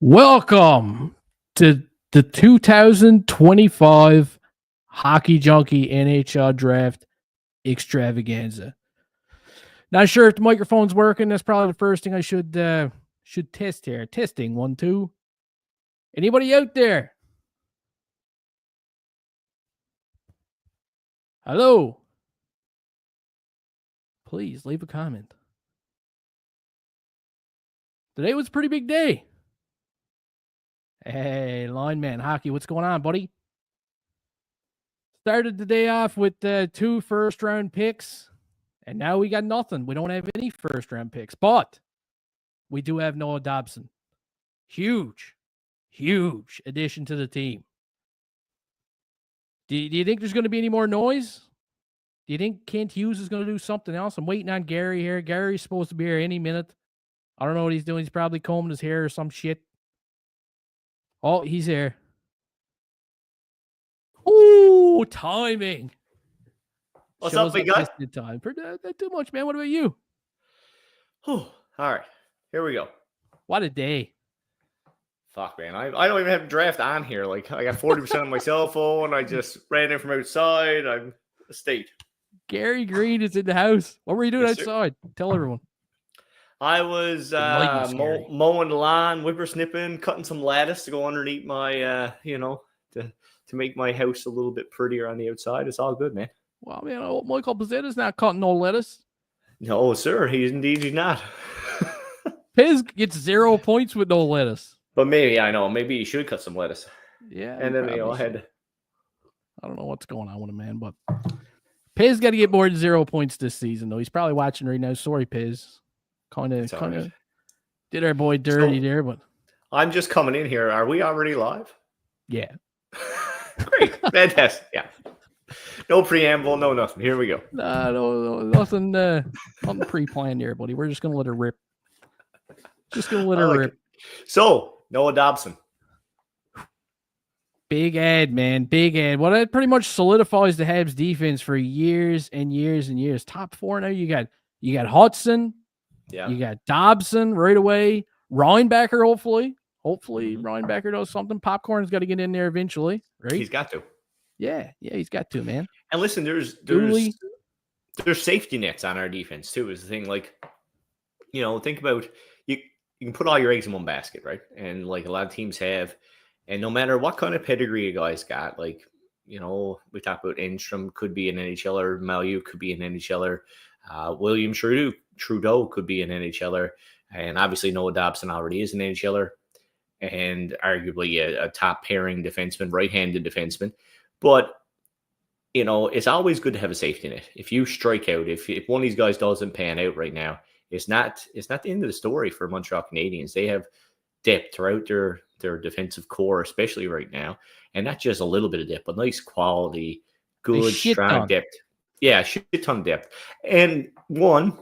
Welcome to the 2025 Hockey Junkie NHL Draft Extravaganza. Not sure if the microphone's working. That's probably the first thing I should test here. Testing 1, 2. Anybody out there? Hello. Please leave a comment. Today was a pretty big day. Hey, lineman hockey, what's going on, buddy? Started the day off with 2 first-round picks, and now we got nothing. We don't have any first-round picks, but we do have Noah Dobson. Huge addition to the team. Do you think there's going to be any more noise? Do you think Kent Hughes is going to do something else? I'm waiting on Gary here. Gary's supposed to be here any minute. I don't know what he's doing. He's probably combing his hair or some shit. Oh, he's here. Ooh, timing. What's up, big guy? Time. Not too much, man. What about you? All right, here we go. What a day. Fuck, man. I don't even have draft on here. Like, I got 40% on my cell phone. I just ran in from outside. I'm a state. Gary Green is in the house. What were you doing outside? Tell everyone. I was mowing the lawn, whippersnipping, cutting some lattice to go underneath my, to make my house a little bit prettier on the outside. It's all good, man. Well, man, Michael Pizzetta's not cutting no lettuce. No, sir. He's not. Piz gets 0 points with no lettuce. But maybe he should cut some lettuce. Yeah. And then they all had. I don't know what's going on with him, man, but Piz got to get more than 0 points this season, though. He's probably watching right now. Sorry, Piz. Kind of did our boy dirty there, but I'm just coming in here. Are we already live? Yeah. Great. Fantastic. Yeah. No preamble, no nothing. Here we go. No, nothing pre-planned here, buddy. We're just gonna let her rip. Rip. So, Noah Dobson. Big ad, man. Big ad. Well, that pretty much solidifies the Habs defense for years and years and years. Top 4 now. You got Hudson. Yeah. You got Dobson right away. Reinbacher, hopefully. Reinbacher does something. Popcorn's got to get in there eventually, right? He's got to. Yeah, he's got to, man. And listen, there's safety nets on our defense too. Is the thing, like, think about you can put all your eggs in one basket, right? And like a lot of teams have, and no matter what kind of pedigree a guy's got, like, we talk about Enstrom could be an NHLer, Mailloux could be an NHLer, William Trudeau could be an NHLer, and obviously Noah Dobson already is an NHLer, and arguably a top pairing defenseman, right-handed defenseman. But, it's always good to have a safety net. If you strike out, if one of these guys doesn't pan out right now, it's not the end of the story for Montreal Canadiens. They have depth throughout their defensive core, especially right now, and not just a little bit of depth, but nice quality, good, strong depth. Yeah, shit ton of depth. And one,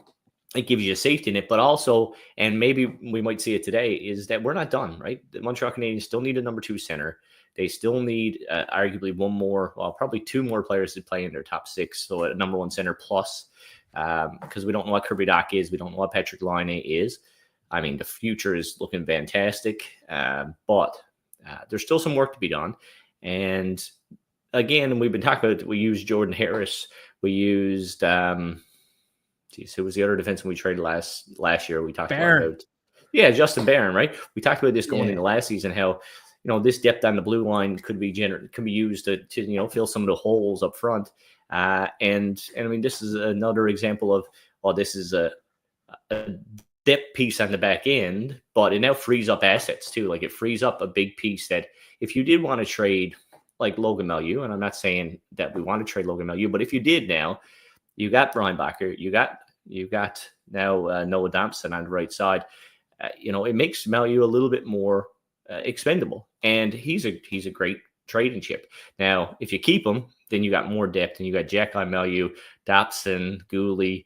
it gives you a safety net, but also, and maybe we might see it today, is that we're not done, right? The Montreal Canadiens still need a number 2 center. They still need arguably probably 2 more players to play in their top 6. So a number 1 center plus, because we don't know what Kirby Dach is. We don't know what Patrick Laine is. I mean, the future is looking fantastic, but there's still some work to be done. And again, we've been talking about, we used Jordan Harris. We used, who was the other defenseman we traded last year? We talked about, Justin Barron, right? We talked about this going into last season, how, this depth on the blue line could be used to fill some of the holes up front. And I mean, this is another example of, this is a depth piece on the back end, but it now frees up assets too. Like, it frees up a big piece that if you did want to trade like Logan Mailloux, and I'm not saying that we want to trade Logan Mailloux, but if you did now, you got Reinbacher, you got now Noah Dobson on the right side. It makes Mailloux a little bit more expendable, and he's a great trading chip. Now, if you keep him, then you got more depth, and you got Jack Mailloux, Dobson, Gooley,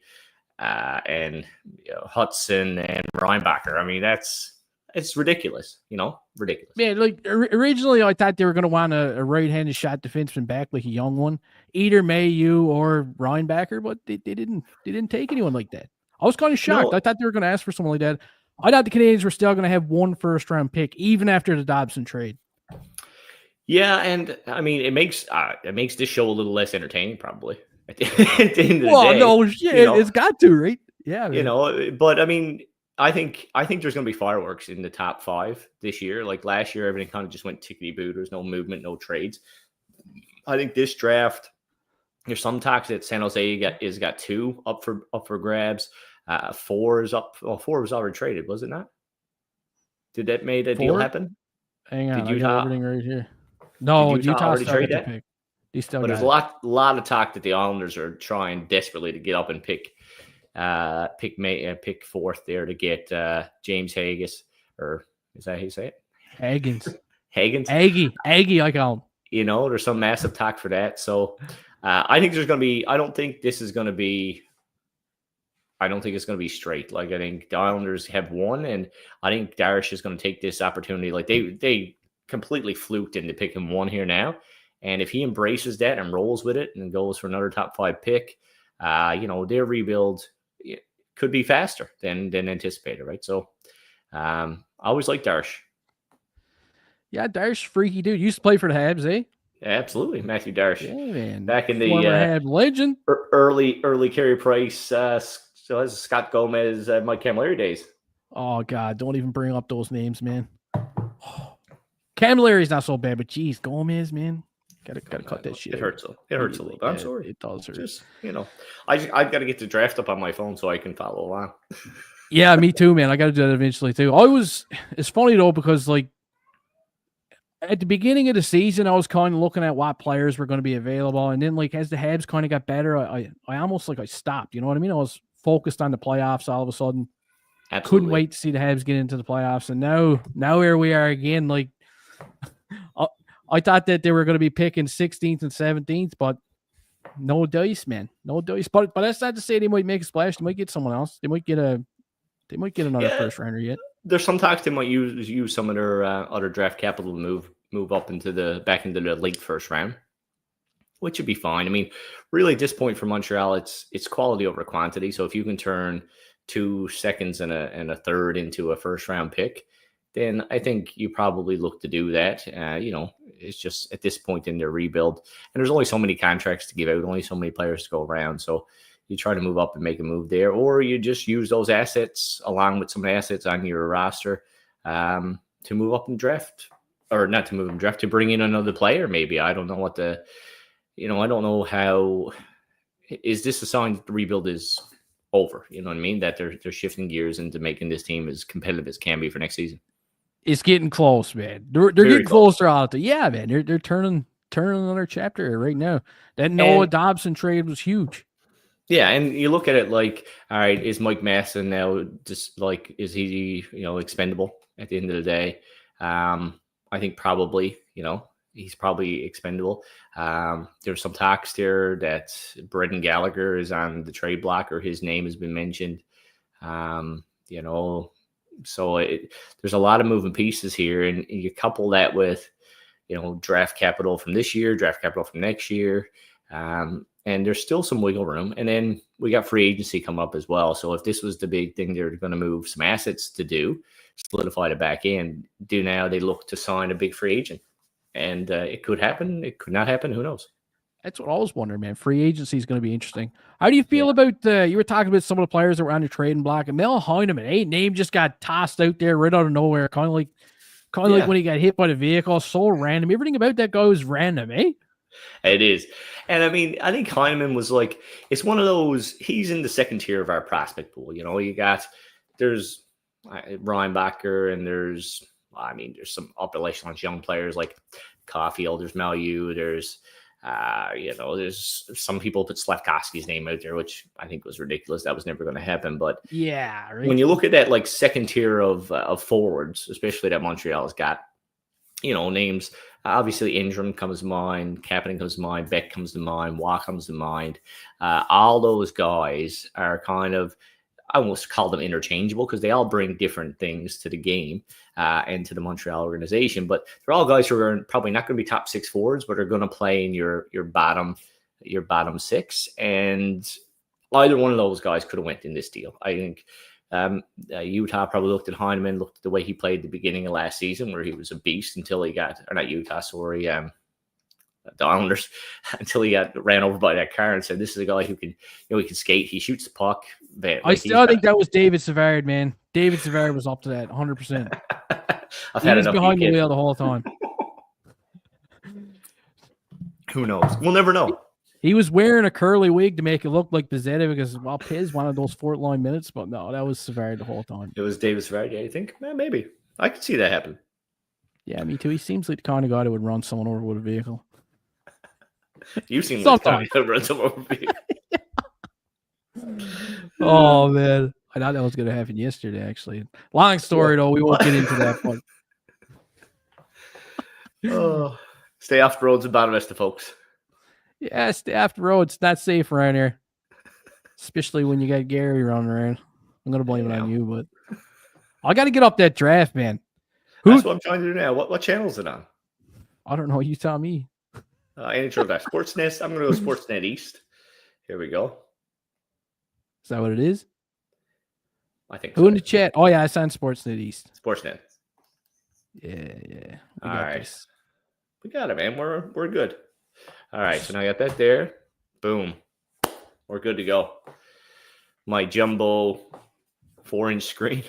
and Hudson and Reinbacher. I mean, it's ridiculous, ridiculous. Man, like originally I thought they were going to want a right-handed shot defenseman back, like a young one, either Mailloux or Reinbacher, but they didn't take anyone like that. I was kind of shocked. No. I thought they were going to ask for someone like that. I thought the Canadiens were still going to have one first-round pick, even after the Dobson trade. Yeah, and I mean, it makes this show a little less entertaining, probably. At the end of the day, no shit, it's got to, right? Yeah, man. But I mean, I think there's going to be fireworks in the top 5 this year. Like last year, everything kind of just went tickety-boo. There's no movement, no trades. I think this draft, there's some talks that San Jose got 2 up for grabs. 4 is up. Well, 4 was already traded, was it not? Did that made a deal happen? Hang on, I got everything right here. No, Utah already traded that pick. But there's a lot of talk that the Islanders are trying desperately to get up and pick 4th there to get James Haggis, or is that how you say it? Haggins. Aggie, I call him. There's some massive talk for that. So I think there's going to be. I don't think it's going to be straight. Like I think the Islanders have won, and I think Darvish is going to take this opportunity. Like they completely fluked into picking 1 here now. And if he embraces that and rolls with it and goes for another top 5 pick, their rebuild could be faster than anticipated, right? So I always like Darsh. Yeah, Darsh, freaky dude. Used to play for the Habs, eh? Yeah, absolutely, Matthew Darsh. Yeah, man. Back in the former Hab legend, early Carey Price, Scott Gomez, Mike Camilleri days. Oh God, don't even bring up those names, man. Camilleri's not so bad, but geez, Gomez, man. Gotta cut that shit. It hurts. It hurts a little bit. I'm sorry. It does hurt. Just, I've got to get the draft up on my phone so I can follow along. Yeah, me too, man. I got to do that eventually too. It's funny though, because like at the beginning of the season, I was kind of looking at what players were going to be available. And then like as the Habs kind of got better, I almost I stopped. You know what I mean? I was focused on the playoffs all of a sudden. Absolutely. Couldn't wait to see the Habs get into the playoffs. And now here we are again. Like I thought that they were going to be picking 16th and 17th, but no dice, man. No dice. But that's not to say they might make a splash. They might get someone else. They might get another first rounder yet. There's some talks they might use some of their other draft capital to move up back into the late first round, which would be fine. I mean, really at this point for Montreal, it's quality over quantity. So if you can turn 2 seconds and a third into a first round pick, then I think you probably look to do that. It's just at this point in their rebuild, and there's only so many contracts to give out, only so many players to go around. So you try to move up and make a move there, or you just use those assets along with some assets on your roster to move up and draft, or not to move and draft, to bring in another player. Maybe I don't know I don't know how. Is this a sign that the rebuild is over? You know what I mean? That they're shifting gears into making this team as competitive as can be for next season. It's getting close, man. They're getting closer out there. Yeah, man. They're turning another chapter right now. That Noah Dobson trade was huge. Yeah, and you look at it like, all right, is Mike Masson now just like, is he expendable at the end of the day? I think probably, he's probably expendable. There's some talks there that Brendan Gallagher is on the trade block, or his name has been mentioned. So there's a lot of moving pieces here, and you couple that with, draft capital from this year, draft capital from next year, and there's still some wiggle room. And then we got free agency come up as well. So if this was the big thing they're going to move some assets to do, solidify the back end, now they look to sign a big free agent. And it could happen. It could not happen. Who knows? That's what I was wondering, man. Free agency is going to be interesting. How do you feel about you were talking about some of the players that were on your trading block, and Mel Heineman, name just got tossed out there right out of nowhere, kind of like when he got hit by the vehicle, so random. Everything about that guy was random, eh? It is. And I mean, I think Heineman was like, it's one of those, he's in the second tier of our prospect pool. There's Reinbacher, and there's some upper echelon young players like Caulfield, there's Mailloux, there's some people put Slavkovsky's name out there, which I think was ridiculous. That was never going to happen. But yeah, right. When you look at that like second tier of forwards, especially that Montreal's got, names, obviously Ingram comes to mind, Kapanen comes to mind, Beck comes to mind, Waugh comes to mind. All those guys are kind of, I almost call them interchangeable because they all bring different things to the game and to the Montreal organization. But they're all guys who are probably not going to be top 6 forwards, but are going to play in your bottom 6. And either one of those guys could have went in this deal. I think Utah probably looked at Heineman, looked at the way he played at the beginning of last season, where he was a beast until he got, or not Utah, sorry, the Islanders, until he got ran over by that car and said, "This is a guy who can, he can skate. He shoots the puck." I still think that was David Savard, man. David Savard was up to that 100%. He was behind the wheel the whole time. Who knows? We'll never know. He was wearing a curly wig to make it look like Pizzetta because, well, Piz wanted those fourth line minutes, but no, that was Savard the whole time. It was David Savard, yeah, you think? Maybe. I could see that happen. Yeah, me too. He seems like the kind of guy that would run someone over with a vehicle. You seem like the guy that would run someone over with a vehicle. Oh, man. I thought that was going to happen yesterday, actually. Long story, though. We won't get into that one. Stay off the roads about the rest of folks. Yeah, stay off the road. It's not safe around here. Especially when you got Gary running around. I'm going to blame it on you, but I got to get up that draft, man. That's what I'm trying to do now. What channel is it on? I don't know. You tell me. NHL Draft Sportsnet. I'm going to go Sportsnet East. Here we go. Is that what it is? I think Who in the chat? Oh, yeah, it's on Sportsnet East. Sportsnet. Yeah. All right. This. We got it, man. We're good. All right. So now I got that there. Boom. We're good to go. My jumbo 4-inch screen.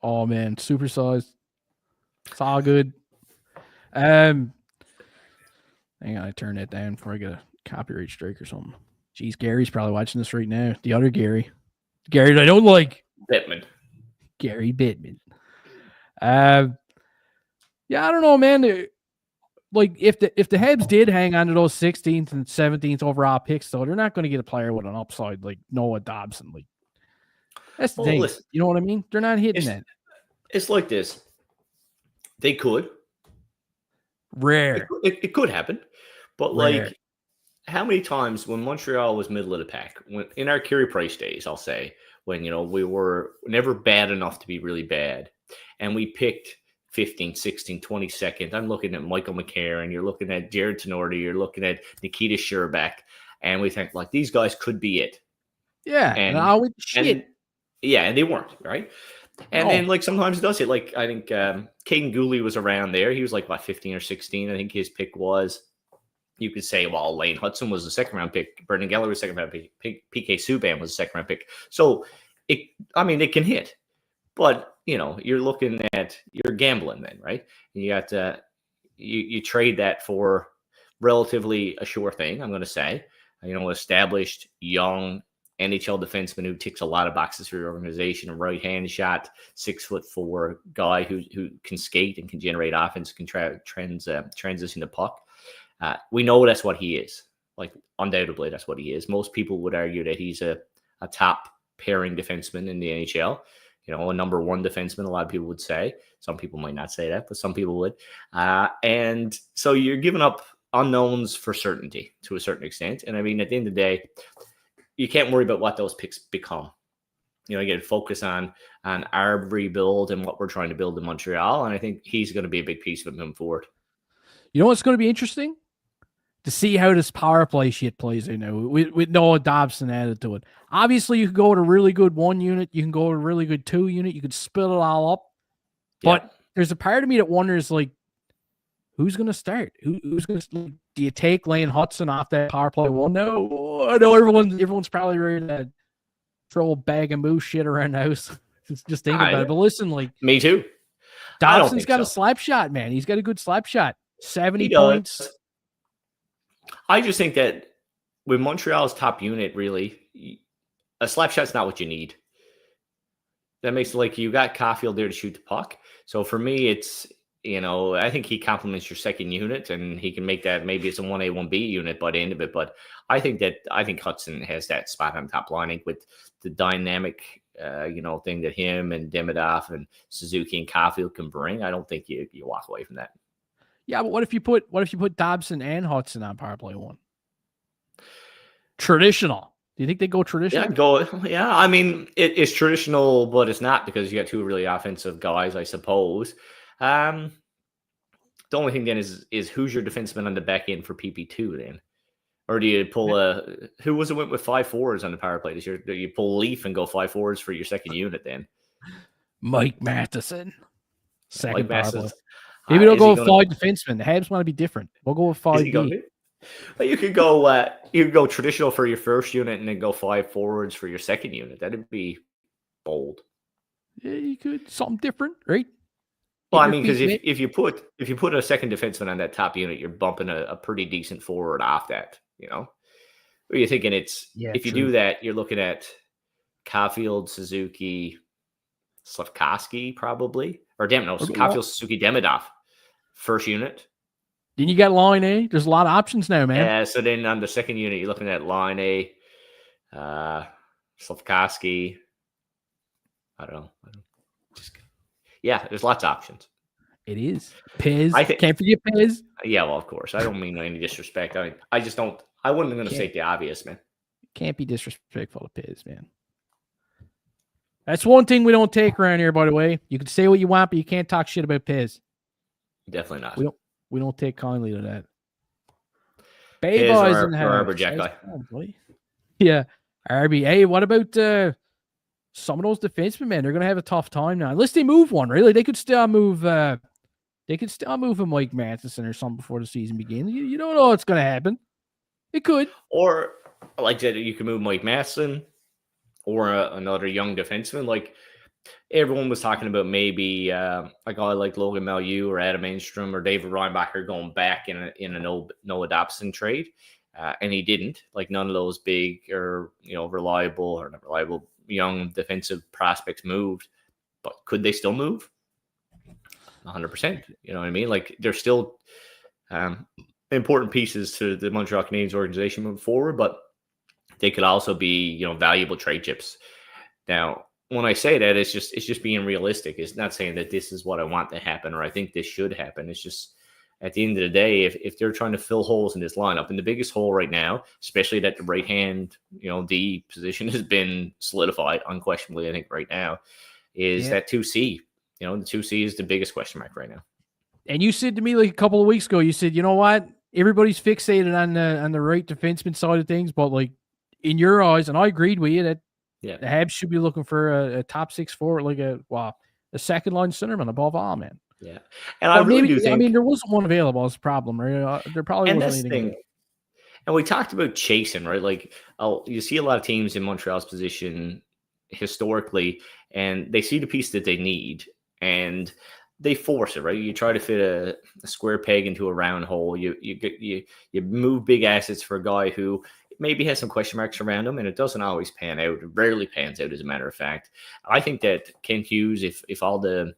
Oh, man. Supersized. It's all good. Hang on. I turn that down before I get a copyright strike or something. Jeez, Gary's probably watching this right now. The other Gary. Gary that I don't like. Bittman. Gary Bittman. Yeah, I don't know, man. Like, if the Habs did hang on to those 16th and 17th overall picks, though, they're not going to get a player with an upside like Noah Dobson. Like, that's the thing. Listen, you know what I mean? They're not hitting that. It's like this. They could. Rare. It could happen. But, Rare. like, how many times when Montreal was middle of the pack, when in our Carey Price days, I'll say, when, we were never bad enough to be really bad, and we picked 15, 16, 22nd. I'm looking at Michael McCarron. You're looking at Jared Tenorti. You're looking at Nikita Sherbak. And we think, like, these guys could be it. Yeah. And they weren't, right? And then, like, sometimes it does hit. Like, I think Caden Gooley was around there. He was, like, 15 or 16. I think his pick was. You could say, well, Lane Hudson was a second-round pick. Brendan Geller was a second-round pick. PK Subban was a second-round pick. So, it can hit. But, you're looking at – you're gambling then, right? And you got to you trade that for relatively a sure thing, I'm going to say. Established, young NHL defenseman who ticks a lot of boxes for your organization, a right-hand shot, 6'4" guy who can skate and can generate offense, can transition the puck. We know that's what he is. Like, undoubtedly, that's what he is. Most people would argue that he's a top pairing defenseman in the NHL. A number one defenseman, a lot of people would say. Some people might not say that, but some people would. And so you're giving up unknowns for certainty to a certain extent. And, at the end of the day, you can't worry about what those picks become. You got to focus on our rebuild and what we're trying to build in Montreal. And I think he's going to be a big piece of it moving forward. You know what's going to be interesting? To see how this power play shit plays in there with Noah Dobson added to it. Obviously, you can go with a really good 1 unit. You can go with a really good 2 unit. You could split it all up. But there's a part of me that wonders, like, who's going to start? Who's going to? Do you take Lane Hudson off that power play 1? No, I know everyone's probably ready to throw a bag of moose shit around the house. Just thinking about it. But listen, like, me too. Dobson's got a slap shot, man. He's got a good slap shot. 70 points. I just think that with Montreal's top unit, really, a slap shot's not what you need. That makes it like you got Caulfield there to shoot the puck. So for me, it's, I think he complements your second unit, and he can make that, maybe it's a 1A, 1B unit by the end of it. But I think Hudson has that spot on top lining with the dynamic, thing that him and Demidov and Suzuki and Caulfield can bring. I don't think you walk away from that. Yeah, but what if you put Dobson and Hudson on power play 1? Traditional. Do you think they go traditional? Yeah, it's traditional, but it's not, because you got 2 really offensive guys, I suppose. The only thing then is who's your defenseman on the back end for PP2 then? Or do you pull who was it went with 5 forwards on the power play this year? Do you pull Leaf and go 5 forwards for your second unit then? Mike Matheson. Second power play. Maybe they'll go with 5 defensemen. The Habs want to be different. We'll go with 5D. Well, you could go traditional for your first unit and then go 5 forwards for your second unit. That'd be bold. Yeah, you could something different, right? Well, I mean, because if you put a second defenseman on that top unit, you're bumping a pretty decent forward off that. You know, or you're thinking if you do that, you're looking at Caulfield, Suzuki, Slafkovsky probably, or Caulfield, Suzuki, Demidov, first unit. Then you got line A. There's a lot of options now, man. Yeah. So then on the second unit, you're looking at line A, Slafkovsky. I don't know. There's lots of options. It is. Pez. Can't forget Pez. Yeah, well, of course. I don't mean any disrespect. I just don't. I wasn't going to state the obvious, man. Can't be disrespectful to Pez, man. That's one thing we don't take around here, by the way. You can say what you want, but you can't talk shit about Pez. Definitely not. We don't take kindly to that. Bay boys in the house. Yeah. RB. Hey, what about some of those defensemen, man? They're going to have a tough time now. Unless they move one, really. They could still move a Mike Matheson or something before the season begins. You don't know what's going to happen. It could. Or, like I said, you can move Mike Matheson or another young defenseman. Like, everyone was talking about maybe a guy like Logan Mailloux or Adam Enstrom or David Reinbacher going back in a Noah Dobson trade. And he didn't. Like, none of those big or, reliable or not reliable young defensive prospects moved. But could they still move? 100%. You know what I mean? Like, they're still important pieces to the Montreal Canadiens organization moving forward, but they could also be, valuable trade chips. Now, when I say that, it's just being realistic. It's not saying that this is what I want to happen or I think this should happen. It's just at the end of the day, if they're trying to fill holes in this lineup, and the biggest hole right now, especially that the right hand, D position has been solidified unquestionably, I think right now, is that 2C. The 2C is the biggest question mark right now. And you said to me like a couple of weeks ago, you said, you know what? Everybody's fixated on the right defenseman side of things, but like in your eyes, and I agreed with you that the Habs should be looking for a top 6 forward, like a second line centerman above all, man. Yeah, and I really do think. I mean, there wasn't one available as a problem, right? There probably wasn't anything. And we talked about chasing, right? Like, you see a lot of teams in Montreal's position historically, and they see the piece that they need, and they force it, right? You try to fit a square peg into a round hole. You move big assets for a guy who maybe has some question marks around him, and it doesn't always pan out. It rarely pans out, as a matter of fact. I think that Kent Hughes, if all the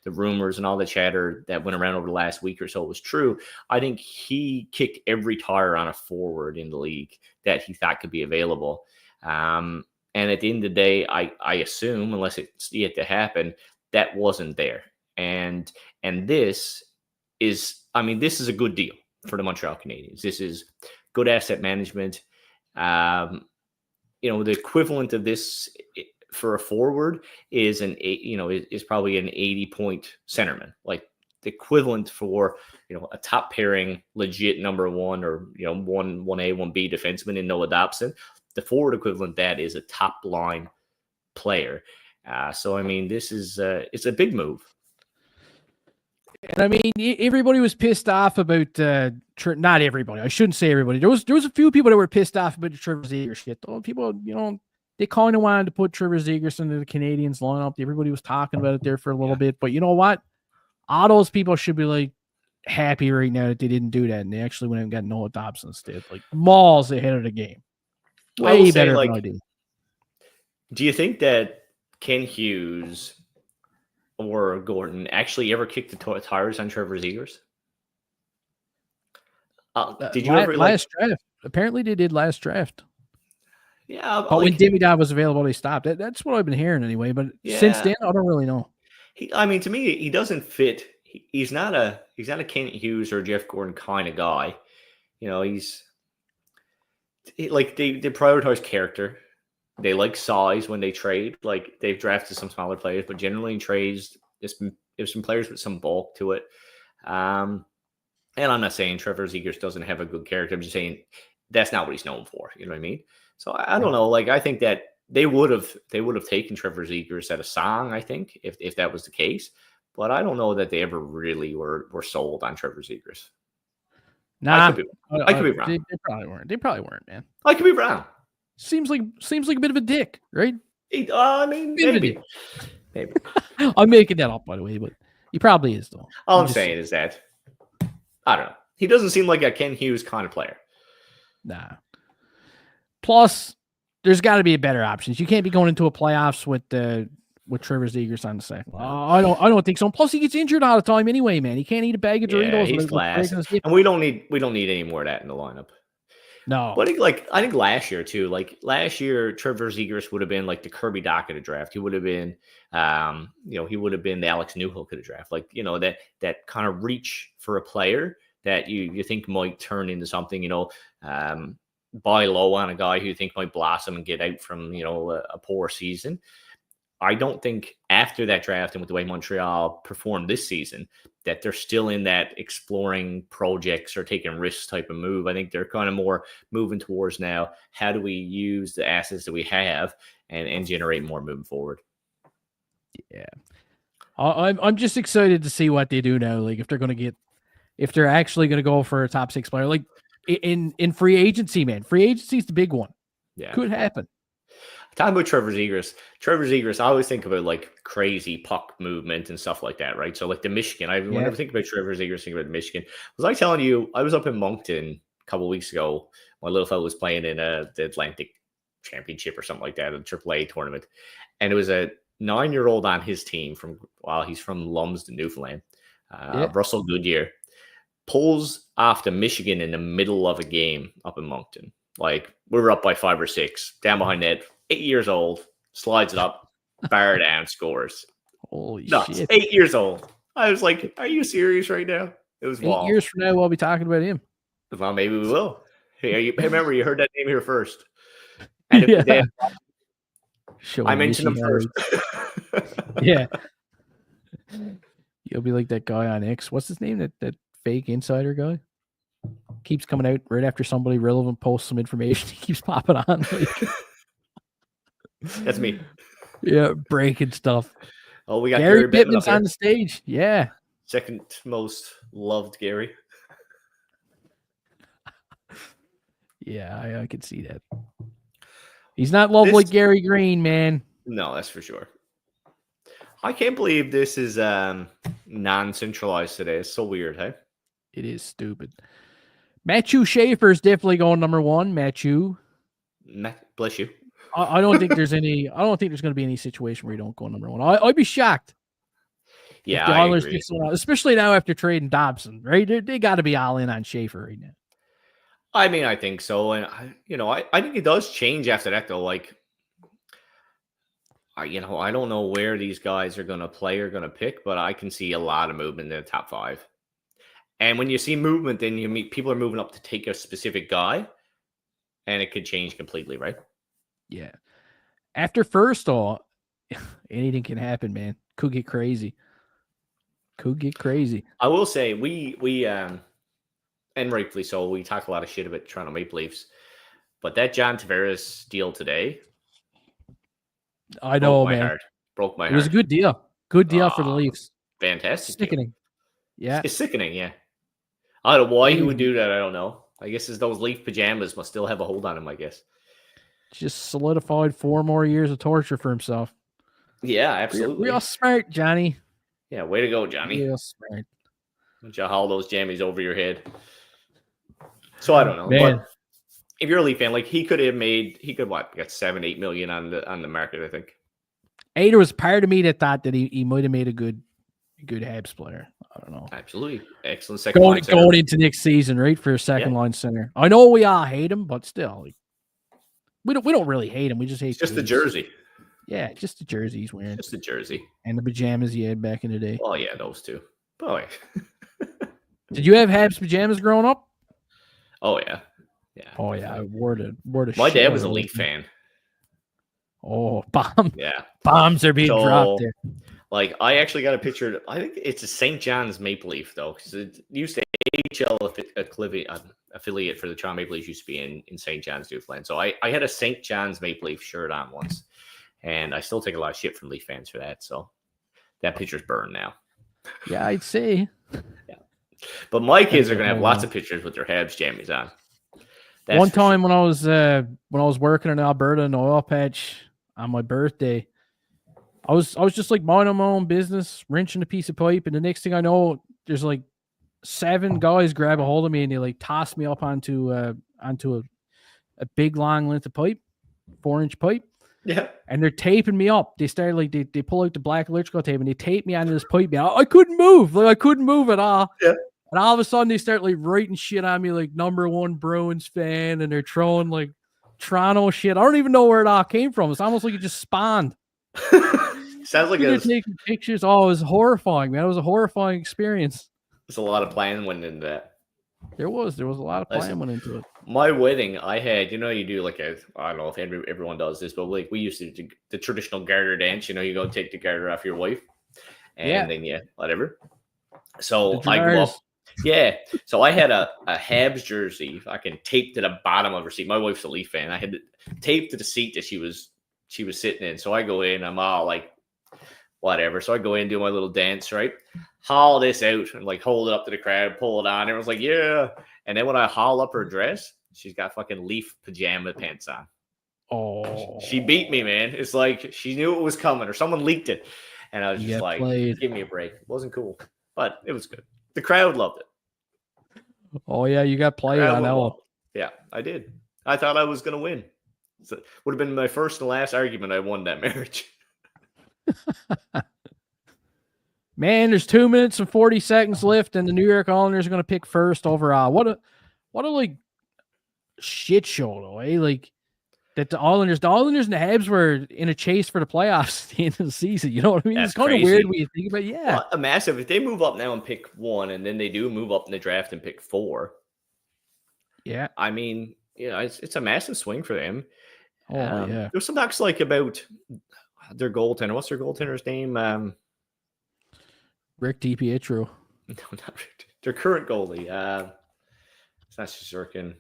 rumors and all the chatter that went around over the last week or so was true, I think he kicked every tire on a forward in the league that he thought could be available. And at the end of the day, I assume, unless it's yet to happen, that wasn't there. And this is a good deal for the Montreal Canadiens. This is good asset management. The equivalent of this for a forward is is probably an 80-point centerman. Like, the equivalent for a top pairing legit number one or 1A 1B defenseman in Noah Dobson. The forward equivalent of that is a top line player. So I mean, this is it's a big move. And I mean, everybody was pissed off about not everybody. I shouldn't say everybody. There was a few people that were pissed off about the Trevor Zegras shit. Though people, they kind of wanted to put Trevor Zegras into the Canadiens lineup. Everybody was talking about it there for a little bit. But you know what? All those people should be like happy right now that they didn't do that, and they actually went and got Noah Dobson instead. Like, miles ahead of the game. Way better than I did. Do you think that Ken Hughes or Gordon actually ever kicked the tires on Trevor Zegras? Did you ever last draft? Apparently, they did last draft. Yeah, but when Demidov was available, they stopped. That's what I've been hearing anyway. But since then, I don't really know. To me, he doesn't fit. He's not a Ken Hughes or Jeff Gordon kind of guy. They prioritize character. They like size when they trade. Like, they've drafted some smaller players, but generally in trades, there's some players with some bulk to it. And I'm not saying Trevor Zegras doesn't have a good character. I'm just saying that's not what he's known for. You know what I mean? So I don't know. Like, I think that they would have taken Trevor Zegras at a song, I think, if that was the case. But I don't know that they ever really were sold on Trevor Zegras. Nah, I could be wrong. They probably weren't. They probably weren't, man. I could be wrong. Seems like a bit of a dick, right? I mean, maybe. I'm making that up, by the way, but he probably is, though. All I'm saying is that I don't know. He doesn't seem like a Ken Hughes kind of player. Nah. Plus, there's got to be better options. You can't be going into a playoffs with Trevor Zegras on the second. I don't think so. Plus, he gets injured all the time anyway, man. He can't eat a bag of Doritos. He's glass. And we don't need any more of that in the lineup. No. But I think last year too. Like last year, Trevor Zegras would have been like the Kirby Dach of the draft. He would have been, he would have been the Alex Newhook of the draft. Like, that kind of reach for a player that you think might turn into something. Buy low on a guy who you think might blossom and get out from a poor season. I don't think after that draft and with the way Montreal performed this season that they're still in that exploring projects or taking risks type of move. I think they're kind of more moving towards now, how do we use the assets that we have and generate more moving forward? Yeah. I'm just excited to see what they do now. Like if they're actually going to go for a top 6 player, like in free agency, man. Free agency is the big one. Yeah. Could happen. Talking about Trevor Zegras, I always think about like crazy puck movement and stuff like that, right? So like the Michigan, whenever I think about Trevor Zegras, think about Michigan. Was I telling you, I was up in Moncton a couple of weeks ago. My little fellow was playing in the Atlantic Championship or something like that, a AAA tournament. And it was a 9-year-old on his team he's from Lumsden, Newfoundland. Russell Goodyear pulls off to Michigan in the middle of a game up in Moncton. Like we were up by 5 or 6, down behind net. 8 years old, slides it up, bar down, scores. Holy nuts. shit! 8 years old. I was like, "Are you serious right now?" It was 8 years from now, we'll be talking about him. Well, maybe we will. Hey, remember, you heard that name here first. And I mentioned him first. Yeah. You'll be like that guy on X. What's his name? That fake insider guy? Keeps coming out right after somebody relevant posts some information. He keeps popping on. That's me. Yeah, breaking stuff. Oh, we got Gary Pittman's on the stage. Yeah. Second most loved Gary. Yeah, I could see that. He's not loved like Gary Green, man. No, that's for sure. I can't believe this is non-centralized today. It's so weird, hey? It is stupid. Matthew Schaefer is definitely going number 1. Matthew. Bless you. I don't think there's going to be any situation where you don't go number 1. I'd be shocked. Yeah, I agree. Especially now after trading Dobson, right? They got to be all in on Schaefer right now. I mean, I think so, and I think it does change after that, though. Like, I don't know where these guys are going to play or going to pick, but I can see a lot of movement in the top 5. And when you see movement, then people are moving up to take a specific guy, and it could change completely, right? Yeah. After first, though, anything can happen, man. Could get crazy. I will say we and rightfully so, we talk a lot of shit about Toronto Maple Leafs, but that John Tavares deal today, I know, man, broke my heart. It was a good deal. Good deal for the Leafs. Fantastic. Sickening. Yeah. It's sickening, yeah. I don't know why he would do that. I don't know. I guess those Leaf pajamas must still have a hold on him, I guess. Just solidified 4 more years of torture for himself. Yeah, absolutely. Real smart, Johnny. Yeah, way to go, Johnny. Real smart. Don't you haul those jammies over your head. So I don't know. Man. But if you're a Leaf fan, like he could got 7-8 million on the market, I think. There was part of me that thought that he might have made a good Habs player. I don't know. Absolutely. Excellent second line center. Going into next season, right? For a second line center. I know we all hate him, but still. Like, we don't really hate him. We just hate just the jersey. Yeah, just the jersey he's wearing. Just the jersey. And the pajamas he had back in the day. Oh yeah, those two. Boy. Did you have Habs pajamas growing up? Oh yeah. Yeah. Oh yeah. I wore the My dad was a Leaf fan. Oh, bomb. Yeah. Bombs are being dropped there. Like I actually got a picture. I think it's a St. John's Maple Leaf though, because it used to affiliate for the Toronto Maple Leafs used to be in St. John's, Newfoundland. So I had a St. John's Maple Leaf shirt on once, and I still take a lot of shit from Leaf fans for that. So that picture's burned now. Yeah, I'd say. Yeah, but my kids are gonna have lots of pictures with their Habs jammies on. That's one time when I was working in Alberta in the oil patch on my birthday, I was just like minding my own business, wrenching a piece of pipe, and the next thing I know, there's like 7 guys grab a hold of me and they like toss me up onto a big long length of pipe, 4-inch pipe. Yeah. And they're taping me up. They started like they pull out the black electrical tape and they tape me onto this pipe. I couldn't move. Like I couldn't move at all. Yeah. And all of a sudden they start like writing shit on me like #1 Bruins fan, and they're throwing like Toronto shit. I don't even know where it all came from. It's almost like it just spawned. Sounds like they're taking pictures. Oh, it was horrifying, man. It was a horrifying experience. There's a lot of planning went into that. There was a lot of planning went into it. My wedding, I had, you do like I don't know if everyone does this, but like we used to do the traditional garter dance. You go take the garter off your wife, and then whatever. So I go up. Yeah. So I had a Habs jersey. I can tape to the bottom of her seat. My wife's a Leaf fan. I had taped to the seat that she was sitting in. So I go in. I'm all like, whatever. So I go in, do my little dance, right? Haul this out and like hold it up to the crowd, pull it on. Everyone's like, yeah. And then when I haul up her dress, she's got fucking Leaf pajama pants on. Oh, she beat me, man. It's like she knew it was coming or someone leaked it. And I was just like, give me a break. It wasn't cool, but it was good. The crowd loved it. Oh, yeah. You got played on that one. Yeah, I did. I thought I was going to win. So it would have been my first and last argument. I won that marriage. Man, there's 2 minutes and 40 seconds left, and the New York Islanders are going to pick first overall. What a like shit show, though, eh? Like that the Islanders and the Habs were in a chase for the playoffs at the end of the season. You know what I mean? That's it's kind of weird when you think about it. Yeah. Well, a massive. If they move up now and pick 1, and then they do move up in the draft and pick 4. Yeah. I mean, it's a massive swing for them. Oh, yeah. There's some talks like about their goaltender. What's their goaltender's name? Rick DiPietro. No, not Rick. Their current goalie. It's not Sorokin.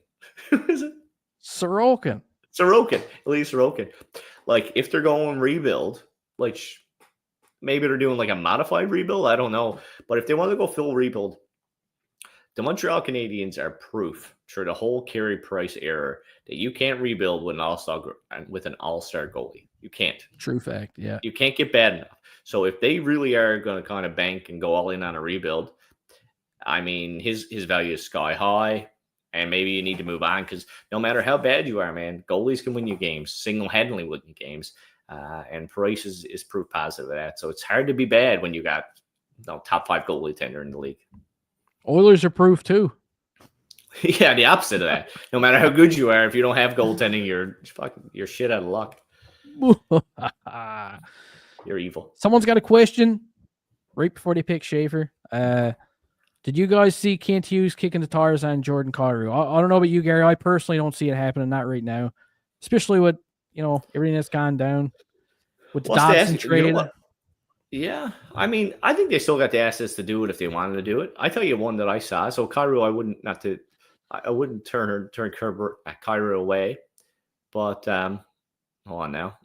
Who is it? Sorokin. Lee Sorokin. Like, if they're going rebuild, like maybe they're doing like a modified rebuild. I don't know. But if they want to go full rebuild, the Montreal Canadiens are proof through the whole Carey Price era that you can't rebuild with an all-star goalie. You can't. True fact, yeah. You can't get bad enough. So if they really are going to kind of bank and go all in on a rebuild, I mean, his value is sky high, and maybe you need to move on because no matter how bad you are, man, goalies can win you games, single-handedly win you games, and Price is proof positive of that. So it's hard to be bad when you got top 5 goalie tender in the league. Oilers are proof too. Yeah, the opposite of that. No matter how good you are, if you don't have goaltending, you're shit out of luck. You're evil. Someone's got a question right before they pick Schaefer. Did you guys see Kent Hughes kicking the tires on Jordan Kyrou? I don't know about you, Gary. I personally don't see it happening, not right now. Especially with, everything that's gone down with the Dobson trade. Yeah, I mean, I think they still got the assets to do it if they wanted to do it. I tell you one that I saw. So Kyrou, I wouldn't turn Kyrou away. But hold on now.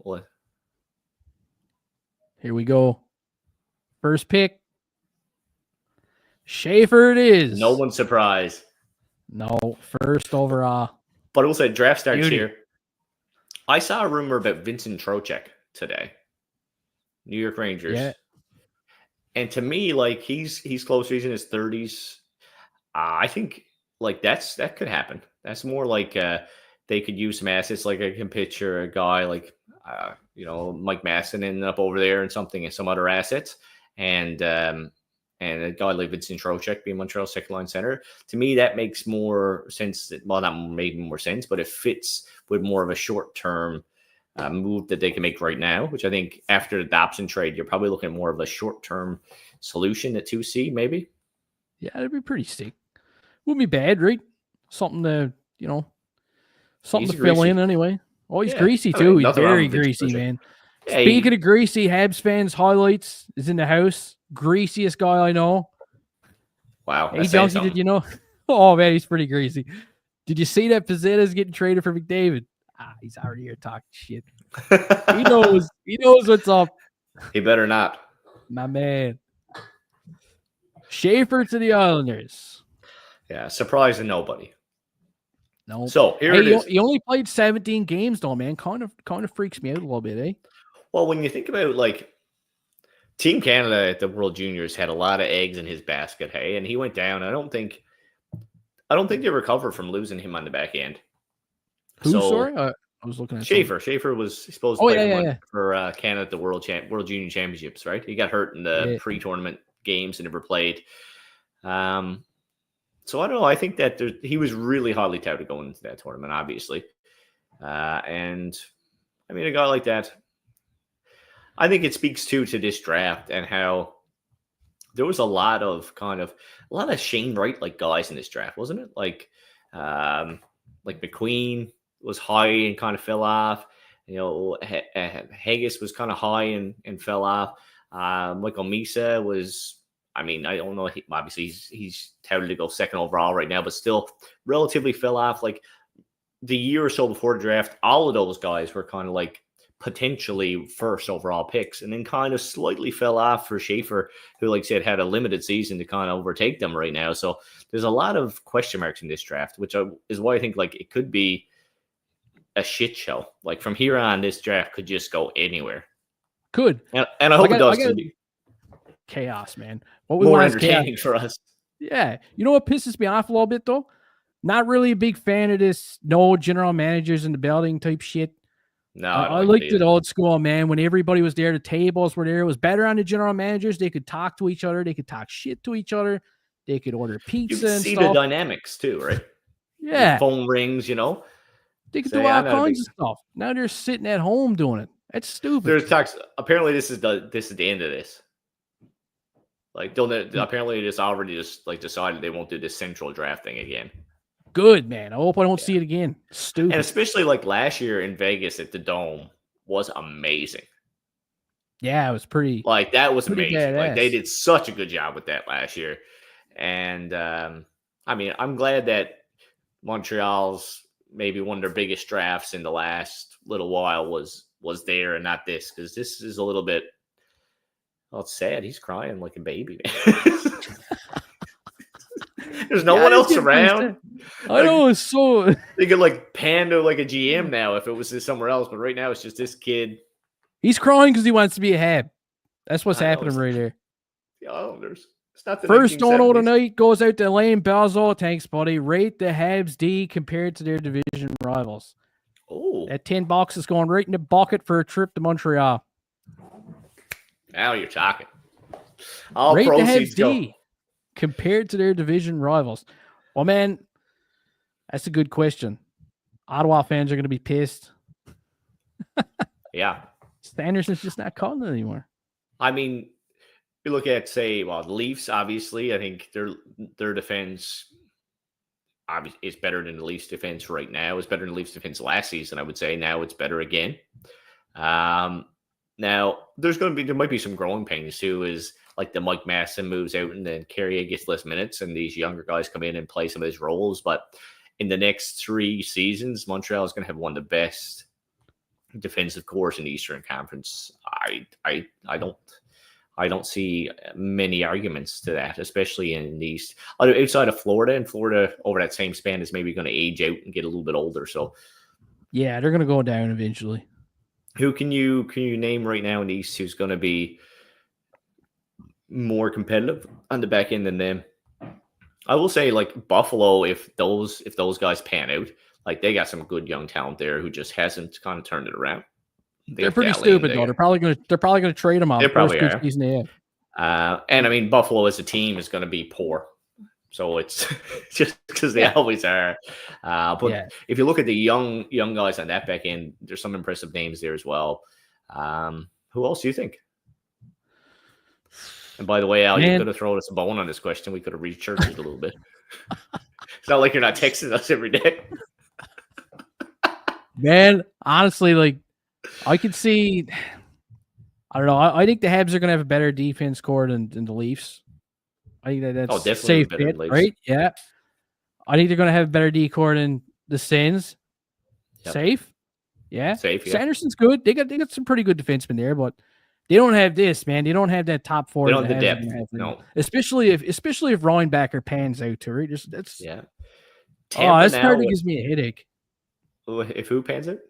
Here we go. First pick. Schaefer it is. No one's surprised. No, first overall. But it will say draft starts here. I saw a rumor about Vincent Trocheck today. New York Rangers. Yeah. And to me, like he's close. He's in his 30s. I think like that could happen. That's more like they could use some assets. Like I can picture a guy like Mike Masson ending up over there and some other assets, and a guy like Vincent Trocheck being Montreal's second line center. To me, that makes more sense. Well, not maybe more sense, but it fits with more of a short term move that they can make right now, which I think after the Dobson trade, you're probably looking at more of a short-term solution at 2C, maybe. Yeah, it'd be pretty sick. Wouldn't be bad, right? Something to, something to fill in anyway. Oh, he's greasy too. He's very greasy, man. Yeah, Speaking of greasy, Habs fans, highlights is in the house. Greasiest guy I know. Wow. Hey, Junkie, did you know? Oh man, he's pretty crazy. Did you see that Pizzetta's getting traded for McDavid? He's already here talking shit. He knows what's up. He better not. My man. Schaefer to the Islanders. Yeah, surprising nobody. No. So here it is. He only played 17 games though, man. Kind of freaks me out a little bit, eh? Well, when you think about like Team Canada at the World Juniors had a lot of eggs in his basket, hey, and he went down. I don't think they recovered from losing him on the back end. Who? Sorry, I was looking at Schaefer. Schaefer was supposed to play for Canada at the World Junior Championships, right? He got hurt in the pre-tournament games and never played. So I don't know. I think that he was really highly touted going into that tournament, obviously. And I mean, a guy like that, I think it speaks to this draft and how there was a lot of Shane Wright like guys in this draft, wasn't it? Like McQueen was high and kind of fell off. You know, Haggis was kind of high and fell off. Michael Misa was. I mean, I don't know. Obviously, he's touted to go second overall right now, but still relatively fell off. Like the year or so before the draft, all of those guys were kind of like potentially first overall picks, and then kind of slightly fell off for Schaefer, who, like I said, had a limited season to kind of overtake them right now. So there's a lot of question marks in this draft, which is why I think like it could be a shit show. Like from here on, this draft could just go anywhere. Could. And I hope it does. Chaos, man. What we more want entertaining for us. Yeah. You know what pisses me off a little bit, though? Not really a big fan of this no general managers in the building type shit. No, I liked it old school, man. When everybody was there, the tables were there. It was better on the general managers. They could talk to each other. They could talk shit to each other. They could order pizza and see stuff. The dynamics too, right? Yeah. The phone rings, you know. They could do all kinds of stuff. Now they're sitting at home doing it. That's stupid. There's talks. Apparently, this is the end of this. Like, apparently, just already decided they won't do this central draft thing again. Good, man. I hope I don't see it again. Stupid. And especially like last year in Vegas at the Dome was amazing. Yeah, it was pretty. Like that was amazing. Badass. Like they did such a good job with that last year. And I mean, I'm glad that Montreal's maybe one of their biggest drafts in the last little while was there and not this, because this is a little bit. Well, it's sad. He's crying like a baby, man. There's no one else around. I know, it's so. They could like panda like a GM now if it was somewhere else, but right now it's just this kid. He's crying because he wants to be a Hab. That's what's happening right there. Oh, it's not the first 1970s. dono tonight goes out to Lane Belzo. Thanks, buddy. Rate the Habs D compared to their division rivals. Oh, that $10 is going right in the bucket for a trip to Montreal. Now you're talking. All rate proceeds the Habs go. D compared to their division rivals. Well, man, that's a good question. Ottawa fans are going to be pissed. Yeah. Sanderson's just not calling it anymore. I mean, you look at, say, the Leafs, obviously. I think their defense is better than the Leafs defense right now. It's better than the Leafs defense last season, I would say. Now it's better again. Now, there might be some growing pains, too, is like the Mike Masson moves out and then Carrier gets less minutes and these younger guys come in and play some of his roles. But in the next 3 seasons, Montreal is going to have one of the best defensive cores in the Eastern Conference. I don't see many arguments to that, especially in the East. Outside of Florida, and Florida over that same span is maybe going to age out and get a little bit older. So, yeah, they're going to go down eventually. Who can you name right now in the East who's going to be more competitive on the back end than them? I will say, like Buffalo, if those guys pan out, like they got some good young talent there who just hasn't kind of turned it around. They're pretty stupid though. They're probably going to trade them out. They probably first are. Season they have. And I mean, Buffalo as a team is going to be poor. So it's just because they always are. But if you look at the young guys on that back end, there's some impressive names there as well. Who else do you think? And by the way, Al, you could have thrown us a bone on this question. We could have researched it a little bit. It's not like you're not texting us every day. Man, honestly, like I could see. I don't know. I think the Habs are going to have a better defense core than the Leafs. I think that's definitely safe better bet, than Leafs. right? Yeah. I think they're going to have better decor than the Sens. Yep. Safe. Yeah. Safe, yeah. Sanderson's good. They got some pretty good defensemen there, but they don't have this, man. They don't have that top four. They don't have the depth. No. Especially if Reinbacher pans out to it. That's yeah. That's hard. It gives me a headache. If who pans it?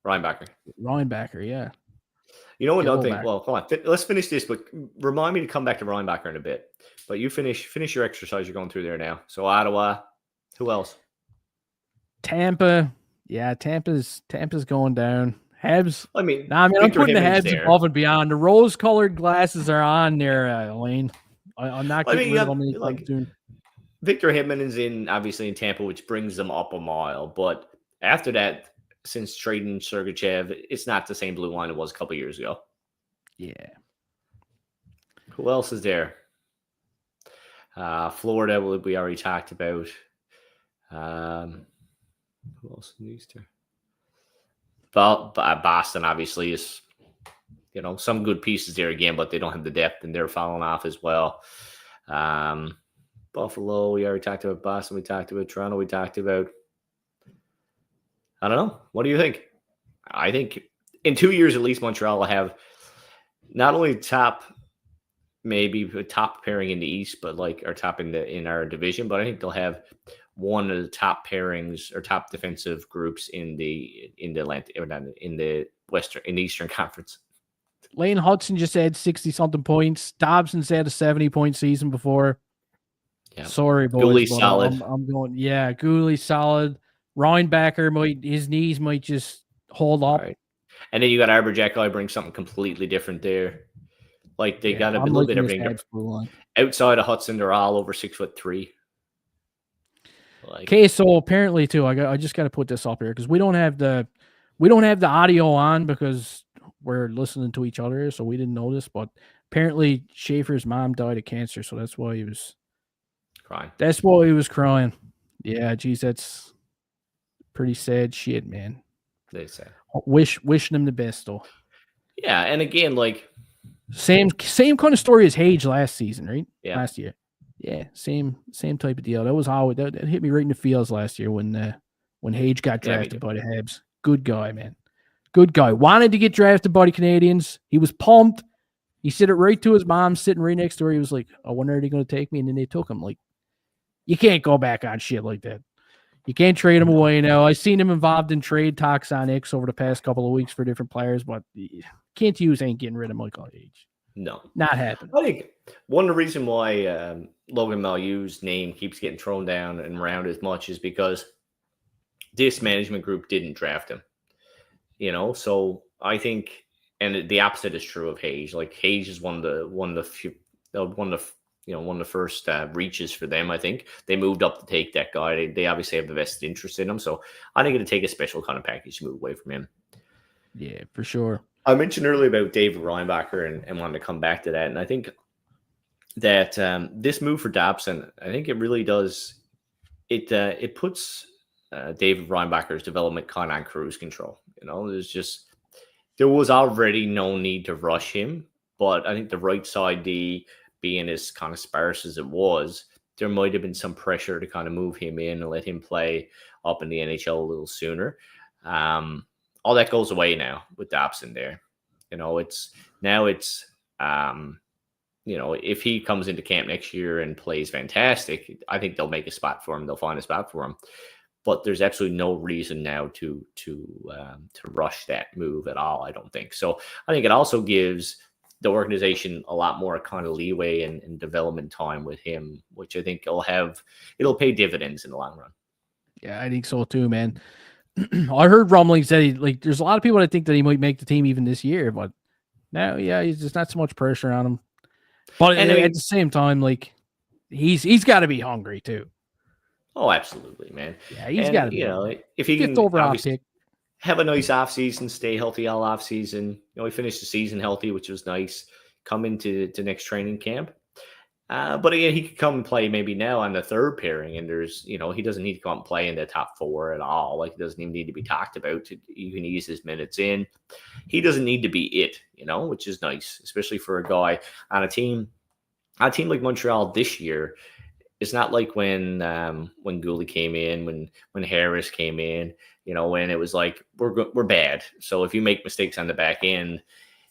Reinbacher. Reinbacher, yeah. You know another thing? Well, come on. Let's finish this, but remind me to come back to Reinbacher in a bit. But you finish your exercise you're going through there now. So Ottawa, who else? Tampa. Yeah, Tampa's going down. Habs. I mean, I'm putting the Habs above and beyond. The rose-colored glasses are on there, Elaine. I'm not getting rid of them anytime soon. Victor Hedman is obviously in Tampa, which brings them up a mile. But after that, since trading Sergachev, it's not the same blue line it was a couple of years ago. Yeah. Who else is there? Florida, we already talked about. Who else in these two? Well, Boston obviously is, some good pieces there again, but they don't have the depth and they're falling off as well. Buffalo, we already talked about. Boston, we talked about. Toronto, we talked about. I don't know. What do you think? I think in 2 years at least, Montreal will have not only maybe a top pairing in the East, but our top in our division. But I think they'll have one of the top pairings or top defensive groups in the Eastern Conference. Lane Hudson just had 60-something points. Dobson's had a 70-point season before. Yeah. Sorry, boys. Gooley's solid. I'm going. Yeah, Gooley's solid. Reinbacher his knees might just hold up. Right. And then you got Arbor bring something completely different there. They got a little bit of everything. Outside of Hudson, they're all over 6'3". Okay, so apparently too, I just got to put this up here because we don't have the audio on because we're listening to each other, so we didn't know this. But apparently, Schaefer's mom died of cancer, so that's why he was crying. That's why he was crying. Yeah, geez, that's pretty sad shit, man. They say wishing him the best though. Yeah, and again, same kind of story as Hage last season, right? Yeah, last year. Yeah, same type of deal. That was how that hit me right in the feels last year when Hage got drafted by the Habs. Good guy, man. Good guy. Wanted to get drafted by the Canadiens. He was pumped. He said it right to his mom sitting right next to her. He was like, "Oh, when are they going to take me?" And then they took him. You can't go back on shit like that. You can't trade him away now. I've seen him involved in trade talks on X over the past couple of weeks for different players, but Kent Hughes ain't getting rid of Michael Hage. No. Not happening. I think one of the reasons why Logan Maillout's name keeps getting thrown down and around as much is because this management group didn't draft him. So I think, and the opposite is true of Hage. Hage is one of the first reaches for them. I think they moved up to take that guy. They obviously have the vested interest in him. So I think it'll take a special kind of package to move away from him. Yeah, for sure. I mentioned earlier about David Reinbacher and wanted to come back to that. And I think that this move for Dobson, I think it really does. It puts David Reinbacher's development kind of on cruise control. There was already no need to rush him, but I think the right side D being as kind of sparse as it was, there might have been some pressure to kind of move him in and let him play up in the NHL a little sooner. All that goes away now with Dobson there. If he comes into camp next year and plays fantastic, I think they'll make a spot for him. They'll find a spot for him. But there's absolutely no reason now to rush that move at all, I don't think. So I think it also gives the organization a lot more kind of leeway and development time with him, which I think it'll pay dividends in the long run. Yeah, I think so too, man. I heard rumblings that there's a lot of people that think that he might make the team even this year, but now, yeah, he's just not so much pressure on him. But at the same time, he's got to be hungry too. Oh, absolutely, man. Yeah, he's got to be. If he can have a nice offseason, stay healthy all offseason. He finished the season healthy, which was nice. Come into next training camp. But again, he could come and play maybe now on the third pairing, and he doesn't need to come and play in the top four at all. He doesn't even need to be talked about. You can ease his minutes in. He doesn't need to be it, which is nice, especially for a guy on a team like Montreal this year. it's not like when Gooley came in, when Harris came in, when it was like we're bad. So if you make mistakes on the back end,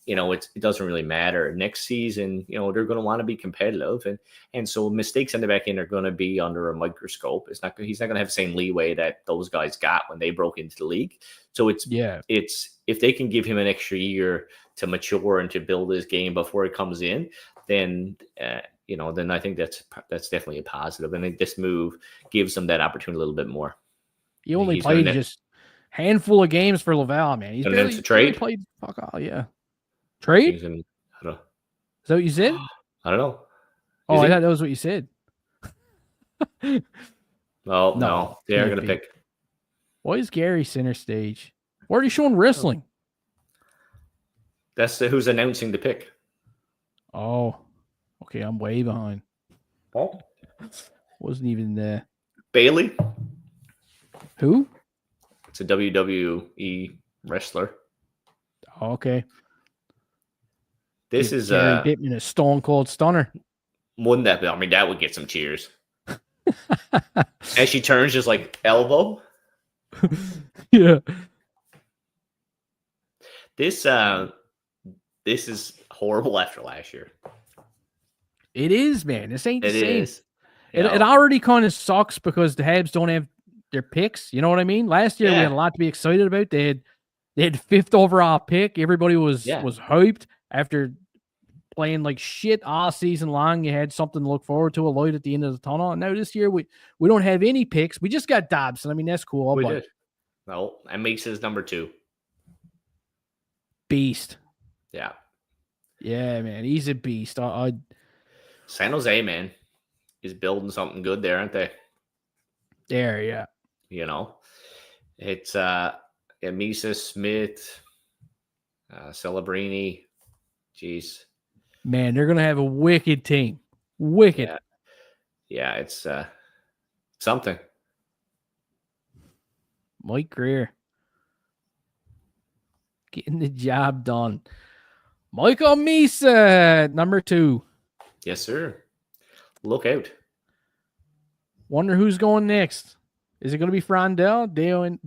it doesn't really matter. Next season, they're going to want to be competitive, and so mistakes on the back end are going to be under a microscope. He's not going to have the same leeway that those guys got when they broke into the league. So it's if they can give him an extra year to mature and to build his game before it comes in, then then I think that's definitely a positive. And I think this move gives them that opportunity a little bit more. He only played just handful of games for Laval, man. He's barely played. Fuck all, yeah. Trade? Is that what you said? I don't know. I thought that was what you said. No. They're going to pick. Why is Gary center stage? Why are you showing wrestling? That's who's announcing the pick. Oh, okay. I'm way behind. Oh. Wasn't even there. Bailey? Who? It's a WWE wrestler. Oh, okay. This is Gary Bittman, a Stone Cold Stunner. Wouldn't that be? I mean, that would get some cheers. As she turns, just like elbow. Yeah. This is horrible after last year. It is, man. This ain't the same. Is. It already kind of sucks because the Habs don't have their picks. You know what I mean? Last year we had a lot to be excited about. They had fifth overall pick. Everybody was hyped after playing like shit all season long. You had something to look forward to, a light at the end of the tunnel. And now this year we don't have any picks. We just got Dobson. I mean, that's cool. We did. No, and makes his number 2. Beast. Yeah. Yeah, man. He's a beast. San Jose, man, is building something good there, aren't they? There, yeah. It's Misa, Smith, Celebrini. Jeez. Man, they're going to have a wicked team. Wicked. Yeah, it's something. Mike Greer. Getting the job done. Michael Misa, number 2. Yes, sir. Look out. Wonder who's going next. Is it going to be Frondel, Dale, and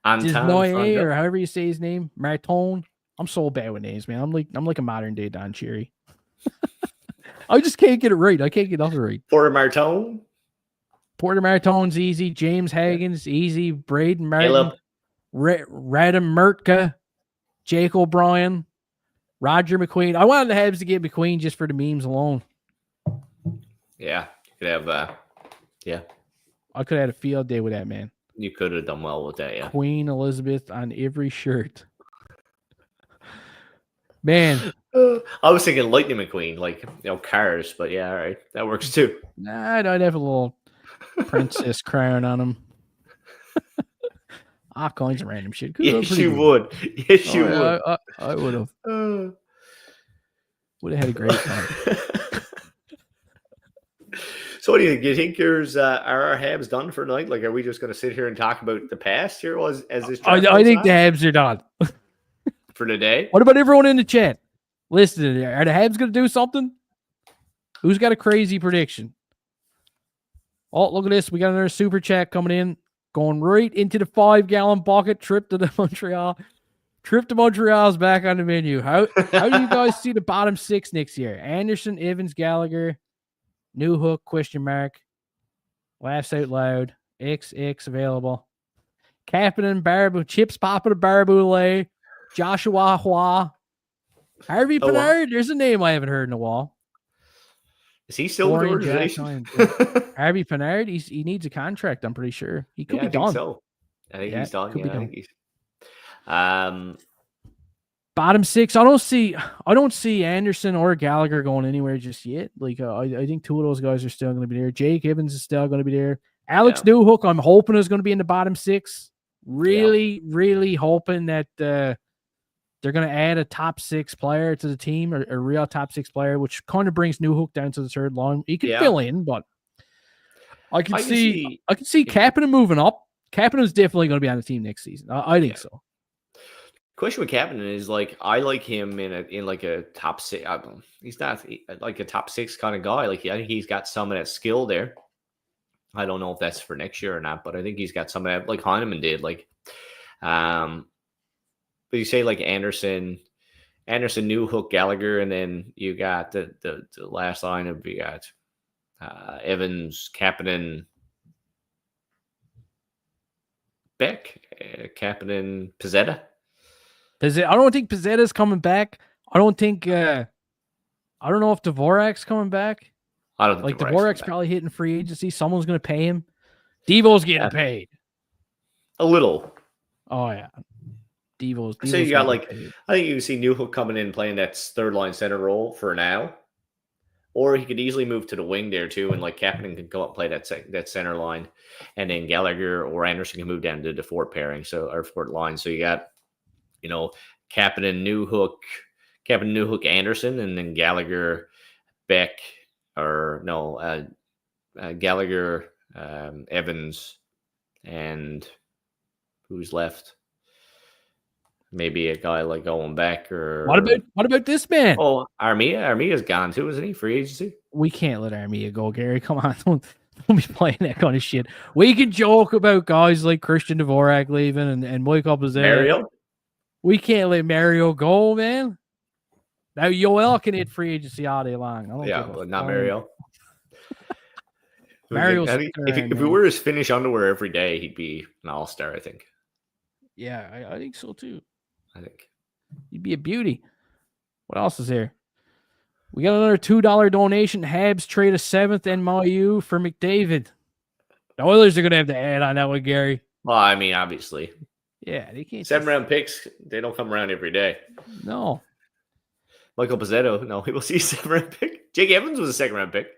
Disnoye, or however you say his name? Martone. I'm so bad with names, man. I'm like a modern day Don Cherry. I just can't get it right. I can't get nothing right. Porter Martone's easy. James Hagen's easy. Braden Martin. Radim Mertka. Jake O'Brien. Roger McQueen. I wanted the Habs to get McQueen just for the memes alone. Yeah. You could have I could have had a field day with that, man. You could have done well with that, yeah. Queen Elizabeth on every shirt. Man. I was thinking Lightning McQueen, like, cars, but yeah, all right. That works too. Nah, I'd have a little princess crown on him. All kinds of random shit. Yes, you would. Yes, you would. I would have. Would have had a great time. So what do you think? Do you think are our Habs done for tonight? Like, are we just going to sit here and talk about the past here as this draft I think the Habs are done. For today? What about everyone in the chat? Listen, are the Habs going to do something? Who's got a crazy prediction? Oh, look at this. We got another super chat coming in. Going right into the 5-gallon bucket. Trip to Montreal. Trip to Montreal's back on the menu. How do you guys see the bottom 6 next year? Anderson, Evans, Gallagher, New Hook, ? Laughs out loud. XX available. Kapanen, Baraboo, Chips popping a Baraboo, Joshua Hua, Harvey Pinard. There's a name I haven't heard in a while. Is he still in the organization? Harvey Pinard, he needs a contract, I'm pretty sure. He could be done. So. I think he's done. Yeah, I think he's bottom 6. I don't see Anderson or Gallagher going anywhere just yet. Like I think 2 of those guys are still going to be there. Jake Evans is still going to be there. Alex Newhook, I'm hoping is going to be in the bottom 6. Really hoping that they're going to add a top 6 player to the team, or a real top 6 player, which kind of brings Newhook down to the 3rd line. He can fill in, but I can see Kapanen moving up. Kapanen is definitely going to be on the team next season. I think so. Question with Kapanen is like I like him in like a top six. He's not like a top six kind of guy. Like I think he's got some of that skill there. I don't know if that's for next year or not, but I think he's got some of that, like Heineman did. Like, but you say like Anderson, Newhook, Gallagher, and then you got the last line of you got Evans, Kapanen, Beck, Kapanen, Pizzetta. I don't think Pizzetta's coming back. I don't think. I don't know if Dvorak's coming back. I don't think Dvorak's probably hitting free agency. Someone's going to pay him. Devo's getting paid a little. Oh yeah, Devo's. So you got like paid. I think you can see Newhook coming in playing that third line center role for now, or he could easily move to the wing there too, and like Kapanen can go up and play that center line, and then Gallagher or Anderson can move down to the fourth pairing, or fourth line. So you got, Kapanen, Newhook, Anderson, and then Gallagher, Beck, Gallagher, Evans, and who's left? Maybe a guy like Owen Beck or what about this man? Oh, Armia's gone too, isn't he? Free agency. We can't let Armia go, Gary. Come on, don't be playing that kind of shit. We can joke about guys like Christian Dvorak leaving and Michael Pizzetta. Mario. We can't let Mario go, man. Now Yoel can hit free agency all day long. But not Mario. Mario's if he wore his Finnish underwear every day, he'd be an all-star, I think. Yeah, I think so too. I think he'd be a beauty. What else is here? We got another $2 donation. Habs trade a 7th NYU for McDavid. The Oilers are going to have to add on that one, Gary. Well, I mean, obviously. Yeah, they can't. 7-round picks, they don't come around every day. No. Michael Pizzetta, no, he will see a 7th-round pick. Jake Evans was a 2nd-round pick.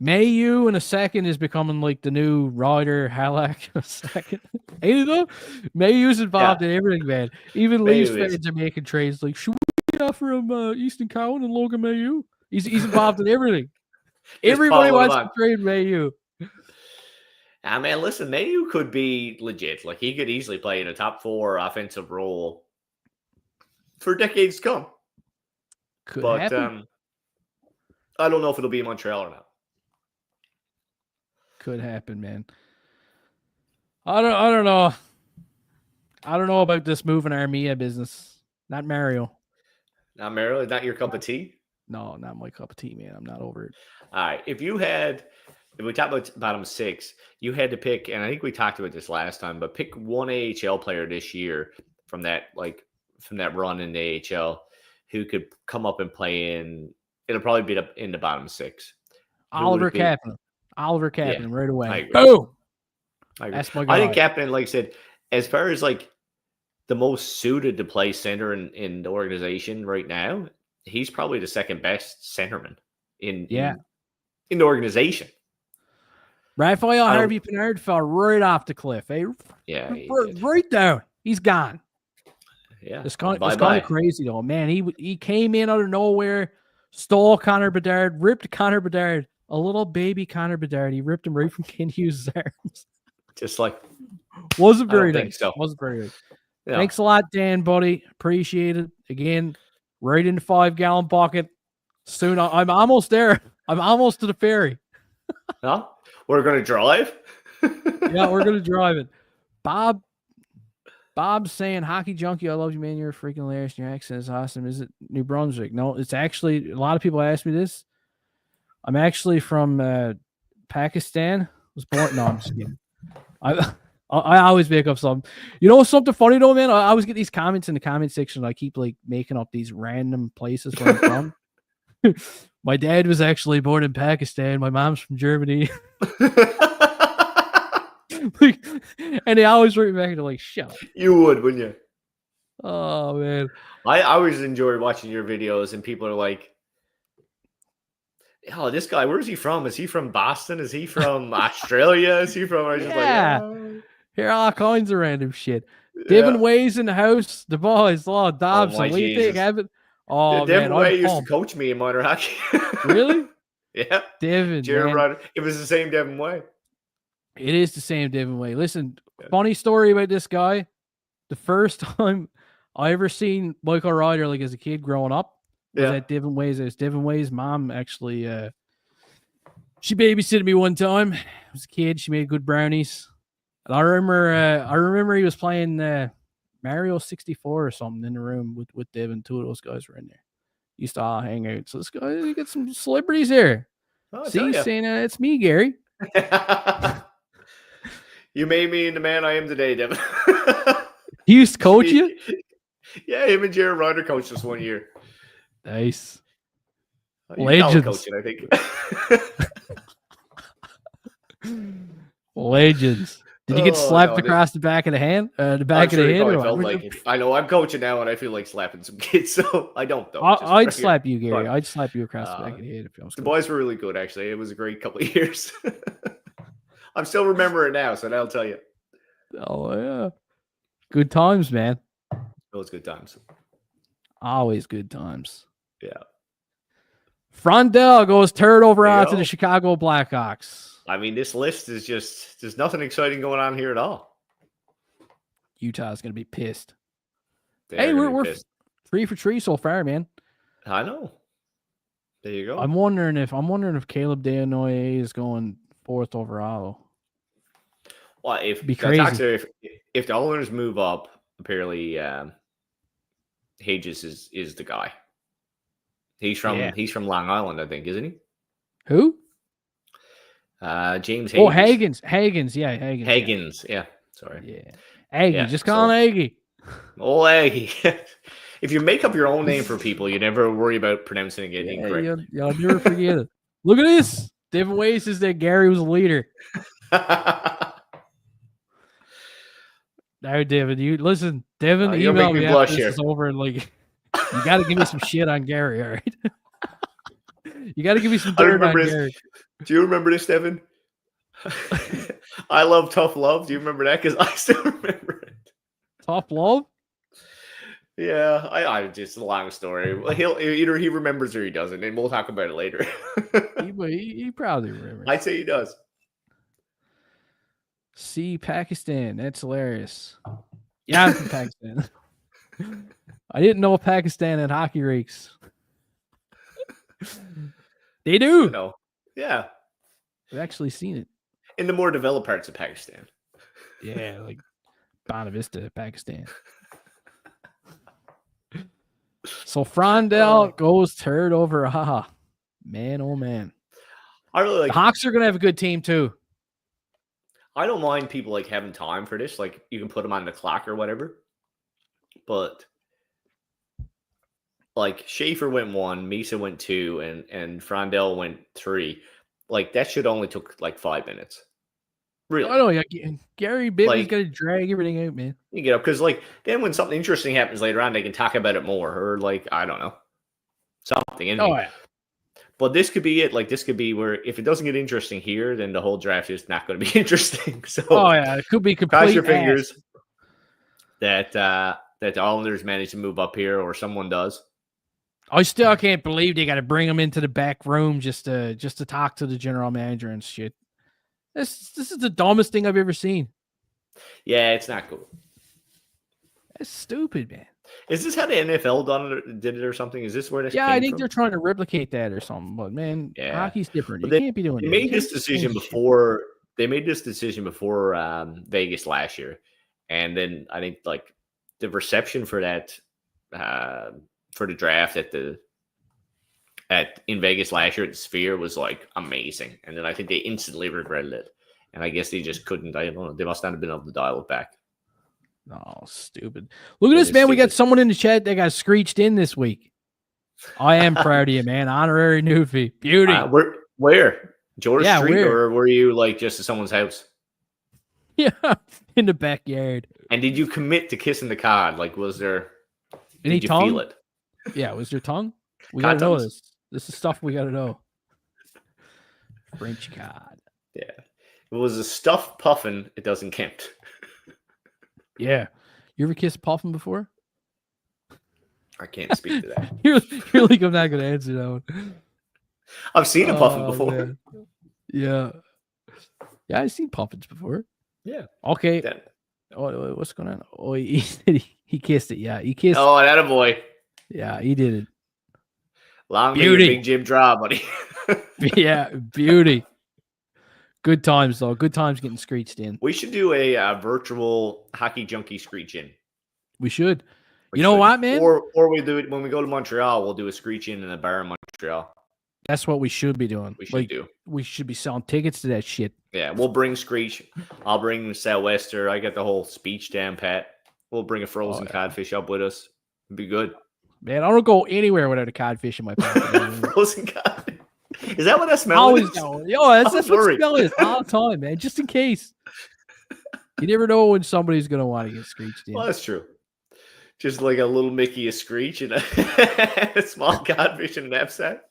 Mayu in a second is becoming like the new Ryder Halak in a second. Ain't it? Mayu's involved in everything, man. Even Leafs fans are making trades. Like, should we offer him Easton Cowan and Logan Mayu? He's involved in everything. Everybody wants to trade Mayu. Ah, man, listen, Mayu could be legit. Like, he could easily play in a top 4 offensive role for decades to come. Could happen. I don't know if it'll be in Montreal or not. Could happen, man. I don't know. I don't know about this moving Armia business. Not Mario. Not Mario? Not your cup of tea? No, not my cup of tea, man. I'm not over it. All right. If we talk about bottom 6, you had to pick, and I think we talked about this last time, but pick one AHL player this year from that run in the AHL who could come up and play in. It'll probably be in the bottom 6. Oliver Kapanen. Right away. Boom. That's my guy. I think Kapanen, like I said, as far as like the most suited to play center in the organization right now, he's probably the second best centerman in the organization. Raphael Harvey-Pinard fell right off the cliff. Yeah, right down. He's gone. Yeah, it's kind of crazy though, man. He came in out of nowhere, stole Connor Bedard, ripped Connor Bedard. A little baby Connor Bedard. He ripped him right from Ken Hughes' arms. Just like wasn't very nice. So. Wasn't very nice. Yeah. Thanks a lot, Dan, buddy. Appreciate it. Again, right in the 5-gallon bucket. Soon, I'm almost there. I'm almost to the ferry. Huh? We're gonna drive. Yeah, we're gonna drive it. Bob's saying, "Hockey Junkie, I love you, man. You're freaking hilarious. Your accent is awesome. Is it New Brunswick? No, it's actually a lot of people ask me this. I'm actually from Pakistan. I was born. No, I'm just kidding. I always make up something. You know something funny though, man? I always get these comments in the comment section. I keep like making up these random places where I'm from. My dad was actually born in Pakistan. My mom's from Germany. And they always write me back and they're like, shut up. You would, wouldn't you? Oh, man. I always enjoy watching your videos and people are like, oh, this guy, where is he from? Is he from Boston? Is he from Australia? Is he from? I just like, oh. Hear all kinds of random shit. Devin Way's in the house. The boys, Dobson. What do you think? Oh, Devin man, Way used to coach me in minor hockey. Really? Yeah. Devin, man. It was the same Devin Way. It is the same Devin Way. Listen, funny story about this guy. The first time I ever seen Michael Ryder like as a kid growing up. Was Yeah. at Devin Way's house. Devin Way's mom actually she babysitted me one time. I was a kid. She made good brownies. And I remember he was playing Mario 64 or something in the room with Devin. Two of those guys were in there. Used to all hang out. So this guy, you get some celebrities here. Oh, See, saying it's me, Gary. You made me the man I am today, Devin. He used to coach you? Yeah, him and Jared Ryder coached us one year. Nice. Legends. Coaching, I think. Legends. Did you get slapped across the back of the hand? The back of the head? I felt like it. I know I'm coaching now, and I feel like slapping some kids, so I don't though. I'd slap you, Gary. I'd slap you across the back of the head if you was. The boys were really good, actually. It was a great couple of years. I'm still remembering it now, so that'll tell you. Oh yeah, good times, man. Those good times. Always good times. Yeah. Frondell goes third overall to the Chicago Blackhawks. I mean, this list is just, there's nothing exciting going on here at all. Utah's going to be pissed. Hey, we're pissed. 3 for 3 so far, man. I know. There you go. I'm wondering if Caleb Desnoyers is going 4th overall. Well, if the owners move up, apparently Hedges is the guy. He's from Long Island, I think, isn't he? Who? James Hagens. Oh, Hagens. Yeah, Hagens. Hagens, yeah. Sorry. Yeah. Aggie. Just call him Aggie. Oh, Aggie. If you make up your own name for people, you never worry about pronouncing it incorrectly. You'll never forget it. Look at this. Devin Wade says that Gary was a leader. Now, Devin, Devin, email me after this is over and like, you got to give me some shit on Gary, all right? You got to give me some dirt on Gary. Do you remember this, Devin? I love Tough Love. Do you remember that? Because I still remember it. Tough Love? Yeah, I just a long story. Either he remembers or he doesn't, and we'll talk about it later. he probably remembers. I'd say he does. See Pakistan. That's hilarious. Yeah, I'm from Pakistan. I didn't know Pakistan had hockey rinks. They do. No. Yeah. I've actually seen it. In the more developed parts of Pakistan. Yeah, like Bonavista, Vista, Pakistan. So Frondell goes third over. Man, oh man. I really like the Hawks are gonna have a good team too. I don't mind people like having time for this. Like you can put them on the clock or whatever. But like Schaefer went 1, Misa went 2, and Frondell went 3. Like that should only took like 5 minutes. Really? I know. Gary Bibby's got to drag everything out, man. You get up because like then when something interesting happens later on, they can talk about it more or like I don't know something. Yeah. But this could be it. Like this could be where if it doesn't get interesting here, then the whole draft is not going to be interesting. So it could be complete. Cross your fingers that the Islanders manage to move up here or someone does. I still can't believe they got to bring him into the back room just to talk to the general manager and shit. This is the dumbest thing I've ever seen. Yeah, it's not cool. That's stupid, man. Is this how the NFL did it or something? Is this where this? Yeah, I think they're trying to replicate that or something. But man, hockey's different. You can't be doing. They made this decision before. They made this decision before Vegas last year, and then I think like the reception for that for the draft in Vegas last year at the Sphere was like amazing, and then I think they instantly regretted it, and I guess they just couldn't. I don't know. They must not have been able to dial it back. Oh, stupid. Look at this, man. Stupid. We got someone in the chat that got screeched in this week. I am proud of you, man. Honorary newbie. Beauty. Where? George Street, or were you like just at someone's house? Yeah, in the backyard. And did you commit to kissing the cod? Like, was there any did tongue? You feel it? Yeah, was there tongue? We got to know this. This is stuff we got to know. French cod. Yeah. If it was a stuffed puffin, it doesn't count. Yeah. You ever kissed puffin before? I can't speak to that. you're like, I'm not going to answer that one. I've seen a puffin before. Man. Yeah. Yeah, I've seen puffins before. Yeah. Okay. What's going on? Oh, he said He kissed it. Yeah, he kissed. Oh, that a boy. Yeah, he did it. Long may your big Jim draw, buddy. Yeah, beauty. Good times though. Good times getting screeched in. We should do a virtual Hockey Junkie screech in. We should. You know what, man? Or we do it when we go to Montreal. We'll do a screech in a bar in Montreal. That's what we should be doing. We should do. We should be selling tickets to that shit. Yeah, we'll bring Screech. I'll bring Southwester. I got the whole speech down pat. We'll bring a frozen codfish up with us. It'd be good. Man, I don't go anywhere without a codfish in my pocket. Frozen codfish. Is that what that smell Always is? going. Yo, that's what the smell is all the time, man. Just in case. You never know when somebody's going to want to get screeched in. Well, that's true. Just like a little Mickey, a Screech, and a small codfish in a knapsack.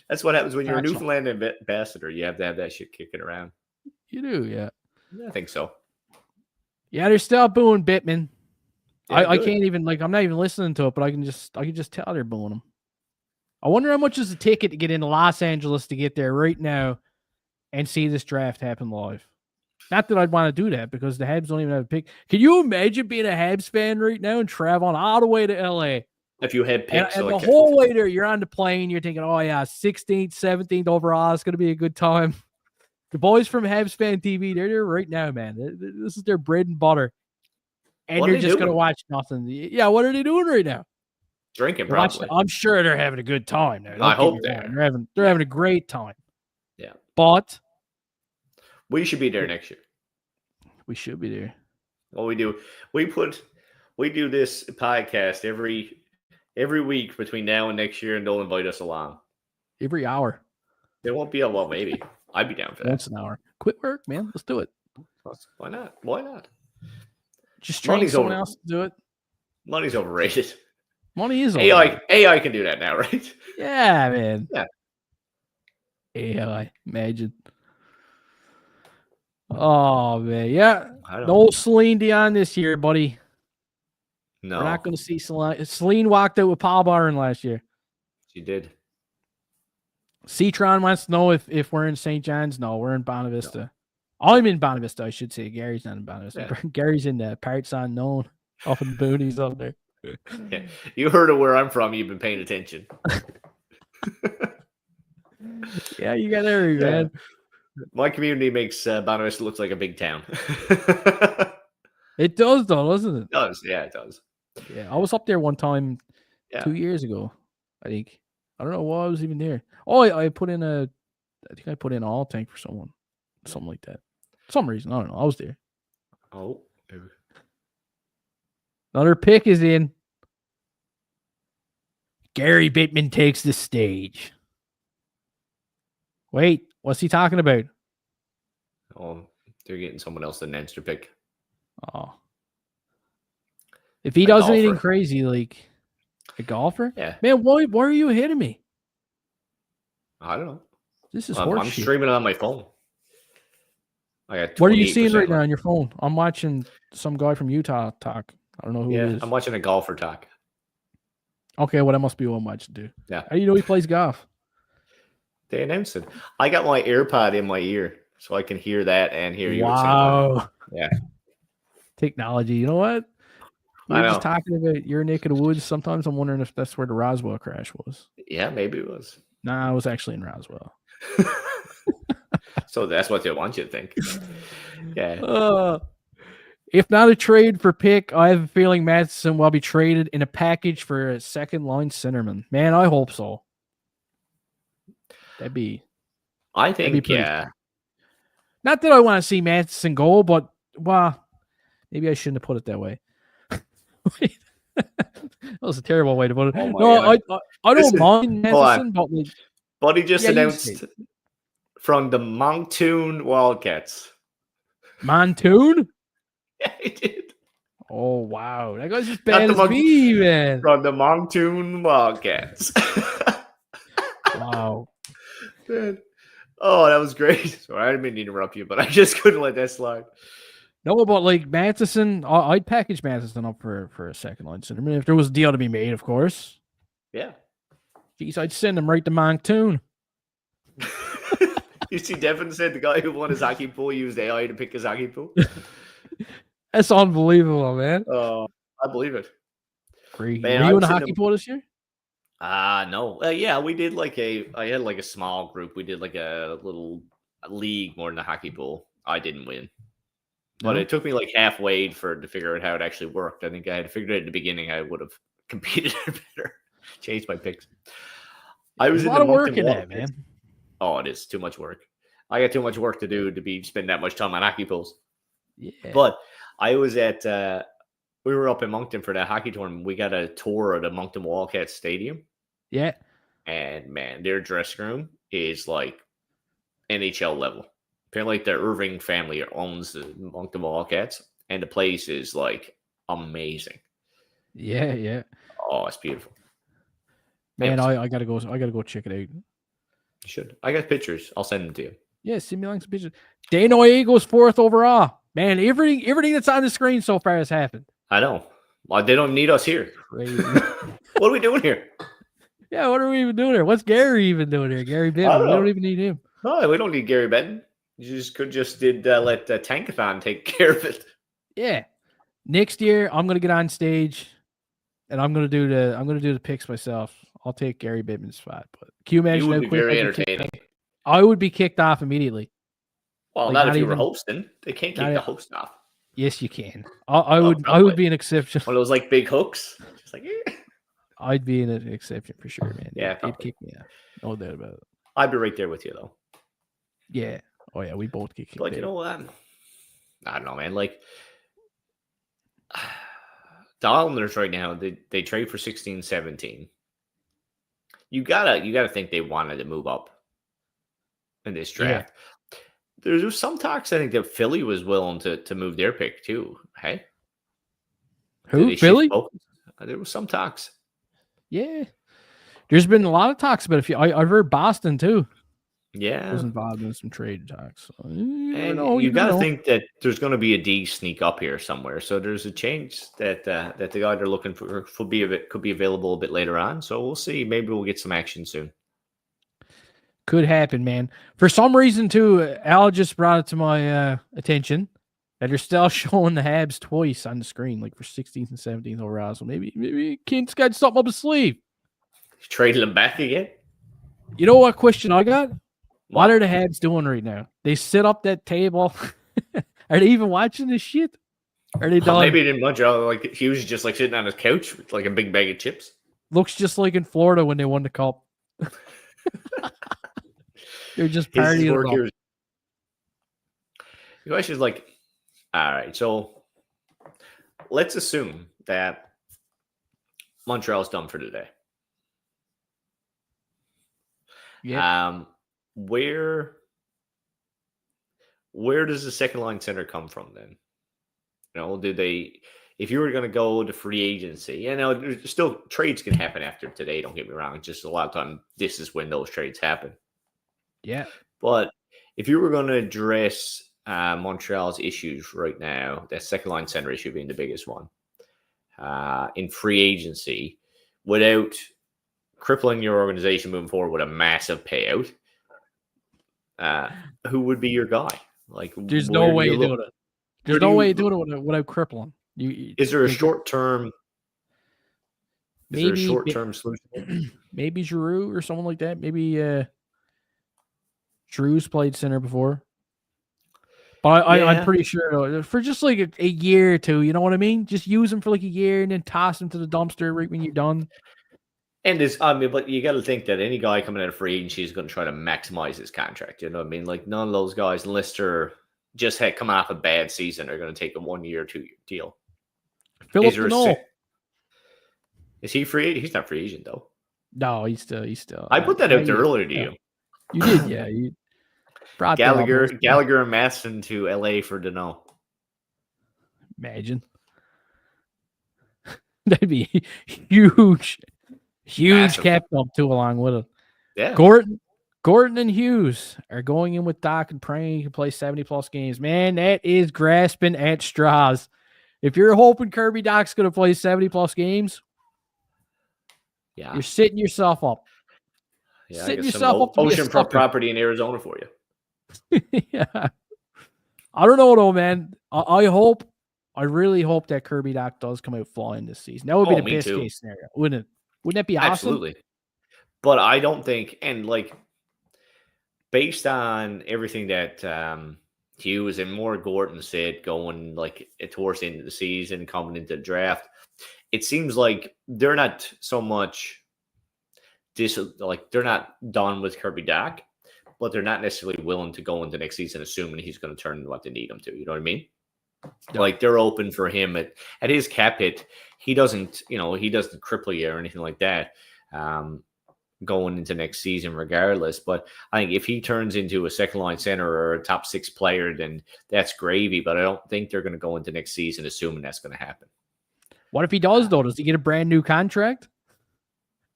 That's what happens when you're a Newfoundland ambassador. You have to have that shit kicking around. You do, yeah. I think so. Yeah, they're still booing Bittman. Yeah, I can't even I'm not even listening to it, but I can just tell they're booing him. I wonder how much is the ticket to get into Los Angeles to get there right now and see this draft happen live. Not that I'd want to do that because the Habs don't even have a pick. Can you imagine being a Habs fan right now and traveling all the way to LA? If you had picks. And the whole way there, you're on the plane, you're thinking, oh, yeah, 16th, 17th overall, it's going to be a good time. The boys from Habs Fan TV, they're there right now, man. This is their bread and butter. And you're just going to watch nothing. Yeah, what are they doing right now? Drinking, probably. I'm sure they're having a good time there. I hope they are. They're having a great time. Yeah. But we should be there next year. We should be there. Well, we do. We do this podcast every week between now and next year, and they'll invite us along. Every hour. There won't be maybe. I'd be down for that. Once an hour. Quit work, man. Let's do it. Why not? Why not? Just train someone else to do it. Money's overrated. Money is overrated. AI can do that now, right? Yeah, man. Yeah. AI. Imagine. Oh, man. Yeah. No Celine Dion this year, buddy. No. We're not going to see Celine. Celine walked out with Paul Byron last year. She did. Citron wants to know if we're in St. John's. No, we're in Bonavista. No. I'm in Bonavista, I should say. Gary's not in Bonavista. Yeah. Gary's in the parts unknown up in the boonies up there. Yeah. You heard of where I'm from. You've been paying attention. Yeah, you got there, man. My community makes Bonavista look like a big town. It does, though, doesn't it? It does. Yeah, it does. Yeah, I was up there one time 2 years ago, I think. I don't know why I was even there. Oh, I put in I think I put in an all tank for someone. Something like that. For some reason. I don't know. I was there. Oh. Another pick is in. Gary Bettman takes the stage. Wait, what's he talking about? Oh, they're getting someone else to answer pick. Oh. If he does anything crazy, like a golfer? Yeah. Man, why are you ahead of me? I don't know. This is horseshit. I'm streaming it on my phone. What are you seeing right now on your phone? I'm watching some guy from Utah talk. I don't know who it is. I'm watching a golfer talk. Okay, well, that must be what I'm watching too. Yeah. How do you know he plays golf? They announced it. I got my AirPod in my ear so I can hear that and hear you. Wow. Yeah. Technology. You know what? We were just talking about your neck of the woods. Sometimes I'm wondering if that's where the Roswell crash was. Yeah, maybe it was. Nah, it was actually in Roswell. So that's what they want you to think. Yeah. If not a trade for pick, I have a feeling Matheson will be traded in a package for a second line centerman. Man, I hope so. I think, yeah. Not that I want to see Matheson go, but, well, maybe I shouldn't have put it that way. That was a terrible way to put it. I don't mind Matheson, but like, Buddy just announced from the Moncton Wildcats. Montoon? Yeah, he did. Oh, wow. That guy's as bad as me, man. From the Moncton Wildcats. Wow. Man. Oh, that was great. Sorry, I didn't mean to interrupt you, but I just couldn't let that slide. No, but like Matheson, I'd package Matheson up for a second line center. I mean, if there was a deal to be made, of course. Yeah. Jeez, I'd send him right to Moncton. You see, Devin said the guy who won his hockey pool used AI to pick his hockey pool. That's unbelievable, man. Oh, I believe it. Great. Man, Were I you in was a in hockey pool this year? No. Yeah, we did I had like a small group. We did like a little league more than a hockey pool. I didn't win. But No? it took me like halfway to figure out how it actually worked. I think I had figured it at the beginning. I would have competed better. Changed my picks. I was There's a in lot the of work Moncton in that, Wildcats. man. Oh, it is too much work. I got too much work to do to be spending that much time on hockey pools. Yeah. But I was at we were up in Moncton for that hockey tournament. We got a tour of the Moncton Wildcats Stadium. Yeah. And man, their dressing room is like NHL level. Apparently, the Irving family owns the Moncton Wildcats, and the place is like amazing. Yeah, yeah. Oh, it's beautiful. Man, Anyways, I gotta go check it out. you should. I got pictures. I'll send them to you. Yeah, send me some pictures. Dano Eagles 4th overall. Man, everything that's on the screen so far has happened. I know. Well, they don't need us here. Crazy. What are we doing here? Yeah, what are we even doing here? What's Gary even doing here? Gary Bibb. We don't even need him. No, we don't need Gary Benton. You just did let Tankathon take care of it. Yeah. Next year, I'm gonna get on stage, and I'm gonna do the picks myself. I'll take Gary Bittman's spot. But can you imagine? You would how be quick very I could entertaining. I would be kicked off immediately. Well, Like, not not if you were even- hosting. They can't kick the host off. Yes, you can. I would probably. be an exception. One of those like big hooks. Just like, eh. I'd be an exception for sure, man. Yeah, They'd probably. kick me out. No doubt about it. I'd be right there with you though. Yeah. Oh yeah, we both get kicked But you out. know what? I don't know, man. Like the Islanders right now, they trade for 16, 17. You gotta think they wanted to move up in this draft. There's some talks I think that Philly was willing to move their pick too. Hey, Who? Philly? There was some talks. Yeah. There's been a lot of talks about I've heard Boston too. Yeah, Was involved in some trade talks. So, and you got to think that there's going to be a D sneak up here somewhere. So there's a chance that that the guy they're looking for could be available a bit later on. So we'll see. Maybe we'll get some action soon. Could happen, man. For some reason, too, Al just brought it to my attention that they're still showing the Habs twice on the screen, like for 16th and 17th overall. So maybe Kent's got something up his sleeve. Trading them back again? You know what question I got? What are the Habs doing right now? They sit up that table. Are they even watching this shit? Are they done? Maybe in Montreal, like he was just like sitting on his couch with like a big bag of chips. Looks just like in Florida when they won the cup. They're just partying. The question is like, all right, so let's assume that Montreal's done for today. Yeah. Where does the second line center come from then? You know, if you were going to go to free agency, and now still trades can happen after today, don't get me wrong. Just a lot of time, this is when those trades happen. Yeah. But if you were going to address Montreal's issues right now, that second line center issue being the biggest one, in free agency, without crippling your organization moving forward with a massive payout, who would be your guy? Like, there's no way of doing it. There's no way of doing it without crippling. Is there a short term? Is there a short term solution? Maybe Giroux or someone like that. Maybe Giroux's played center before. But I'm pretty sure for just like a year or two, you know what I mean? Just use him for like a year and then toss him to the dumpster right when you're done. And but you got to think that any guy coming out of free agency is going to try to maximize his contract. You know what I mean? Like none of those guys, unless they're just had come off a bad season, are going to take a 1 year, 2 year deal. Philip Deneau. Is he free? He's not free agent though. No, he's still. I put that out there earlier to you. You did, yeah. You brought Gallagher and Masson to LA for Deneau. Imagine. That'd be huge. Huge cap dump too, along with it. Yeah. Gordon and Hughes are going in with Dach and praying he can play 70+ games. Man, that is grasping at straws. If you're hoping Kirby Dach's going to play 70+ games, yeah, you're setting yourself up. Yeah, setting yourself up to oceanfront property in Arizona for you. Yeah. I don't know though, man. I hope I really hope that Kirby Dach does come out flying this season. That would be the best case scenario, wouldn't it? Wouldn't that be awesome? Absolutely. But I don't think, and like, based on everything that Hughes and more Gordon said going like towards the end of the season, coming into the draft, it seems like they're not so much they're not done with Kirby Dach, but they're not necessarily willing to go into next season assuming he's going to turn into what they need him to. You know what I mean? Yeah. Like they're open for him at his cap hit. He doesn't cripple you or anything like that. Going into next season regardless. But I think if he turns into a second line center or a top 6 player, then that's gravy. But I don't think they're going to go into next season assuming that's going to happen. What if he does, though? Does he get a brand new contract?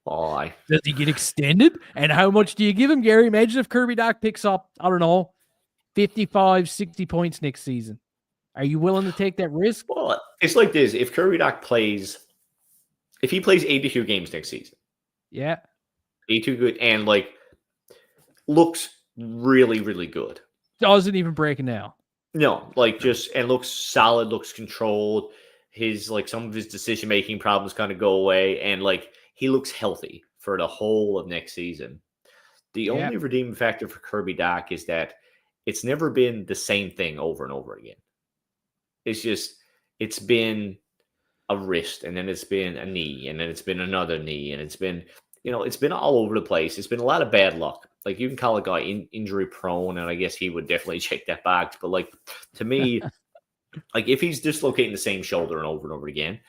Does he get extended? And how much do you give him, Gary? Imagine if Kirby Dach picks up, I don't know, 55, 60 points next season. Are you willing to take that risk? Well, it's like this. If Kirby Dach plays 82 games next season. Yeah. 82 good and like looks really, really good. Doesn't even break it now. No, like just and looks solid, looks controlled. His like some of his decision making problems kind of go away, and like he looks healthy for the whole of next season. The only redeeming factor for Kirby Dach is that it's never been the same thing over and over again. It's been a wrist, and then it's been a knee, and then it's been another knee, and it's been it's been all over the place. It's been a lot of bad luck. Like you can call a guy injury prone, and I guess he would definitely check that box. But like to me, like if he's dislocating the same shoulder and over again,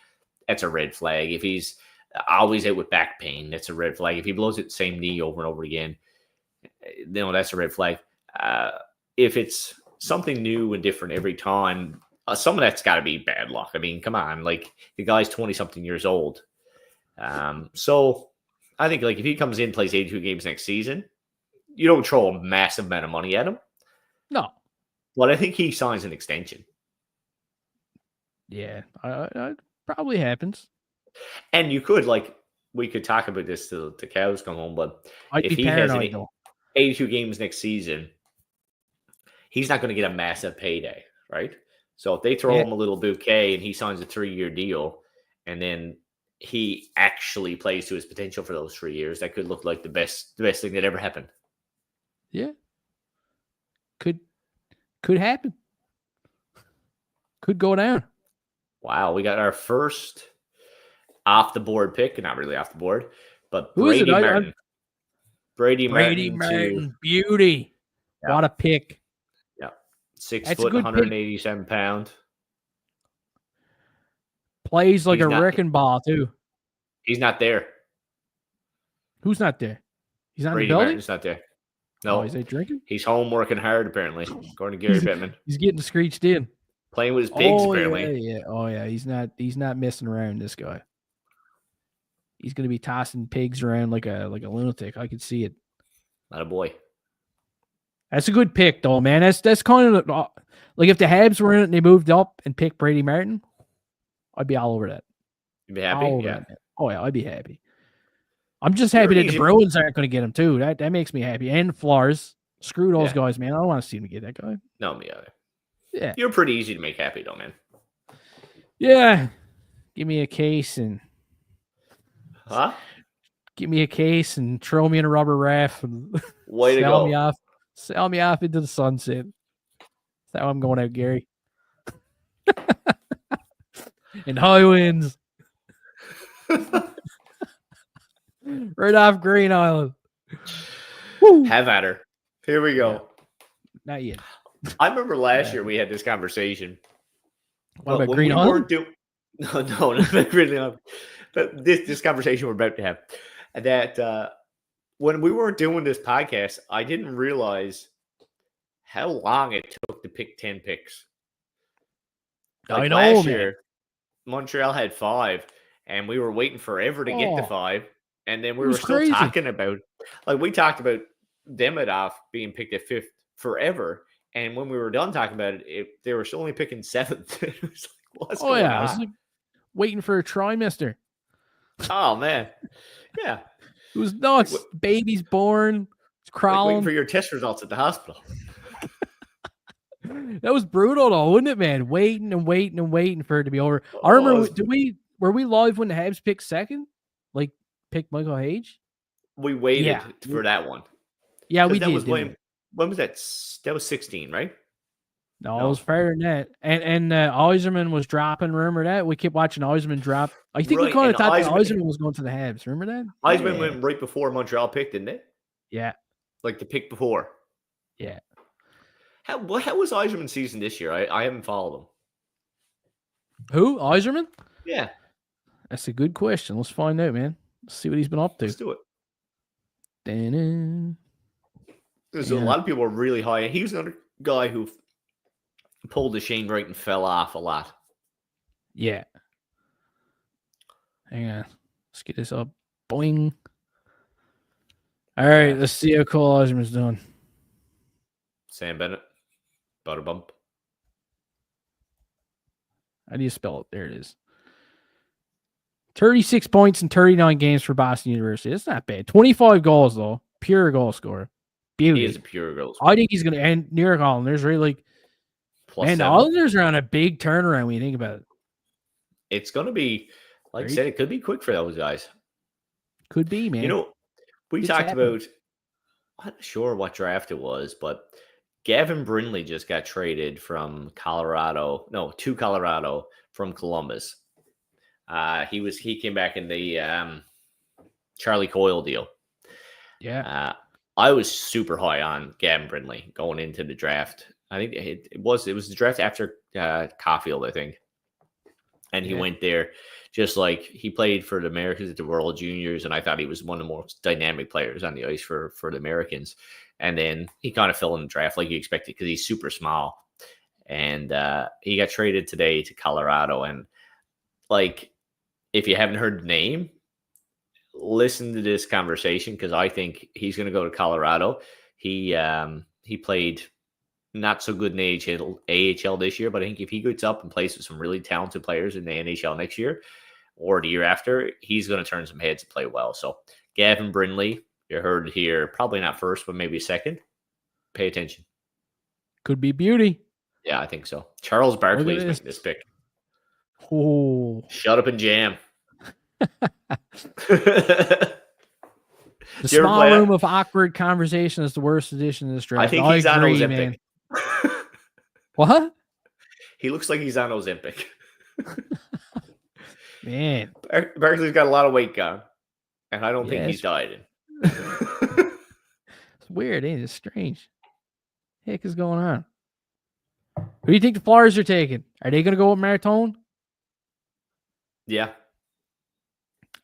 that's a red flag. If he's always out with back pain, that's a red flag. If he blows it the same knee over and over again, that's a red flag. If it's something new and different every time, some of that's got to be bad luck. I mean, come on, like the guy's 20-something years old. So I think like if he comes in, plays 82 games next season, you don't throw a massive amount of money at him. No. But I think he signs an extension. Yeah, probably happens. And you could, like, we could talk about this till the cows come home, but if he has 82 games next season, he's not going to get a massive payday, right? So if they throw him a little bouquet and he signs a 3-year deal, and then he actually plays to his potential for those 3 years, that could look like the best thing that ever happened. Yeah. Could happen. Could go down. Wow, we got our first off the board pick, not really off the board, but Who Brady is it? Martin. Brady Martin, beauty. Yeah. What a pick. Yeah. 6 foot, 187 pounds. Plays like a wrecking ball, too. He's not there. Who's not there? He's not Brady in the building? Martin's not there. No. Oh, is he drinking? He's home working hard, apparently, according to Gary Bettman. He's getting screeched in. Playing with his pigs, apparently. Yeah. Oh, yeah. He's not messing around, this guy. He's going to be tossing pigs around like a lunatic. I could see it. Not a boy. That's a good pick, though, man. That's kind of like if the Habs were in it and they moved up and picked Brady Martin, I'd be all over that. You'd be happy? Yeah. That, oh, yeah, I'd be happy. I'm just happy that the Bruins aren't going to get him, too. That makes me happy. And Flores. Screw those guys, man. I don't want to see him get that guy. No, me either. Yeah. You're pretty easy to make happy, though, man. Yeah. Give me a case and... Huh? Give me a case and throw me in a rubber raft and Way to go. Sell me off into the sunset. That's how I'm going out, Gary. And high winds. Right off Green Island. Woo. Have at her. Here we go. Yeah. Not yet. I remember last year we had this conversation. What about Green Island? No, not Green Island. But this conversation we're about to have. That when we weren't doing this podcast, I didn't realize how long it took to pick 10 picks. Like I know, last man. year, Montreal had 5, and we were waiting forever to get to 5. And then we were still talking about, like, we talked about Demidov being picked at 5th forever. And when we were done talking about it, they were still only picking 7th. It was like, what's going on? I was like waiting for a trimester. Oh, man. Yeah. It was nuts. Baby's born. It's crawling. Waiting for your test results at the hospital. That was brutal, though, wasn't it, man? Waiting and waiting and waiting for it to be over. I remember, were we live when the Habs picked second? Like, picked Michael Hage? We waited Yeah. for that one. Yeah, we That did. was when was that? That was 16, right? No, it was fair than that. And Yzerman was dropping. Remember that? We kept watching Yzerman drop. I think we Right, kind and of thought that Yzerman was going to the Habs. Remember that? Yzerman went right before Montreal picked, didn't it? Yeah. Like the pick before. Yeah. How was Yzerman's season this year? I haven't followed him. Who? Yzerman? Yeah. That's a good question. Let's find out, man. Let's see what he's been up to. Let's do it. There's a lot of people are really high. He was another guy who pulled the Shane Wright and fell off a lot. Yeah. Hang on. Let's get this up. Boing. All right. Let's see how Cole Yzerman's doing. Sam Bennett. Butterbump. How do you spell it? There it is. 36 points in 39 games for Boston University. It's not bad. 25 goals, though. Pure goal scorer. Beauty. He is a pure goal scorer. I think he's going to end New York Islanders. Really, like, +7. The Islanders are on a big turnaround when you think about it. It's going to be, like I said, it could be quick for those guys. Could be, man. You know, we talked about, I'm not sure what draft it was, but Gavin Brindley just got traded from to Colorado from Columbus. He came back in the Charlie Coyle deal. Yeah. I was super high on Gavin Brindley going into the draft. I think it was the draft after Caulfield, I think. And he went there just like he played for the Americans at the World Juniors, and I thought he was one of the most dynamic players on the ice for the Americans. And then he kind of fell in the draft like you expected because he's super small. And he got traded today to Colorado. And like, if you haven't heard the name, listen to this conversation because I think he's going to go to Colorado. He played not so good in AHL this year, but I think if he gets up and plays with some really talented players in the NHL next year or the year after, he's going to turn some heads and play well. So Gavin Brindley, you heard it here, probably not first, but maybe second. Pay attention. Could be beauty. Yeah, I think so. Charles Barkley is making this pick. Oh, shut up and jam. The small room of awkward conversation is the worst edition of this draft. I think he's on Ozempic. What? He looks like he's on Ozempic. Man. Barkley's got a lot of weight gone, and I don't think he's dieting. It's weird, ain't it? It's strange. What the heck is going on? Who do you think the Flyers are taking? Are they going to go with Maratone? Yeah.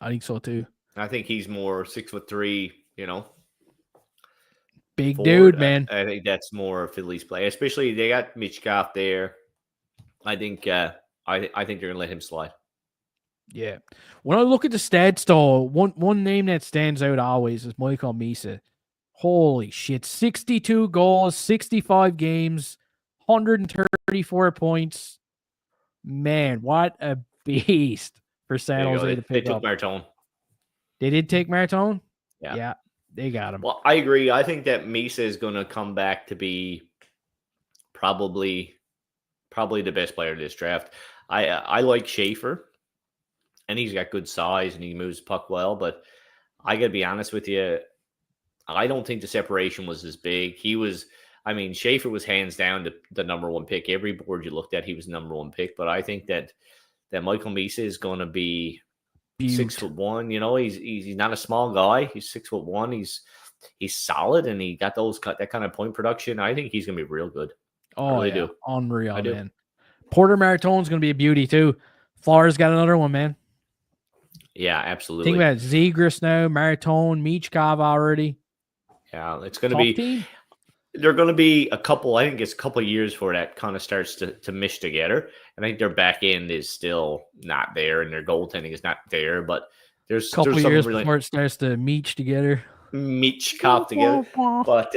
I think so, too. I think he's more 6'3", Big dude, man. I think that's more Philly's play, especially they got Michkov there. I think they're gonna let him slide. Yeah. When I look at the stats, though, one name that stands out always is Michael Misa. Holy shit! 62 goals, 65 games, 134 points. Man, what a beast for San Jose to pick up. They took Maratone. They did take Maratone? Yeah. They got him. Well, I agree. I think that Misa is going to come back to be probably the best player of this draft. I like Schaefer, and he's got good size, and he moves the puck well, but I got to be honest with you, I don't think the separation was as big. Schaefer was hands down the number one pick. Every board you looked at, he was the number one pick, but I think that Michael Misa is going to be 6'1". He's not a small guy. He's 6'1". He's solid, and he got that kind of point production. I think he's gonna be real good. Oh, I really do. Unreal, man. Porter Maratone's gonna be a beauty too. Flores got another one, man. Yeah, absolutely. Think about it. Zegras now, Maratone, Michkov already. Yeah, it's gonna be. Team? They're going to be a couple. I think it's a couple of years before that kind of starts to mesh together. I think their back end is still not there, and their goaltending is not there. But there's a couple of years really, before it starts to meech together. Michkov together. But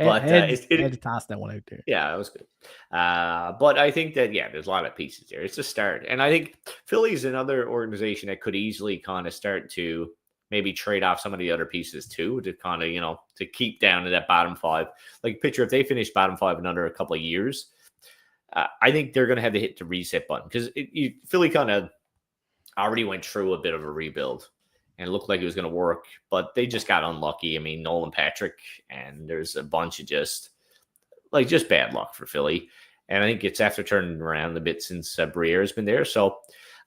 I had to toss that one out there. Yeah, that was good. But I think that there's a lot of pieces there. It's a start, and I think Philly's another organization that could easily kind of start to maybe trade off some of the other pieces too to kind of, to keep down to that bottom 5. Like picture if they finish bottom 5 in under a couple of years, I think they're going to have to hit the reset button because Philly kind of already went through a bit of a rebuild and it looked like it was going to work, but they just got unlucky. I mean, Nolan Patrick, and there's a bunch of just bad luck for Philly. And I think it's after turning around a bit since Briere's been there. So,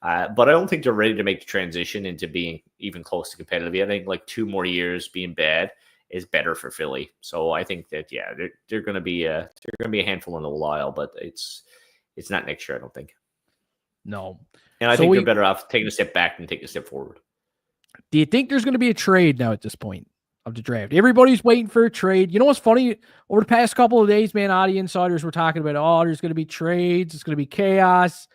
but I don't think they're ready to make the transition into being even close to competitive yet. I think like 2 more years being bad is better for Philly. So I think that, they're going to be a handful in a while, but it's not next year, I don't think. No. And I think they're better off taking a step back than taking a step forward. Do you think there's going to be a trade now at this point of the draft? Everybody's waiting for a trade. You know what's funny? Over the past couple of days, man, all the insiders were talking about, there's going to be trades. It's going to be chaos.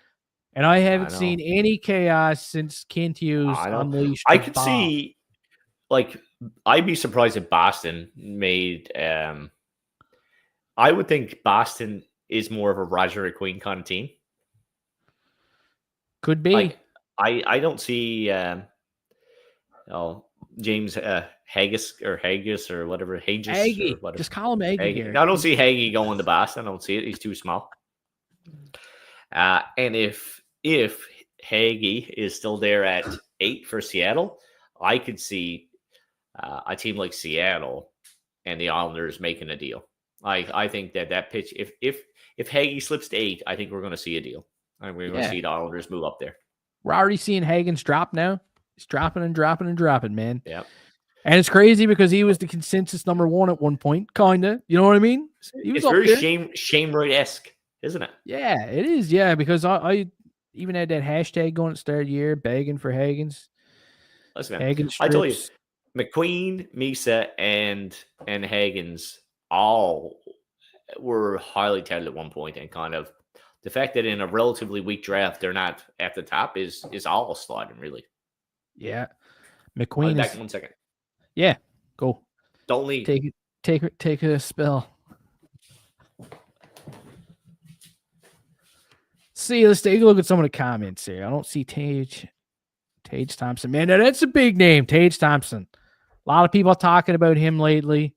And I haven't seen any chaos since Kent Hughes unleashed. I could see, I'd be surprised if Boston made. I would think Boston is more of a Roger McQueen kind of team. Could be. I don't see James Haggis or whatever, Hagee. Or whatever. Just call him Hagee. I don't see Hagee going to Boston. I don't see it. He's too small. And if Hagee is still there at 8 for Seattle, I could see a team like Seattle and the Islanders making a deal. I think that pitch, if Hagee slips to 8, I think we're going to see a deal. And we're going to see the Islanders move up there. We're already seeing Hagen's drop now. He's dropping and dropping and dropping, man. Yeah. And it's crazy because he was the consensus number 1 at one point, kind of. You know what I mean? It's very Shane Wright-esque, isn't it? Yeah, it is. Yeah, because I even had that hashtag going at the start of the year, begging for Hagen's. Listen, man, I tell you, McQueen, Misa, and Hagen's all were highly touted at one point, and kind of the fact that in a relatively weak draft they're not at the top is all sliding, really. Yeah, McQueen. Back 1 second. Yeah, go. Don't leave. Take a spell. See, let's take a look at some of the comments here. I don't see Tage Thompson. Man, now that's a big name, Tage Thompson. A lot of people talking about him lately.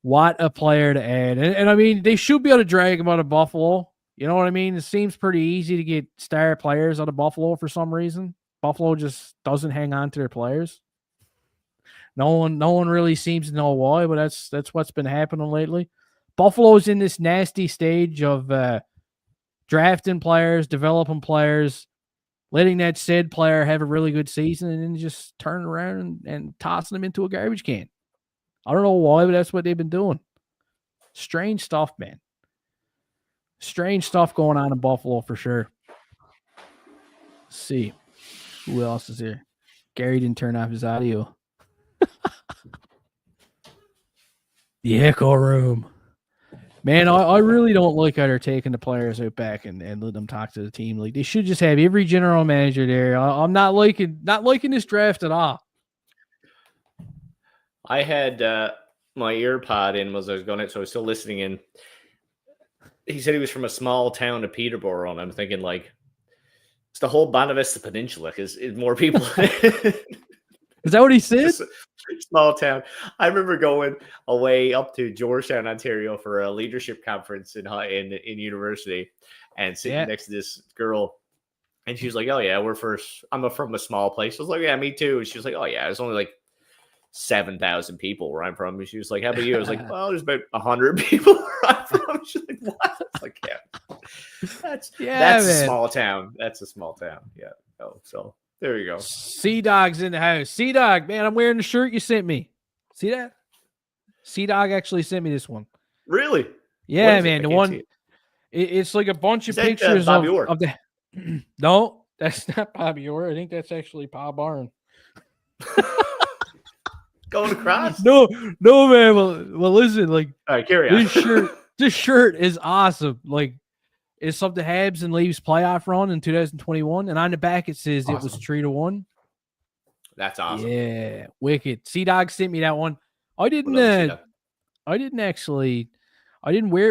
What a player to add. And I mean, they should be able to drag him out of Buffalo. You know what I mean? It seems pretty easy to get star players out of Buffalo for some reason. Buffalo just doesn't hang on to their players. No one really seems to know why, but that's what's been happening lately. Buffalo's in this nasty stage of drafting players, developing players, letting that said player have a really good season, and then just turning around and tossing them into a garbage can. I don't know why, but that's what they've been doing. Strange stuff, man. Strange stuff going on in Buffalo for sure. Let's see. Who else is here? Gary didn't turn off his audio. The echo room. Man, I really don't like how they're taking the players out back and let them talk to the team. Like, they should just have every general manager there. I'm not liking this draft at all. I had my earpod in as I was going, so I was still listening in. He said he was from a small town of Peterborough, and I'm thinking, like, it's the whole Bonavista Peninsula because more people. Is that what he said? Small town. I remember going away up to Georgetown, Ontario for a leadership conference in university, and sitting next to this girl, and she was like, "Oh yeah, I'm from a small place." I was like, "Yeah, me too." And she was like, "Oh yeah, it's only like 7,000 people where I'm from." And she was like, "How about you?" I was like, "Well, there's about 100 people where I'm from." She's like, "What?" I was like, "Yeah, that's a small town. That's a small town." Yeah. Oh, so there you go. Sea-Dog's in the house. Sea-Dog, man, I'm wearing the shirt you sent me. See that? Sea-Dog actually sent me this one. Really? Yeah, man. The one. It's like a bunch of pictures of the. No, that's not Bobby Orr. I think that's actually Paul Barn. Going across? No, man. Well, listen, like, all right, carry on. This shirt is awesome. Like, it's something Habs and Leafs playoff run in 2021, and on the back it says It was 3-1. That's awesome. Yeah, wicked. Sea-Dog sent me that one. I didn't wear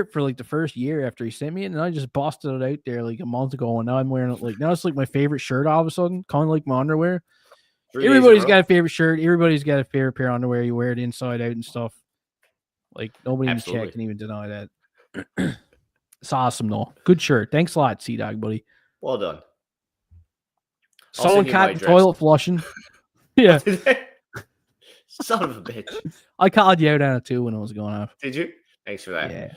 it for like the first year after he sent me it, and I just busted it out there like a month ago, and now I'm wearing it. Like, now it's like my favorite shirt all of a sudden, kind of like my underwear. Everybody's got a favorite shirt. Everybody's got a favorite pair of underwear. You wear it inside out and stuff. Like, nobody in the chat can even deny that. It's awesome, though. Good shirt. Thanks a lot, Sea-Dog, buddy. Well done. Someone caught the toilet flushing. Yeah. Son of a bitch. I called you out on it, too, when it was going off. Did you? Thanks for that. Yeah.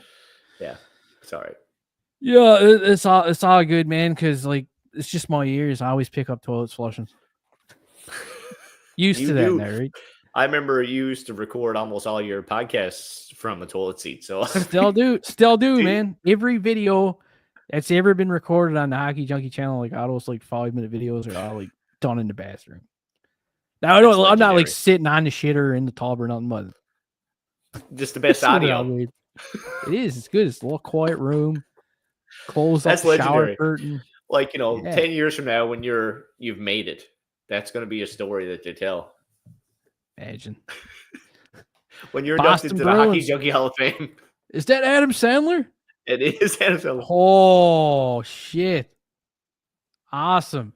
Yeah. It's all right. Yeah, it's all good, man, because, like, it's just my ears. I always pick up toilets flushing. Used to that now, right? I remember you used to record almost all your podcasts from a toilet seat. So still do, man. Every video that's ever been recorded on the Hockey Junkie channel, like all those like 5-minute videos, are all like done in the bathroom. Now I'm not like sitting on the shitter in the tub or nothing, but just the best audio. It is. It's good. It's a little quiet room. Close up the shower curtain. Like 10 years from now, when you've made it, that's going to be a story that they tell. Imagine. When you're inducted to the Hockey Junkie Hall of Fame. Is that Adam Sandler? It is Adam Sandler. Oh, shit. Awesome.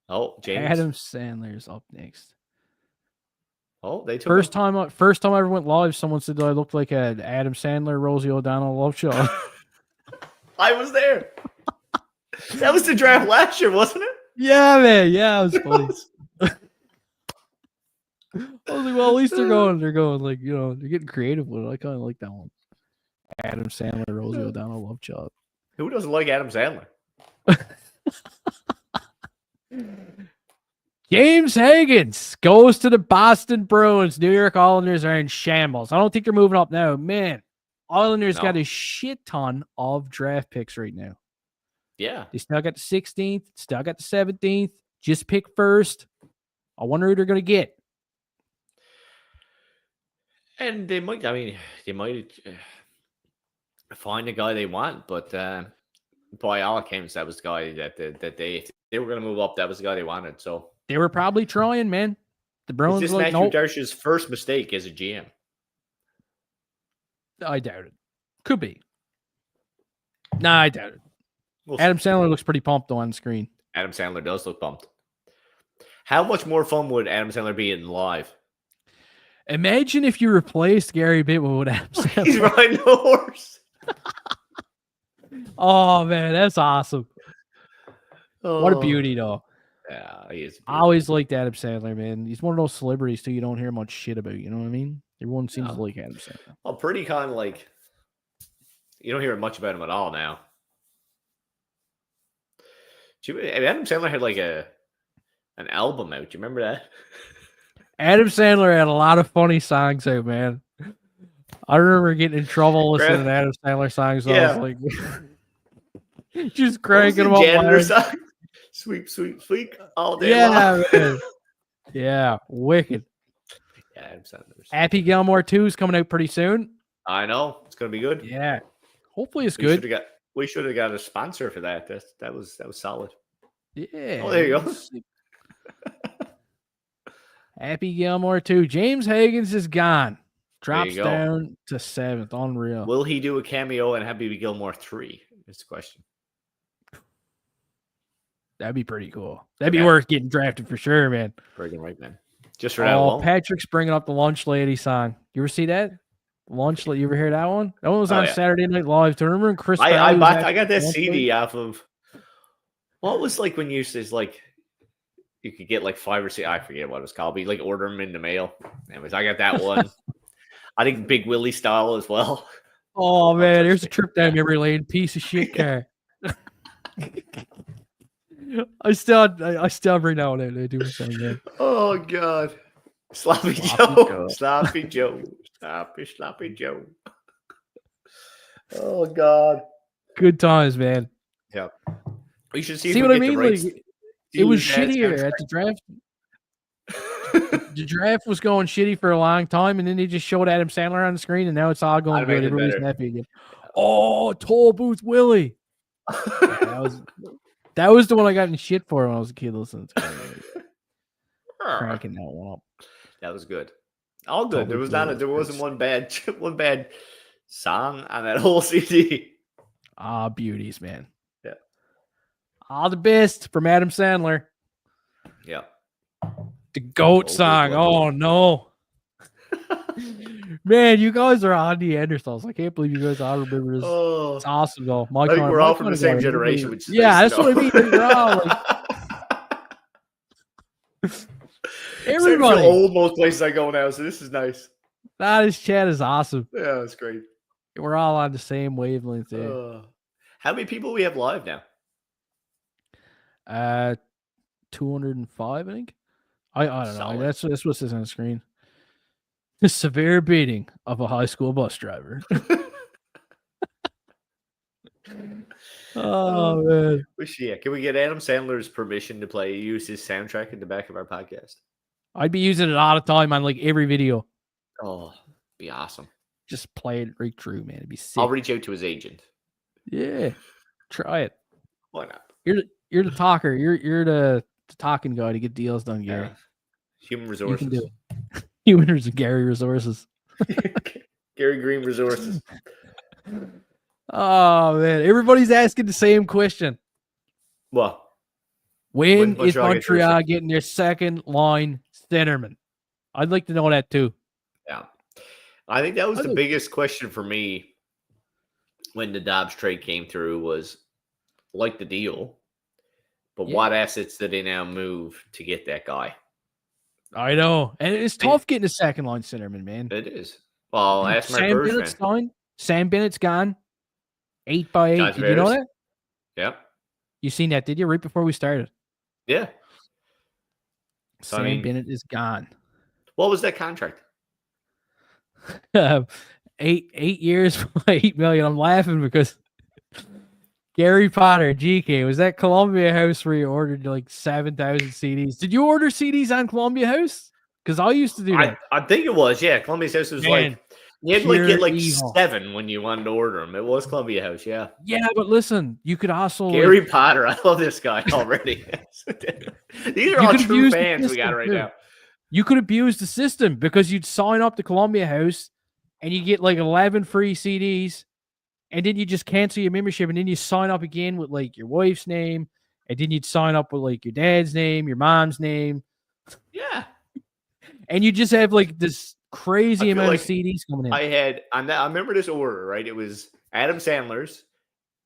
Oh, James. Adam Sandler's up next. Oh, they took first time I ever went live, someone said that I looked like an Adam Sandler, Rosie O'Donnell love shot. I was there. That was the draft last year, wasn't it? Yeah, man. Yeah, it was funny. I was like, well, at least they're going like, they're getting creative with it. I kind of like that one. Adam Sandler, Rosie O'Donnell, love chop. Who doesn't like Adam Sandler? James Higgins goes to the Boston Bruins. New York Islanders are in shambles. I don't think they're moving up now. Man, Islanders got a shit ton of draft picks right now. Yeah. They still got the 16th, still got the 17th. Just pick first. I wonder who they're going to get. And they might find the guy they want, but by all accounts, that was the guy that they were going to move up. That was the guy they wanted. So they were probably trying, man. The Bruins is this Matthew Darsh's first mistake as a GM? I doubt it. Could be. Nah, I doubt it. Adam Sandler looks pretty pumped though on screen. Adam Sandler does look pumped. How much more fun would Adam Sandler be in live? Imagine if you replaced Gary Bittman with Adam Sandler. He's riding a horse. Oh, man, that's awesome. What a beauty, though. Yeah, he is. I always liked Adam Sandler, man. He's one of those celebrities, too, you don't hear much shit about. You know what I mean? Everyone seems to like Adam Sandler. Well, pretty kind of like, you don't hear much about him at all now. Adam Sandler had like an album out. Do you remember that? Adam Sandler had a lot of funny songs out, man. I remember getting in trouble listening to Adam Sandler songs. So I was like, just cranking them up. Sweep, sweep, sweep all day long. Man. Yeah, wicked. Yeah, Adam Sandler. Happy Gilmore 2 is coming out pretty soon. I know. It's going to be good. Yeah. Hopefully it's good. We should have got a sponsor for that. That was solid. Yeah. Oh, there you go. Happy Gilmore 2. James Higgins is gone. Drops down to 7th. Unreal. Will he do a cameo in Happy Gilmore 3? Is the question. That'd be pretty cool. That'd be worth getting drafted for sure, man. Friggin' right, man. Just for that alone. Patrick's bringing up the Lunch Lady song. You ever see that? Lunch Lady. You ever hear that one? That one was on Saturday Night Live. Do you remember Chris? I got that CD off of. What was like when you used to like. You could get like 5 or 6. I forget what it was called. But you like order them in the mail. Anyways, I got that one. I think Big Willie style as well. Oh man, here's a trip down memory lane. Piece of shit car. I still bring that one out. I do something, man. Oh god, Sloppy Joe, Sloppy Joe, Sloppy Joe. Oh god, good times, man. Yeah, we should see what I mean. Like, it was shittier at the draft. The draft was going shitty for a long time, and then they just showed Adam Sandler on the screen, and now it's all going good. Everybody's happy again. Oh, Toll Booth Willie. That was the one I got in shit for when I was a kid listening to it. Cranking that one up. That was good. All good. There wasn't one bad song on that whole CD. Beauties, man. Yeah. All the best from Adam Sandler. Yeah. The goat song. Oh no. Man, you guys are on the Neanderthals. I can't believe you guys all remember this. Oh, It's awesome though. I think we're all from the same generation, which is that's what I mean. We're all like everybody. I feel old most places I go now, so this is nice. This chat is awesome. Yeah, it's great. We're all on the same wavelength there. How many people we have live now? 205, I think. I don't know. That's what says on the screen. The severe beating of a high school bus driver. Oh man. Can we get Adam Sandler's permission to use his soundtrack in the back of our podcast? I'd be using it all the time on like every video. Oh, be awesome. Just play it right through, man. It'd be sick. I'll reach out to his agent. Yeah. Try it. Why not? You're the talker. You're the talking guy to get deals done, Gary. Human resources. You can do it. Human resources, Gary resources. Gary Green resources. Oh man, everybody's asking the same question. What? When is Montreal getting their second line centerman? I'd like to know that too. Yeah. I think that was the biggest question for me when the Dobbs trade came through was like the deal, but what assets did they now move to get that guy? I know. And it's tough getting a second line centerman, man. It is. Well, ask my Sam Bennett's gone. Sam Bennett's gone. 8x8. Did you know that? Yeah. You seen that, did you? Right before we started. Yeah. Sam Bennett is gone. What was that contract? 8 years for $8 million. I'm laughing because Gary Potter, GK, was that Columbia House where you ordered like 7,000 CDs? Did you order CDs on Columbia House? Because I used to do that. I think it was, yeah. Columbia House was like, you had to get like 7 when you wanted to order them. It was Columbia House, yeah. Yeah, but listen, you could also Gary Potter. I love this guy already. These are all true fans we got right now. You could abuse the system because you'd sign up to Columbia House and you get like 11 free CDs, and then you just cancel your membership, and then you sign up again with like your wife's name, and then you'd sign up with like your dad's name, your mom's name. Yeah. And you just have like this crazy amount of CDs coming in. I remember this order, right? It was Adam Sandler's,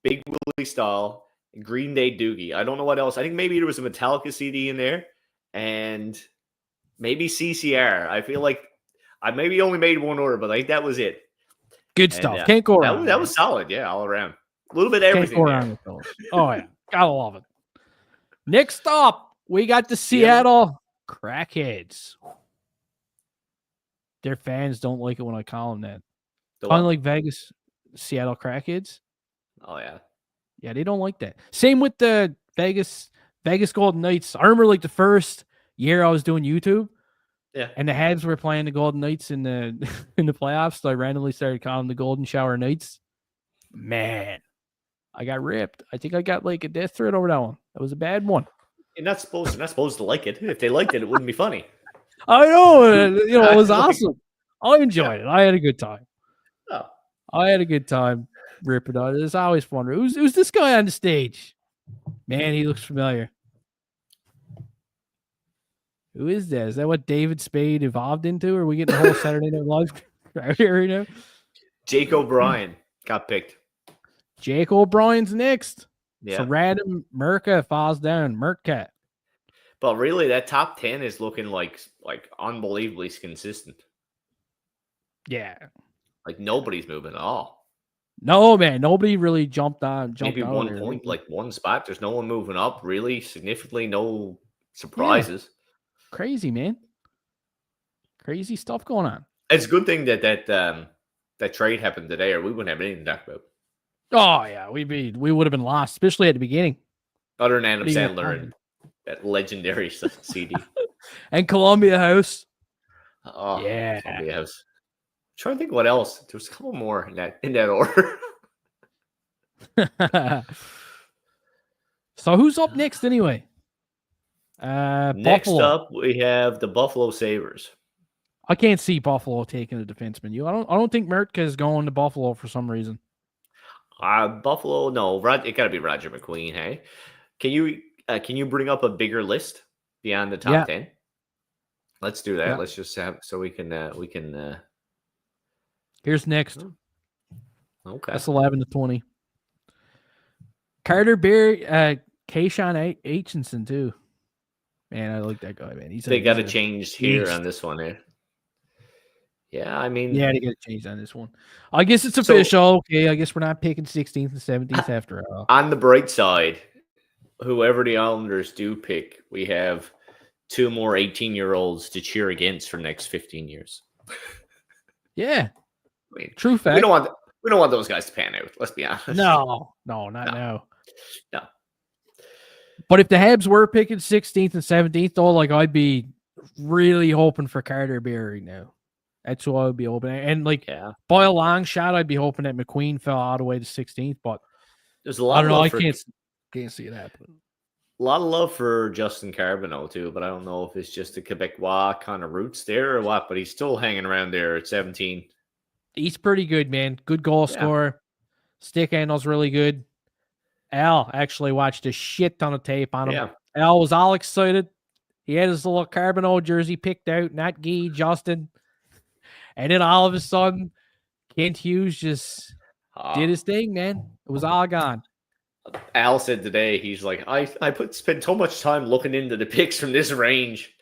Big Willie Stahl, Green Day Doogie. I don't know what else. I think maybe there was a Metallica CD in there, and maybe CCR. I feel like I maybe only made one order, but like that was it. Good stuff. Can't go wrong. That was solid, yeah, all around. A little bit of everything. Can't go wrong with those. Oh yeah, gotta love it. Next up, we got the Seattle Crackheads. Their fans don't like it when I call them that. Kind of like Vegas, Seattle Crackheads. Oh yeah, yeah, they don't like that. Same with the Vegas Golden Knights. I remember like the first year I was doing YouTube. Yeah. And the Habs were playing the Golden Knights in the playoffs, so I randomly started calling them the Golden Shower Knights. Man, I got ripped. I think I got like a death threat over that one. That was a bad one. You're not supposed to like it. If they liked it, it wouldn't be funny. I know. It was awesome. I enjoyed it. I had a good time. Oh. I had a good time ripping on it. It's always fun. Who's this guy on the stage? Man, he looks familiar. Who is that? Is that what David Spade evolved into? Or are we getting the whole Saturday Night Live out here right now? Jake O'Brien got picked. Jake O'Brien's next. Yeah. So Radim Merca falls down. Mercat. But really, that top 10 is looking like unbelievably consistent. Yeah. Like nobody's moving at all. No, man. Nobody really jumped on. Maybe 1 point, like one spot. There's no one moving up really significantly. No surprises. Yeah. Crazy, man. Crazy stuff going on. It's a good thing that trade happened today, or we wouldn't have anything to talk about. Oh yeah, we would have been lost, especially at the beginning. Other than Adam Sandler and that legendary CD and Columbia House. Oh yeah, Columbia House. I'm trying to think what else. There was a couple more in that order. So who's up next anyway? Next Buffalo. up, we have the Buffalo Sabres. I can't see Buffalo taking a defenseman. I don't think Mertka is going to Buffalo for some reason. Buffalo, no. It got to be Roger McQueen. Hey, can you bring up a bigger list beyond the top 10? Let's do that. Yeah. Let's just have so we can. Here's next. Okay. That's 11 to 20. Carter Berry, Kayshawn Aitchison too. Man, I like that guy, man. They got to change here on this one here. Yeah, I mean, yeah, they got to change on this one. I guess it's official. Okay, I guess we're not picking 16th and 17th after all. On the bright side, whoever the Islanders do pick, we have 2 more 18-year-olds to cheer against for the next 15 years. Yeah, I mean, true fact. We don't want those guys to pan out. Let's be honest. No, not now. No. But if the Habs were picking 16th and 17th, though, like I'd be really hoping for Carter Berry now. That's who I would be hoping. And by a long shot, I'd be hoping that McQueen fell all the way to 16th. But there's a lot. I can't see it happening. A lot of love for Justin Carbonneau too, but I don't know if it's just the Quebecois kind of roots there or what. But he's still hanging around there at 17. He's pretty good, man. Good goal scorer. Stick handle's really good. Al actually watched a shit ton of tape on him. Yeah. Al was all excited. He had his little Carbonneau jersey picked out, not Guy, Justin. And then all of a sudden, Kent Hughes just did his thing, man. It was all gone. Al said today, he's like, I spent so much time looking into the picks from this range.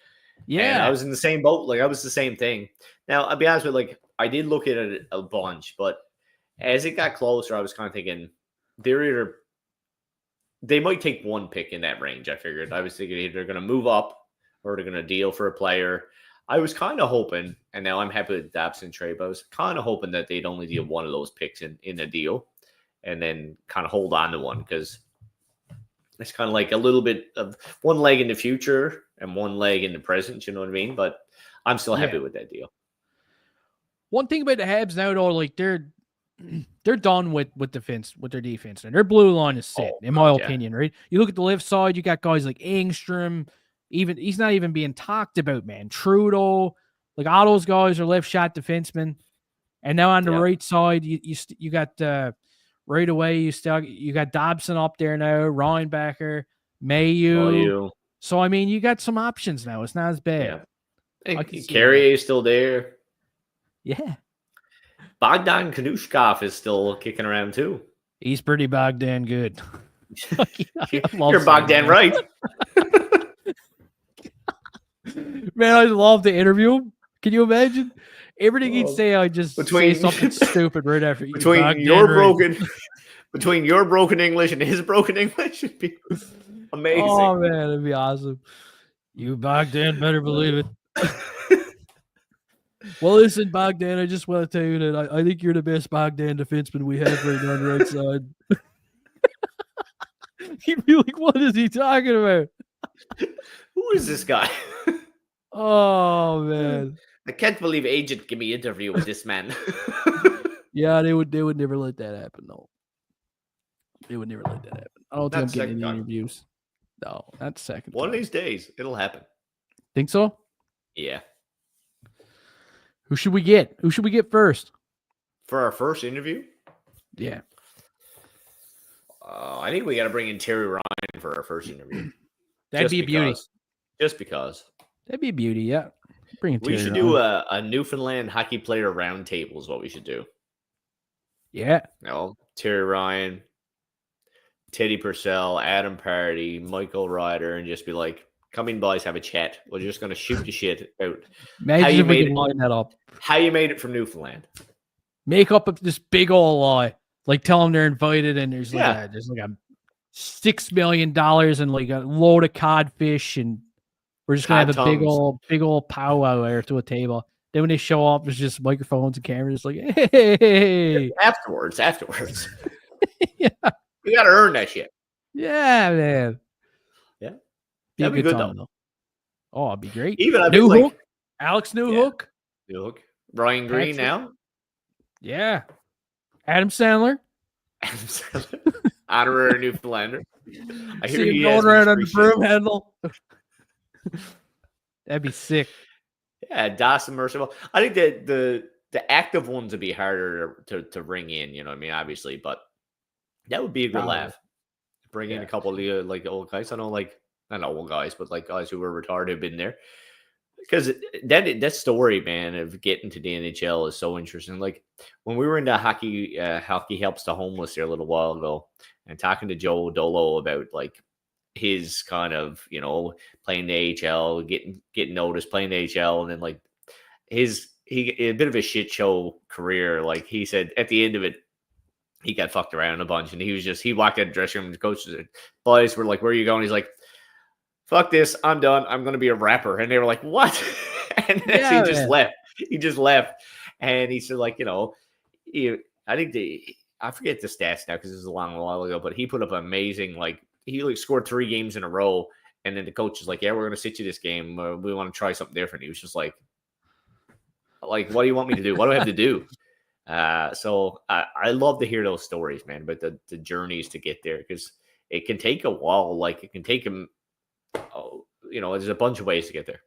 Yeah. And I was in the same boat. Like, I was the same thing. Now, I'll be honest with you, I did look at it a bunch, but as it got closer, I was kind of thinking, they might take one pick in that range, I figured. I was thinking either they're going to move up or they're going to deal for a player. I was kind of hoping, and now I'm happy with Dobson trade, but I was kind of hoping that they'd only deal one of those picks in a deal and then kind of hold on to one because it's kind of like a little bit of one leg in the future and one leg in the present, you know what I mean? But I'm still happy with that deal. One thing about the Habs now, though, like they're done with their defense, and their blue line is set, in my opinion, right? You look at the left side, you got guys like Engstrom. Even he's not even being talked about, man. Trudeau, like all those guys are left shot defensemen, and now on the right side, you got right away you got Dobson up there now, Reinbacher, Mayu. So I mean, you got some options now. It's not as bad. Yeah. Carrier is still there. Yeah. Bogdan Kanushkov is still kicking around too. He's pretty Bogdan good. You're Bogdan right. Man, I love to interview him. Can you imagine? Everything he'd say, I just say something stupid right after. Between your broken English and his broken English, it'd be amazing. Oh man, it'd be awesome. You Bogdan better believe it. Well, listen, Bogdan, I just want to tell you that I think you're the best Bogdan defenseman we have right now on the right side. He'd be like, what is he talking about? Who is this guy? Oh, man. I can't believe agent give me interview with this man. Yeah, they would never let that happen, though. They would never let that happen. I don't think I'm getting any interviews. No, not second. One of these days, it'll happen. Think so? Yeah. Who should we get? Who should we get first? For our first interview? Yeah. I think we got to bring in Terry Ryan for our first interview. That'd be a beauty. Just because. That'd be a beauty, yeah. Bring in Terry Ryan. Do a Newfoundland hockey player roundtable is what we should do. Yeah. Terry Ryan, Teddy Purcell, Adam Pardy, Michael Ryder, and just be like, come in, boys, have a chat. We're just going to shoot the shit out. Imagine if we can line that up. How you made it from Newfoundland. Make up this big old lie. Like, tell them they're invited, and there's like a $6 million and like a load of codfish, and we're just going to have a big old powwow there to a table. Then when they show up, there's just microphones and cameras. Like, hey. Afterwards. Yeah. You got to earn that shit. Yeah, man. Yeah. That'd be good time, though. Oh, it'd be great. Even Newhook. Alex Newhook. Newhook. Ryan Green now. Yeah. Adam Sandler. Honorary Newfoundlander. I hear you going around on the broom handle. That'd be sick. Yeah, Dawson Mercer. I think that the active ones would be harder to ring in, you know what I mean, obviously, but that would be a good laugh. Bring in a couple of the old guys. I know, like not old guys, but like guys who were retarded have been there. Because that story, man, of getting to the NHL is so interesting. Like when we were in the hockey helps the homeless there a little while ago, and talking to Joe Dolo about like his kind of playing the AHL, getting noticed, playing the AHL, and then like he a bit of a shit show career. Like he said at the end of it, he got fucked around a bunch, and he walked out of the dressing room, and the coaches and boys were like, "Where are you going?" He's like, "Fuck this, I'm done. I'm going to be a rapper." And they were like, "What?" And he just left. He just left. And he said, like, I think I forget the stats now because this was a long while ago, but he put up amazing, like, he like scored 3 games in a row. And then the coach is like, "Yeah, we're going to sit you this game. We want to try something different." He was just like, what do you want me to do? What do I have to do? So I love to hear those stories, man, but the journeys to get there, because it can take a while. Like it can take them. There's a bunch of ways to get there.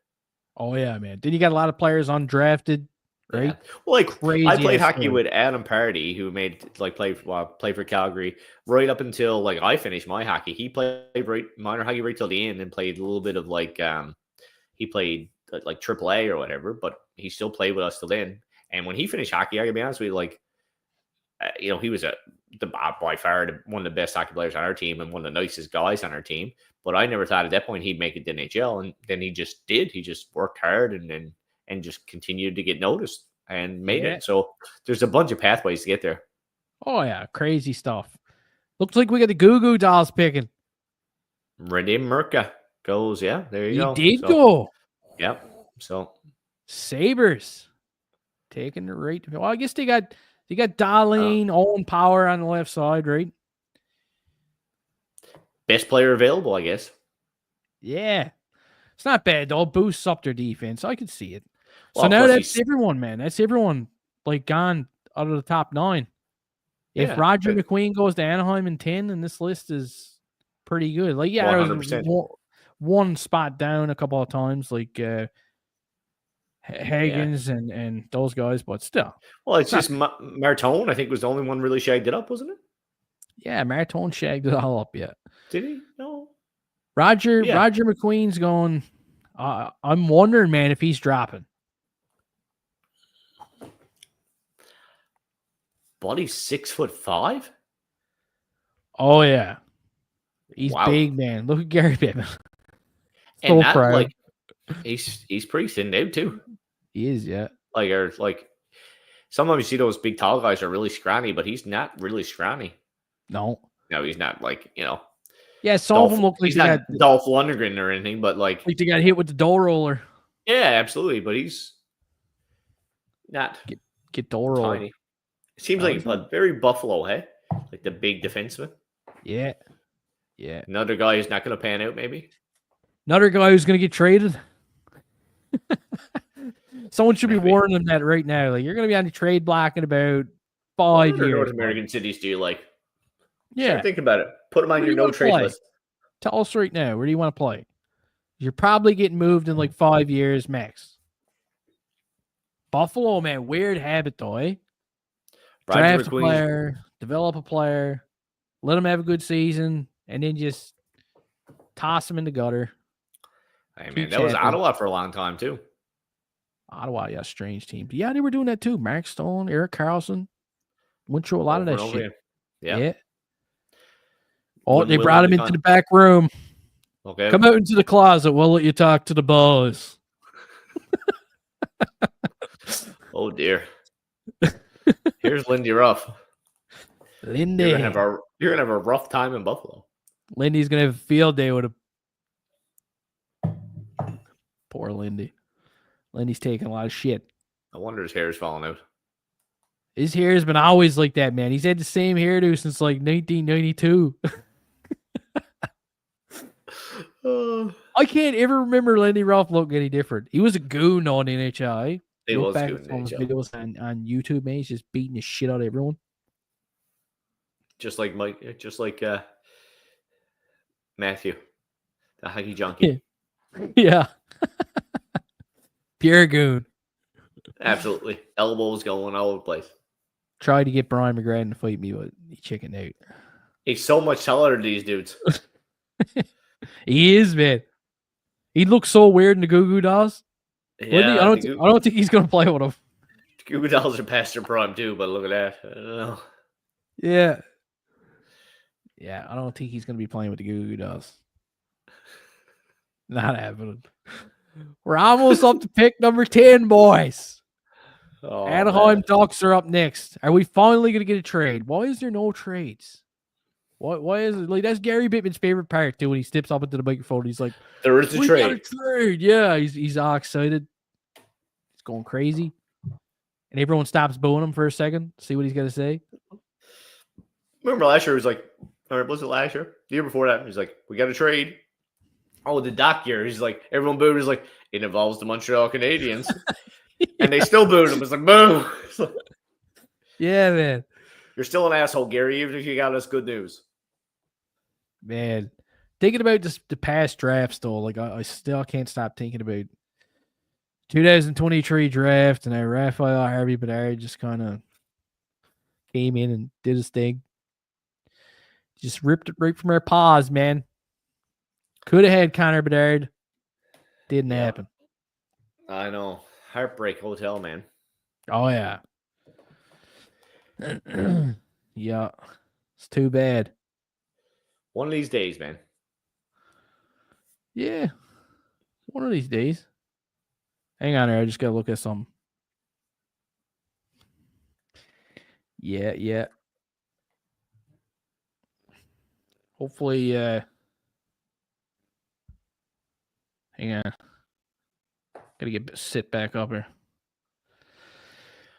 Oh yeah, man. Then you got a lot of players undrafted, right? Yeah. Well, like crazy. I played hockey with Adam Pardy, who played for Calgary right up until like I finished my hockey. He played minor hockey right till the end, and played a little bit of like he played like AAA or whatever, but he still played with us till then. And when he finished hockey, I gotta be honest with you, like he was by far one of the best hockey players on our team and one of the nicest guys on our team. But I never thought at that point he'd make it to NHL, and then he just did. He just worked hard and just continued to get noticed and made it. So there's a bunch of pathways to get there. Oh yeah, crazy stuff. Looks like we got the Goo Goo Dolls picking. Redim Merca goes, yeah, there you go. He did go. Yep. So Sabres taking the right. Well, I guess they got Darlene, Owen Power on the left side, right? Best player available, I guess. Yeah. It's not bad, though. Boosts up their defense. I can see it. Well, so now that's everyone, man. That's everyone like gone out of the top 9. If Roger McQueen goes to Anaheim in 10, then this list is pretty good. Like, yeah, 100%. There was one spot down a couple of times, like Hagens and those guys, but still. Well, it's just Martone, I think, was the only one really shagged it up, wasn't it? Yeah, Martone shagged it all up, yeah. Did he? No. Roger McQueen's going, I'm wondering, man, if he's dropping. But he's 6'5". Oh, yeah. He's big, man. Look at Gary Bettman. And that, like, he's pretty thin out, too. He is, yeah. Like, sometimes you see those big, tall guys are really scrawny, but he's not really scrawny. No, he's not like, Yeah, some of them look like he's not Dolph Lundgren or anything, but like they got hit with the dough roller. Yeah, absolutely. But he's not get dough roller. Tiny. It seems like a very Buffalo, hey? Like the big defenseman. Yeah. Yeah. Another guy who's not going to pan out, maybe. Another guy who's going to get traded. Someone should be warning them that right now. Like, you're going to be on the trade block in about 5 years. North American cities do you like? Yeah. Start thinking about it. Put them on your no trade list. Tell us right now. Where do you want to play? You're probably getting moved in like 5 years max. Buffalo, man, weird habit though, eh? Draft a player, develop a player, let them have a good season, and then just toss them in the gutter. Hey, man, that was Ottawa for a long time too. Ottawa, yeah, strange team. Yeah, they were doing that too. Mark Stone, Erik Karlsson went through a lot of that shit. Yeah. Oh, they brought him into the back room. Okay. Come out into the closet. We'll let you talk to the boys. Oh, dear. Here's Lindy Ruff. Lindy. You're gonna have a rough time in Buffalo. Lindy's going to have a field day with him. Poor Lindy. Lindy's taking a lot of shit. I wonder his hair is falling out. His hair has been always like that, man. He's had the same hairdo since like 1992. I can't ever remember Lindy Ruff looking any different. He was a goon on NHL. He was a goon on videos on YouTube, man. He's just beating the shit out of everyone. Just like Matthew, the hockey junkie. Yeah. Pure goon. Absolutely. Elbows going all over the place. Tried to get Brian McGrattan to fight me, but he chickened out. He's so much taller than these dudes. He is, man. He looks so weird in the Goo Goo Dolls. Wouldn't he? Yeah, I don't think he's gonna play with him. Goo Goo Dolls are past their prime too, but look at that. I don't know. Yeah. Yeah, I don't think he's gonna be playing with the Goo Goo Dolls. Not happening. We're almost up to pick number 10, boys. Oh, Anaheim man. Ducks are up next. Are we finally gonna get a trade? Why is there no trades? Why is it like that's Gary Bittman's favorite part too when he steps up into the microphone? He's like, There is a we got a trade. trade. Yeah, he's all excited. He's going crazy. And everyone stops booing him for a second. See what he's gonna say. Remember last year? He was like, or was it last year? The year before that, he's like, we got a trade. Oh, the Dach year. He's like, everyone booed. He's like, it involves the Montreal Canadiens. And they still booed him. It's like, boo. It's like, Yeah, man. you're still an asshole, Gary, even if you got us good news. Man. Thinking about just the past drafts though, like I still can't stop thinking about 2023 draft and Raphael Harvey Bedard just kind of came in and did his thing. Just ripped it right from our paws, man. Could have had Connor Bedard. Didn't happen. I know. Heartbreak Hotel, man. Oh, yeah. Yeah. It's too bad. One of these days, man. Yeah. One of these days. Hang on here. I just got to look at something. Yeah. Hopefully, hang on. Gotta sit back up here.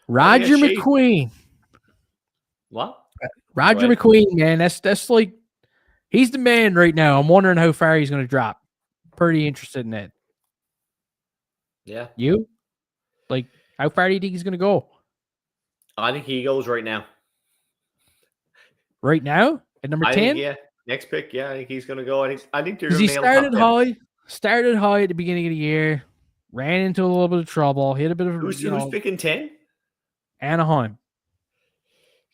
Roger McQueen. What? Roger McQueen, man. That's like he's the man right now. I'm wondering how far he's gonna drop. Pretty interested in that. Yeah. You? Like, how far do you think he's gonna go? I think he goes right now. Right now? At number 10? Yeah. Next pick, yeah, I think he's gonna go. I think they're Because gonna he nail started high at the beginning of the year, ran into a little bit of trouble, hit a bit of Who's picking 10? Anaheim.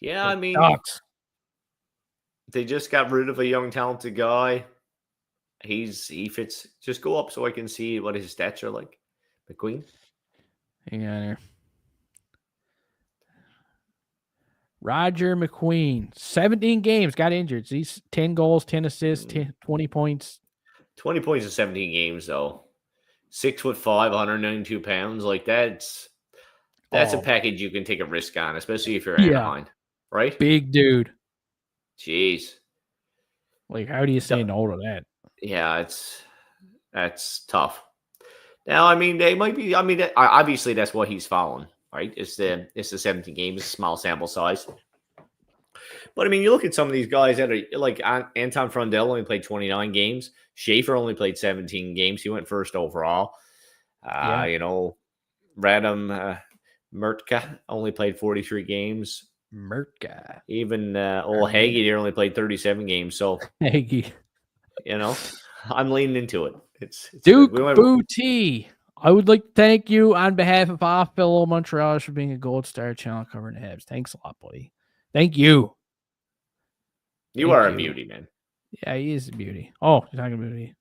Yeah, I mean Ducks. They just got rid of a young, talented guy. He fits. Just go up so I can see what his stats are like. McQueen. Hang on here. Roger McQueen, 17 games, got injured. So he's 10 goals, 10 assists, 20 points. 20 points in 17 games, though. 6'5", 192 pounds. Like that's a package you can take a risk on, especially if you're Anaheim, right? Big dude. Jeez. Like, how do you say no to that? Yeah, that's tough. Now, I mean, they might be. I mean, obviously, that's what he's following, right? It's the 17 games, small sample size. But I mean, you look at some of these guys that are like Anton Frundell only played 29 games. Schaefer only played 17 games. He went first overall. You know, Radim Mertka only played 43 games. Mertka. Even old Hagee there only played 37 games. So Hagee. You know, I'm leaning into it. It's Duke Booty. I would like to thank you on behalf of our fellow Montrealers for being a Gold Star channel covering the Habs. Thanks a lot, buddy. Thank you. You are a beauty, man. Yeah, he is a beauty. Oh, you're talking about me.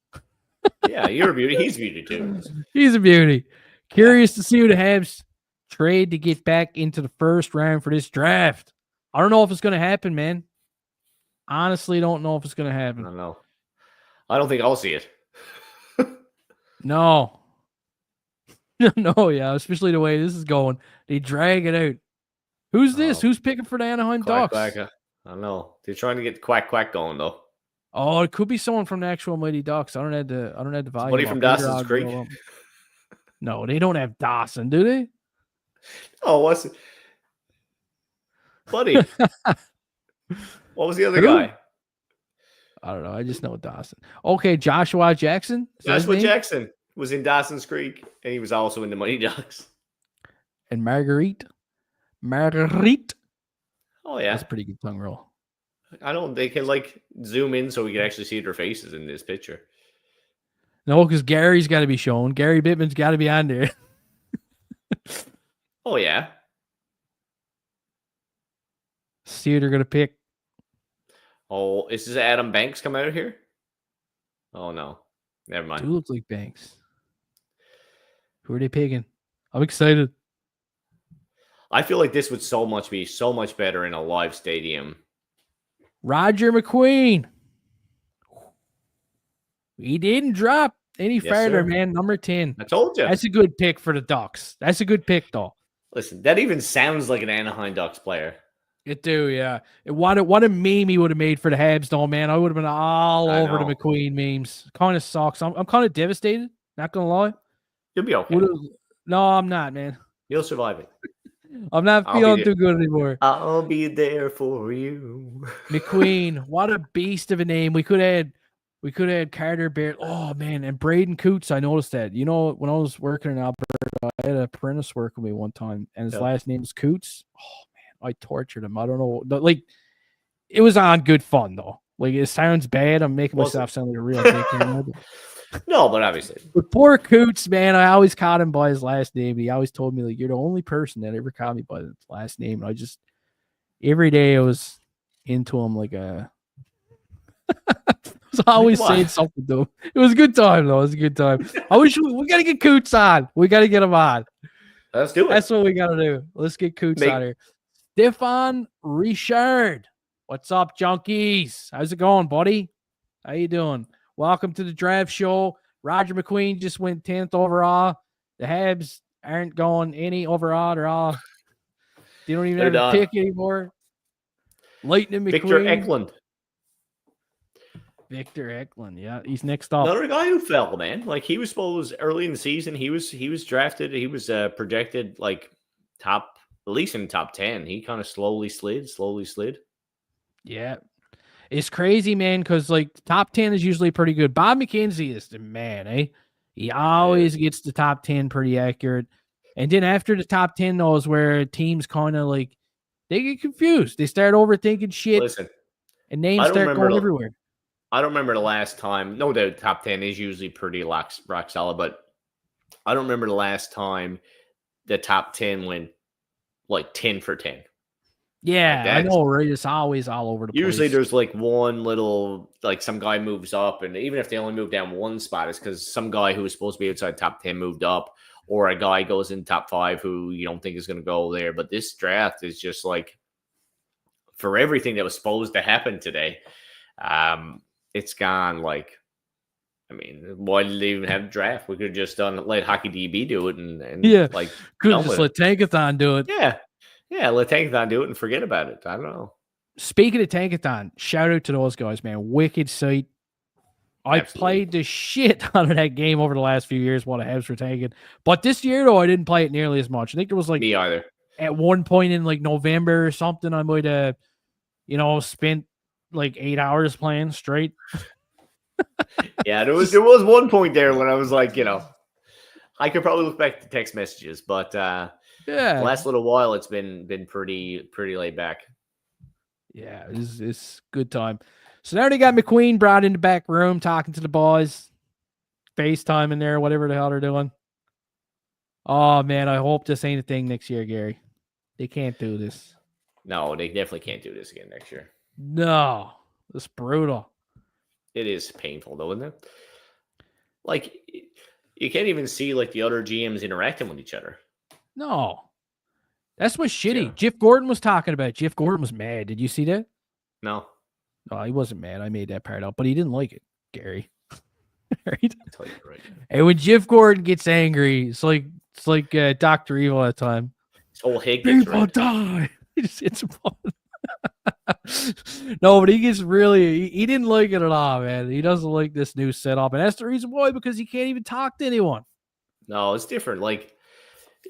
Yeah, you're a beauty. He's a beauty too. He's a beauty. Curious to see who the Habs trade to get back into the first round for this draft. I don't know if it's going to happen, man. Honestly, don't know if it's going to happen. I don't know. I don't think I'll see it. No. No, yeah, especially the way this is going. They drag it out. Who's this? Who's picking for the Anaheim Ducks? I don't know. They're trying to get quack quack going though. Oh, it could be someone from the actual Mighty Ducks. I don't have the volume. Somebody from Dawson's Creek. No, they don't have Dawson, do they? Oh, what's it? Buddy. What was the other guy? I don't know. I just know Dawson. Okay, Joshua Jackson. Joshua Jackson was in Dawson's Creek, and he was also in the Mighty Ducks. And Marguerite. Oh yeah, that's a pretty good tongue roll. They can like zoom in so we can actually see their faces in this picture. No, because Gary's got to be shown. Gary Bittman's got to be on there. Oh yeah. See who they're gonna pick. Oh, is this Adam Banks come out of here? Oh no, never mind. Do look like Banks. Who are they picking? I'm excited. I feel like this would be so much better in a live stadium. Roger McQueen. He didn't drop any farther, sir. man. Number 10. I told you. That's a good pick for the Ducks. That's a good pick, though. Listen, that even sounds like an Anaheim Ducks player. It do, yeah. What a meme he would have made for the Habs, though, man. I would have been all over the McQueen memes. Kind of sucks. I'm kind of devastated. Not gonna lie. You'll be okay. No, I'm not, man. You'll survive it. I'm not feeling too good anymore. I'll be there for you. McQueen, what a beast of a name. We could have had Carter Bear. Oh man, and Braden Coots. I noticed that. You know, when I was working in Alberta, I had a apprentice work with me one time, and his last name is Coots. Oh man, I tortured him. I don't know, but like, it was on good fun though. Like, it sounds bad. I'm making myself sound like a real dickhead. No, but obviously. But poor Coots, man, I always called him by his last name. He always told me, like, you're the only person that ever called me by his last name. And I just, every day I was into him like a, I was always saying something to him. It was a good time, though. It was a good time. I wish we got to get Coots on. We got to get him on. Let's do it. That's what we got to do. Let's get Coots on here. Stefan Richard. What's up, Junkies? How's it going, buddy? How you doing? Welcome to the draft show. Roger McQueen just went 10th overall. The Habs aren't going any overall at all. They don't even have a pick anymore. Lightning McQueen. Victor Eklund. Yeah, he's next up. Another guy who fell, man. Like, he was supposed early in the season. He was drafted. He was projected like at least in top 10. He kind of slowly slid. Yeah. It's crazy, man, because like top 10 is usually pretty good. Bob McKenzie is the man, eh? He always gets the top 10 pretty accurate. And then after the top 10, though, is where teams kind of like, they get confused. They start overthinking shit. Listen, and names start going everywhere. I don't remember the last time. No, the top 10 is usually pretty rock solid, but I don't remember the last time the top 10 went like 10 for 10. Yeah, like I know, right? It's always all over the place. Usually there's like one little, like some guy moves up, and even if they only move down one spot, it's because some guy who was supposed to be outside top 10 moved up, or a guy goes in top 5 who you don't think is going to go there. But this draft is just like, for everything that was supposed to happen today, it's gone like, I mean, why did they even have a draft? We could have just let Hockey DB do it and like could have just let Tankathon do it. Yeah, let Tankathon do it and forget about it. I don't know. Speaking of Tankathon, shout out to those guys, man. Wicked sight. I played the shit out of that game over the last few years while the Habs were tanking. But this year, though, I didn't play it nearly as much. I think there was like me either. At one point in like November or something, I might have, spent like 8 hours playing straight. Yeah, there was one point there when I was like, I could probably look back at the text messages, but the last little while it's been pretty laid back. Yeah, it's good time. So now they got McQueen brought in the back room talking to the boys, FaceTime in there, whatever the hell they're doing. Oh man, I hope this ain't a thing next year, Gary. They can't do this. No, they definitely can't do this again next year. No, it's brutal. It is painful, though, isn't it? Like, you can't even see like the other GMs interacting with each other. No, that's what's shitty. Yeah. Jeff Gordon was talking about it. Jeff Gordon was mad. Did you see that? No, he wasn't mad. I made that part up, but he didn't like it, Gary. Right? I'll tell you right. And when Jeff Gordon gets angry, it's like Dr. Evil at the time. His whole head gets people die. He just hits him on. No, but he gets he didn't like it at all, man. He doesn't like this new setup, and that's the reason why, because he can't even talk to anyone. No, it's different. Like,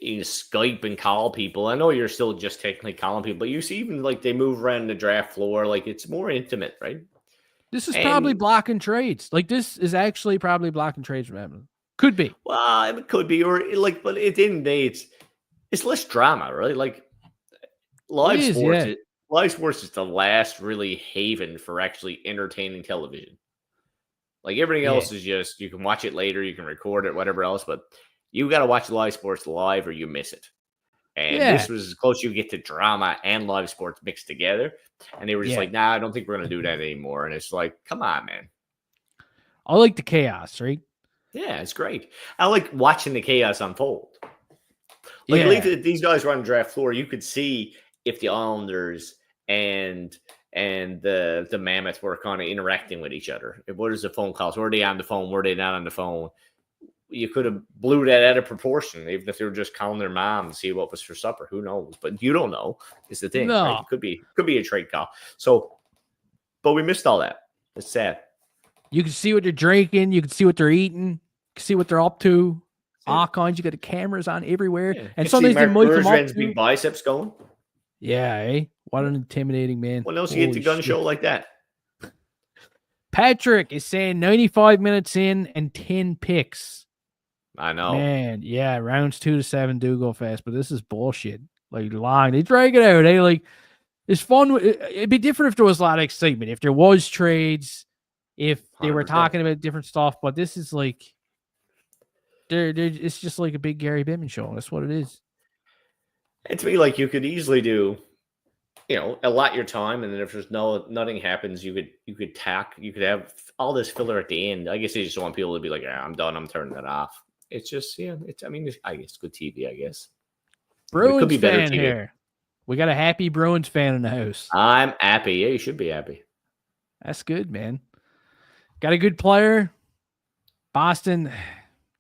you Skype and call people. I know you're still just technically calling people, but you see even like they move around the draft floor, like it's more intimate, right? This is probably blocking trades. Like, this is actually probably blocking trades from happening. Could be. Well, it could be, or like, but at the end of the day, it's less drama, right? Like, live sports is the last really haven for actually entertaining television. Like, everything else is just, you can watch it later, you can record it, whatever else, but you got to watch live sports live or you miss it. And this was as close you get to drama and live sports mixed together. And they were just like, nah, I don't think we're going to do that anymore. And it's like, come on, man. I like the chaos, right? Yeah, it's great. I like watching the chaos unfold. Like, Yeah. if these guys were on the draft floor, you could see if the Islanders and the Mammoth were kind of interacting with each other. What is the phone calls? Were they on the phone? Were they not on the phone? You could have blew that out of proportion, even if they were just calling their mom to see what was for supper. Who knows? But you don't know. Is the thing, right? No. It could be a trade call. So, but we missed all that. It's sad. You can see what they're drinking. You can see what they're eating. You can see what they're up to. All kinds. You got the cameras on everywhere. Yeah. And sometimes they mic them up. Big biceps going. Yeah, eh? What an intimidating man. When else you get to gun show like that? Patrick is saying 95 minutes in and 10 picks. I know. Man, yeah, rounds 2 to 7 do go fast, but this is bullshit. Like, long. They drag it out, eh? Like, it's fun. It'd be different if there was a lot of excitement. If there was trades, if they were 100%. talking about different stuff, but this is like, it's just like a big Gary Bettman show. That's what it is. And to me, like, you could easily do, allot your time, and then if there's nothing happens, you could have all this filler at the end. I guess they just want people to be like, yeah, I'm done, I'm turning that off. It's just, I guess good TV, I guess. Bruins it could be better fan TV. here. We got a happy Bruins fan in the house. I'm happy. Yeah, you should be happy. That's good, man. Got a good player. Boston.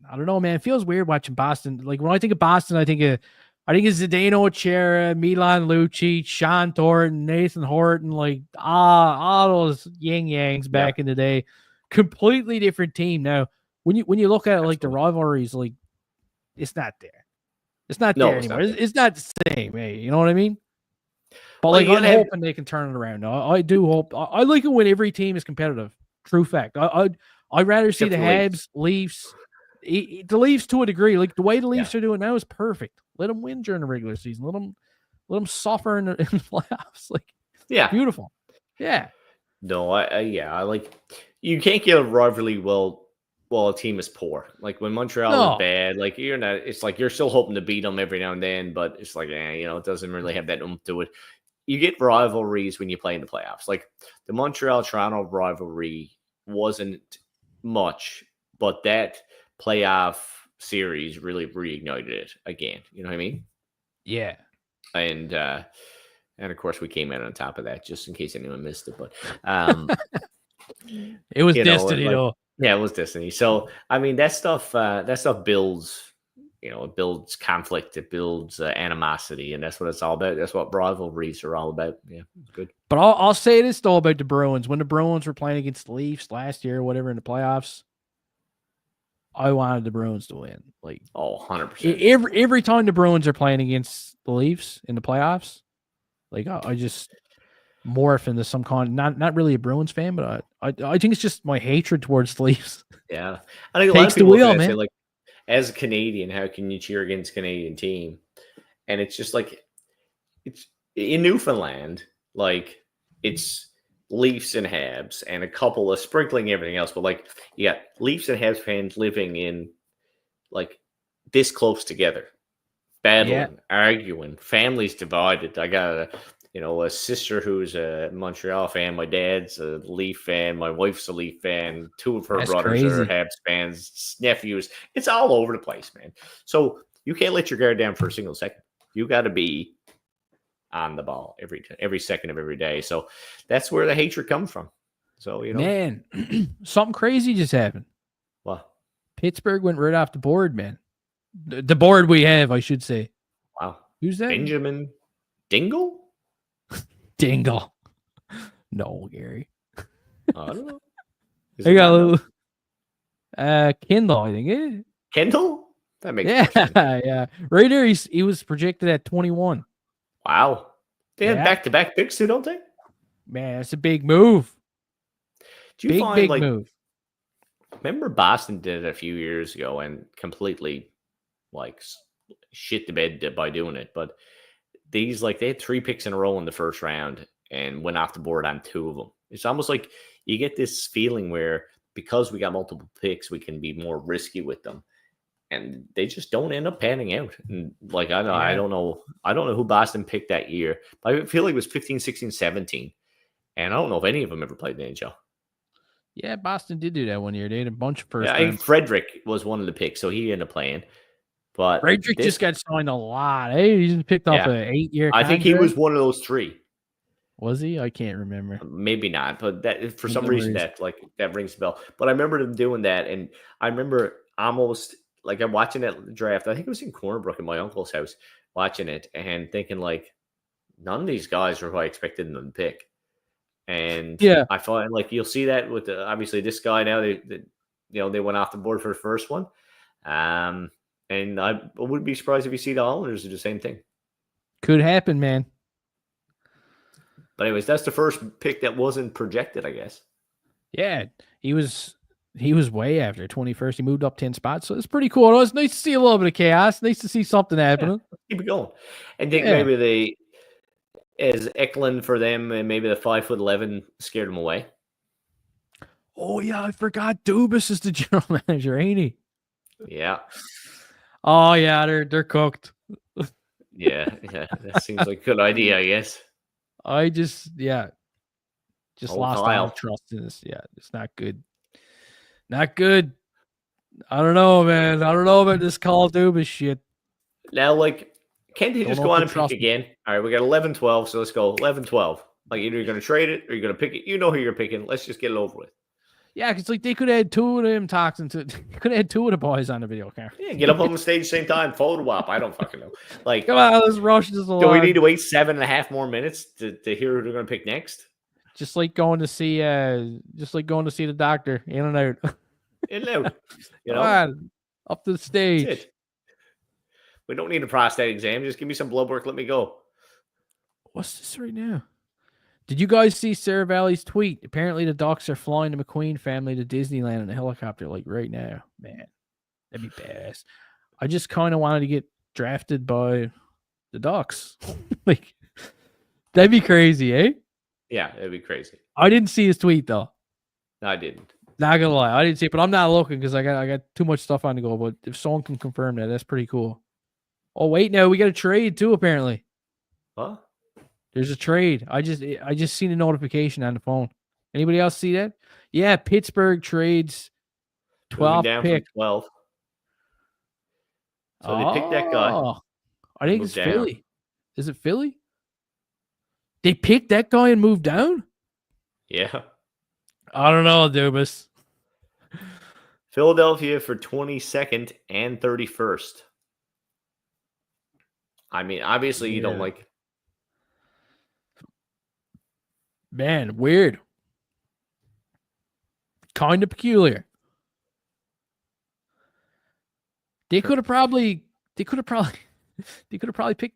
I don't know, man. It feels weird watching Boston. Like, when I think of Boston, I think it's Zdeno Chara, Milan Lucic, Sean Thornton, Nathan Horton, like all those yin yangs back in the day. Completely different team. Now, when you look at it, like the rivalries, like it's not there. It's not there anymore. It's not the same, hey, you know what I mean? But like, I'm hoping they can turn it around. I do hope. I like it when every team is competitive. True fact. I'd rather see the Habs, Leafs. The Leafs to a degree, like the way the Leafs are doing now is perfect. Let them win during the regular season. Let them suffer in the playoffs. Like, beautiful. Yeah. No, I like. You can't get a rivalry while a team is poor. Like when Montreal is bad, like you're not. It's like you're still hoping to beat them every now and then, but it's like, it doesn't really have that oomph to it. You get rivalries when you play in the playoffs. Like the Montreal-Toronto rivalry wasn't much, but that playoff series really reignited it again. You know what I mean? Yeah. And of course we came out on top of that, just in case anyone missed it. But it was destiny, though. Yeah, it was destiny. So I mean, that stuff builds. It builds conflict. It builds animosity, and that's what it's all about. That's what rivalries are all about. Yeah, good. But I'll say this though about the Bruins. When the Bruins were playing against the Leafs last year or whatever in the playoffs, I wanted the Bruins to win. Like, 100%. Every time the Bruins are playing against the Leafs in the playoffs, like I just morph into some kind. Not really a Bruins fan, but I think it's just my hatred towards the Leafs. Yeah, I think a lot of people say, like, as a Canadian, how can you cheer against a Canadian team? And it's just like, it's in Newfoundland, like it's Leafs and Habs and a couple of sprinkling everything else. But like, you got Leafs and Habs fans living in like this close together, battling, arguing, families divided. I got a sister who's a Montreal fan. My dad's a Leaf fan. My wife's a Leaf fan. Two of her brothers are Habs fans. Nephews. It's all over the place, man. So you can't let your guard down for a single second. You got to be on the ball every second of every day. So that's where the hatred comes from. So, man, something crazy just happened. What? Pittsburgh went right off the board, man. The board we have, I should say. Wow. Who's that? Benjamin Dingle? Dingle. No, Gary. I don't know. I got a little Kendall, I think. Kendall? That makes sense. Yeah. Right there, he was projected at 21. Wow. They have back-to-back picks too, don't they? Man, that's a big move. Do you find, big move. Remember Boston did it a few years ago and completely like shit the bed by doing it, but they had 3 picks in a row in the first round and went off the board on 2 of them. It's almost like you get this feeling where because we got multiple picks, we can be more risky with them, and they just don't end up panning out. And like I don't know who Boston picked that year, but I feel like it was 15, 16, 17, and I don't know if any of them ever played the NHL. Yeah, Boston did do that one year. They had a bunch of first Yeah, I round. think Frederick was one of the picks, so he ended up playing. But Frederick this, just got signed a lot. Hey, he just picked off yeah, an 8-year I contract. think he was one of those 3. Was he? I can't remember. Maybe not, but that for No some reason memories. that rings a bell. But I remember them doing that, and I remember almost like I'm watching that draft. I think it was in Cornerbrook in my uncle's house, watching it and thinking like, none of these guys are who I expected them to pick. And Yeah. I find like you'll see that with obviously this guy now. They went off the board for the first one, and I wouldn't be surprised if you see the Islanders do the same thing. Could happen, man. But anyways, that's the first pick that wasn't projected, I guess. Yeah, he was way after 21st. He moved up 10 spots, so it's pretty cool. It was nice to see a little bit of chaos. Nice to see something happening. Yeah, keep it going. And think maybe they, as Eklund for them, and maybe the 5'11" scared him away. Oh yeah, I forgot. Dubas is the general manager, ain't he? Yeah. Oh yeah, they're cooked. Yeah, that seems like a good idea, I guess. I just lost Kyle. all trust in this. Yeah, it's not good. Not good. I don't know, man. I don't know about this Call of Dubas shit. Now, like, can't they just go on and pick trust again? All right, we got 11-12, so let's go 11-12. Like, either you're going to trade it or you're going to pick it. You know who you're picking. Let's just get it over with. Yeah, because like they could add 2 of them toxins. Could add 2 of the boys on the video camera. Yeah, get up on the stage at the same time, photo op. I don't fucking know. Like, come on, let's rush this along. Do we need to wait 7.5 more minutes to hear who they're going to pick next? Just like going to see the doctor, in and out. In and out. You know, come on, up to the stage. That's it. We don't need a prostate exam. Just give me some blood work. Let me go. What's this right now? Did you guys see Sarah Valley's tweet? Apparently the Ducks are flying the McQueen family to Disneyland in a helicopter like right now. Man, that'd be badass. I just kind of wanted to get drafted by the Ducks. Like, that'd be crazy, eh? Yeah, that'd be crazy. I didn't see his tweet though. No, I didn't. Not gonna lie, I didn't see it, but I'm not looking because I got too much stuff on to go. But if someone can confirm that, that's pretty cool. Oh wait, no, we got a trade too. Apparently, What? there's a trade. I just seen a notification on the phone. Anybody else see that? Yeah, Pittsburgh trades 12 down pick. from 12. So they picked that guy. I think it's Philly. Is it Philly? They picked that guy and moved down? Yeah. I don't know, Dubas. Philadelphia for 22nd and 31st. I mean, obviously you don't like. Man, weird. Kind of peculiar. They could have probably picked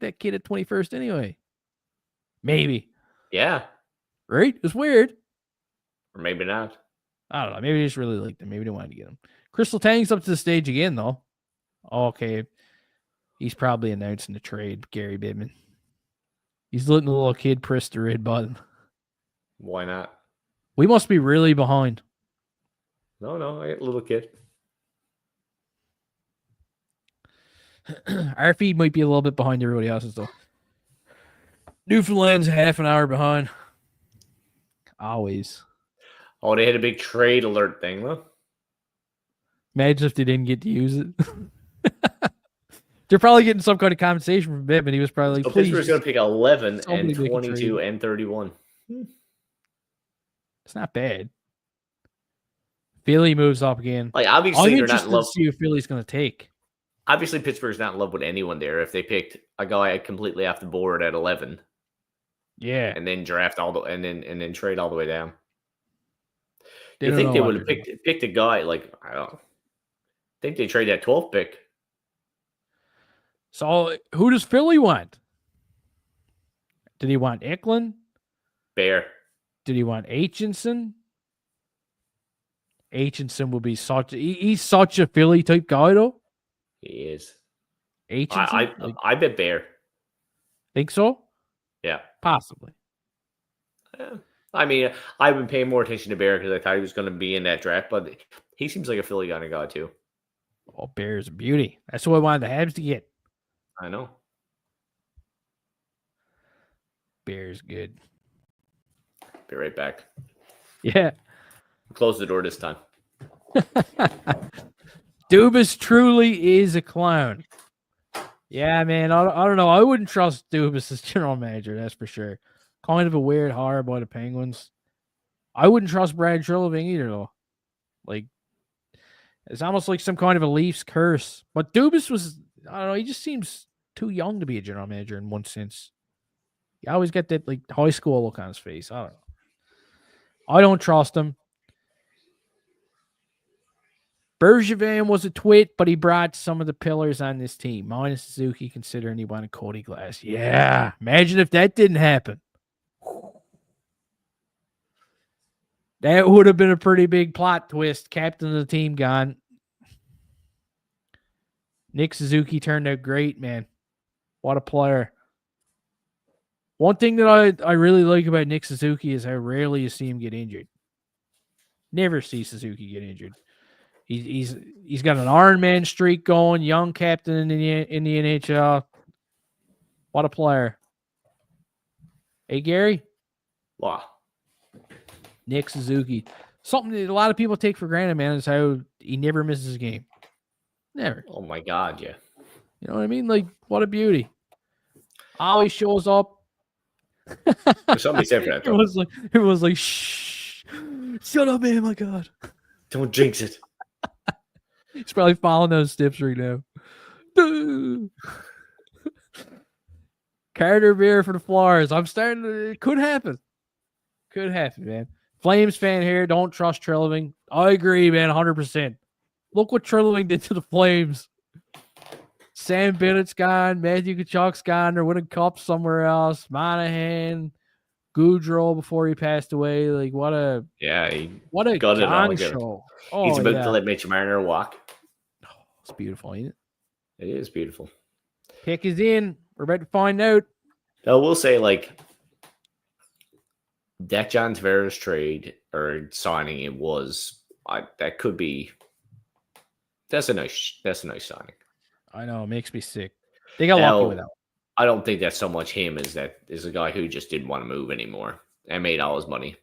that kid at 21st anyway. Maybe. Yeah. Right? It's weird. Or maybe not. I don't know. Maybe they just really liked him. Maybe they wanted to get him. Crystal Tang's up to the stage again, though. Okay. He's probably announcing the trade, Gary Bittman. He's letting the little kid press the red button. Why not? We must be really behind. No, I got a little kid. Our feed might be a little bit behind everybody else's, though. Newfoundland's half an hour behind. Always. Oh, they had a big trade alert thing, huh? Imagine if they didn't get to use it. They're probably getting some kind of compensation from Bittman. He was probably like, please. Pittsburgh's going to pick 11 and 22 and 31. It's not bad. Philly moves up again. Like, obviously, they're not in love. To see who Philly's going to take. Obviously, Pittsburgh's not in love with anyone there. If they picked a guy completely off the board at 11, yeah, and then draft and then trade all the way down, you think they would have picked a guy like I don't think they trade that 12th pick. So, who does Philly want? Did he want Eklund? Bear. Did he want Aitchison? Aitchison will be he's such a Philly type guy, though. He is. Aitchison? I bet Bear. Think so? Yeah. Possibly. I mean, I've been paying more attention to Bear because I thought he was going to be in that draft, but he seems like a Philly kind of guy, too. Oh, Bear's a beauty. That's what I wanted the Habs to get. I know. Bear's good. Be right back. Yeah. Close the door this time. Dubas truly is a clown. Yeah, man. I don't know. I wouldn't trust Dubas as general manager. That's for sure. Kind of a weird hire by the Penguins. I wouldn't trust Brad Treliving either, though. Like, it's almost like some kind of a Leafs curse. But Dubas was, I don't know, he just seems too young to be a general manager in one sense. You always get that like high school look on his face. I don't know. I don't trust him. Bergevin was a twit, but he brought some of the pillars on this team, minus Suzuki, considering he wanted Cody Glass. Yeah, imagine if that didn't happen. That would have been a pretty big plot twist. Captain of the team gone. Nick Suzuki turned out great, man. What a player. One thing that I really like about Nick Suzuki is how rarely you see him get injured. Never see Suzuki get injured. He's got an Iron Man streak going, young captain in the NHL. What a player. Hey, Gary? Wow. Nick Suzuki. Something that a lot of people take for granted, man, is how he never misses a game. Never. Oh, my God, yeah. You know what I mean? Like, what a beauty. Always shows up. There's something said for that, though. It was like, shh. Shut up, man. My God. Don't jinx it. He's probably following those steps right now. Carter Beer for the Flyers. It could happen. Could happen, man. Flames fan here. Don't trust Treliving. I agree, man. 100%. Look what Treliving did to the Flames. Sam Bennett's gone. Matthew Tkachuk's gone. They're winning cups somewhere else. Monahan, Goudreau before he passed away. Like, what a gong show. Oh, he's about to let Mitch Marner walk. Oh, it's beautiful, ain't it? It is beautiful. Pick is in. We're about to find out. I will say, like, that John Tavares trade or signing, it was that could be. That's a nice signing. I know, it makes me sick. They got lucky with that. I don't think that's so much him as that is a guy who just didn't want to move anymore and made all his money.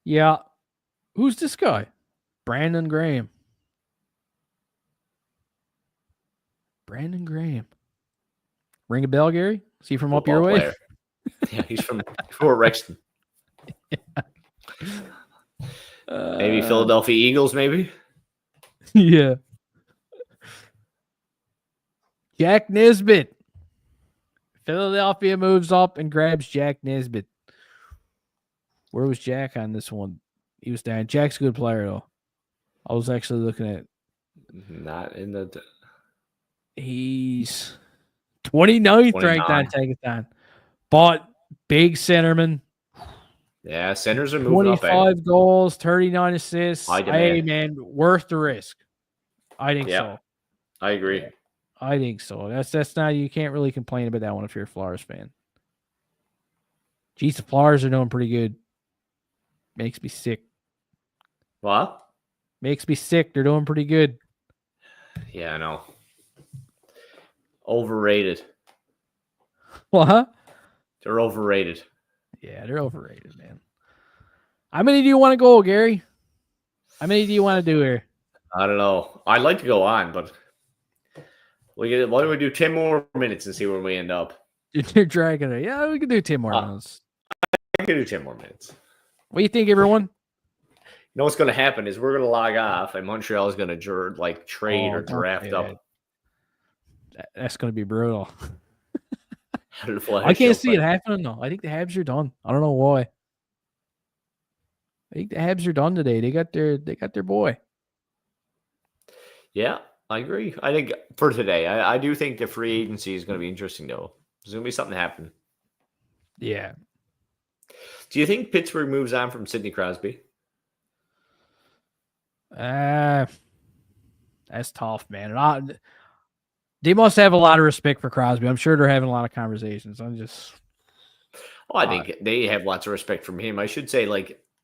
Yeah. Who's this guy? Brandon Graham. Brandon Graham. Ring a bell, Gary? Is he from Football up your way? Player. Yeah, he's from Fort Rexton. Maybe Philadelphia Eagles, maybe? Yeah. Jack Nesbitt. Philadelphia moves up and grabs Jack Nesbitt. Where was Jack on this one? He was down. Jack's a good player, though. I was actually looking at. Not in the. He's 29th ranked on Tankathon. But big centerman. Yeah, centers are moving 25 goals, 39 assists. Hey, man, worth the risk. I think so. I agree. Yeah, I think so. That's not, you can't really complain about that one if you're a Flyers fan. Geez, the Flyers are doing pretty good. Makes me sick. What? Makes me sick. They're doing pretty good. Yeah, I know. Overrated. What? They're overrated. Yeah, they're overrated, man. How many do you want to go, Gary? How many do you want to do here? I don't know. I'd like to go on, but why don't we do 10 more minutes and see where we end up? You're dragging it. Yeah, we can do 10 more minutes. I can do 10 more minutes. What do you think, everyone? You know what's going to happen is we're going to log off, and Montreal is going to trade or draft up. That's going to be brutal. I can't see it happening, though. I think the Habs are done. I don't know why. I think the Habs are done today. They got their boy. Yeah, I agree. I think for today, I do think the free agency is going to be interesting, though. There's going to be something happen. Yeah. Do you think Pittsburgh moves on from Sidney Crosby? That's tough, man. They must have a lot of respect for Crosby. I'm sure they're having a lot of conversations. I think they have lots of respect from him. I should say,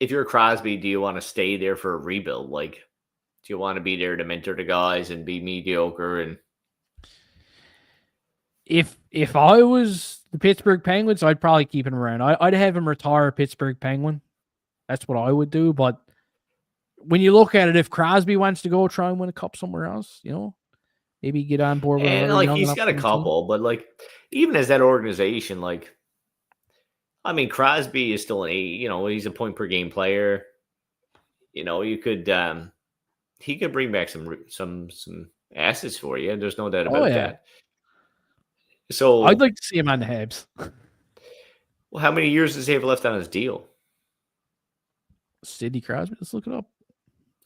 if you're Crosby, do you want to stay there for a rebuild? Do you want to be there to mentor the guys and be mediocre? And if I was the Pittsburgh Penguins, I'd probably keep him around. I'd have him retire Pittsburgh Penguin. That's what I would do. But when you look at it, if Crosby wants to go try and win a cup somewhere else, maybe get on board with And another young he's enough got a couple, but even as that organization, I mean, Crosby is still he's a point per game player. You could he could bring back some assets for you. There's no doubt about that. So I'd like to see him on the Habs. Well, how many years does he have left on his deal? Sidney Crosby, let's look it up.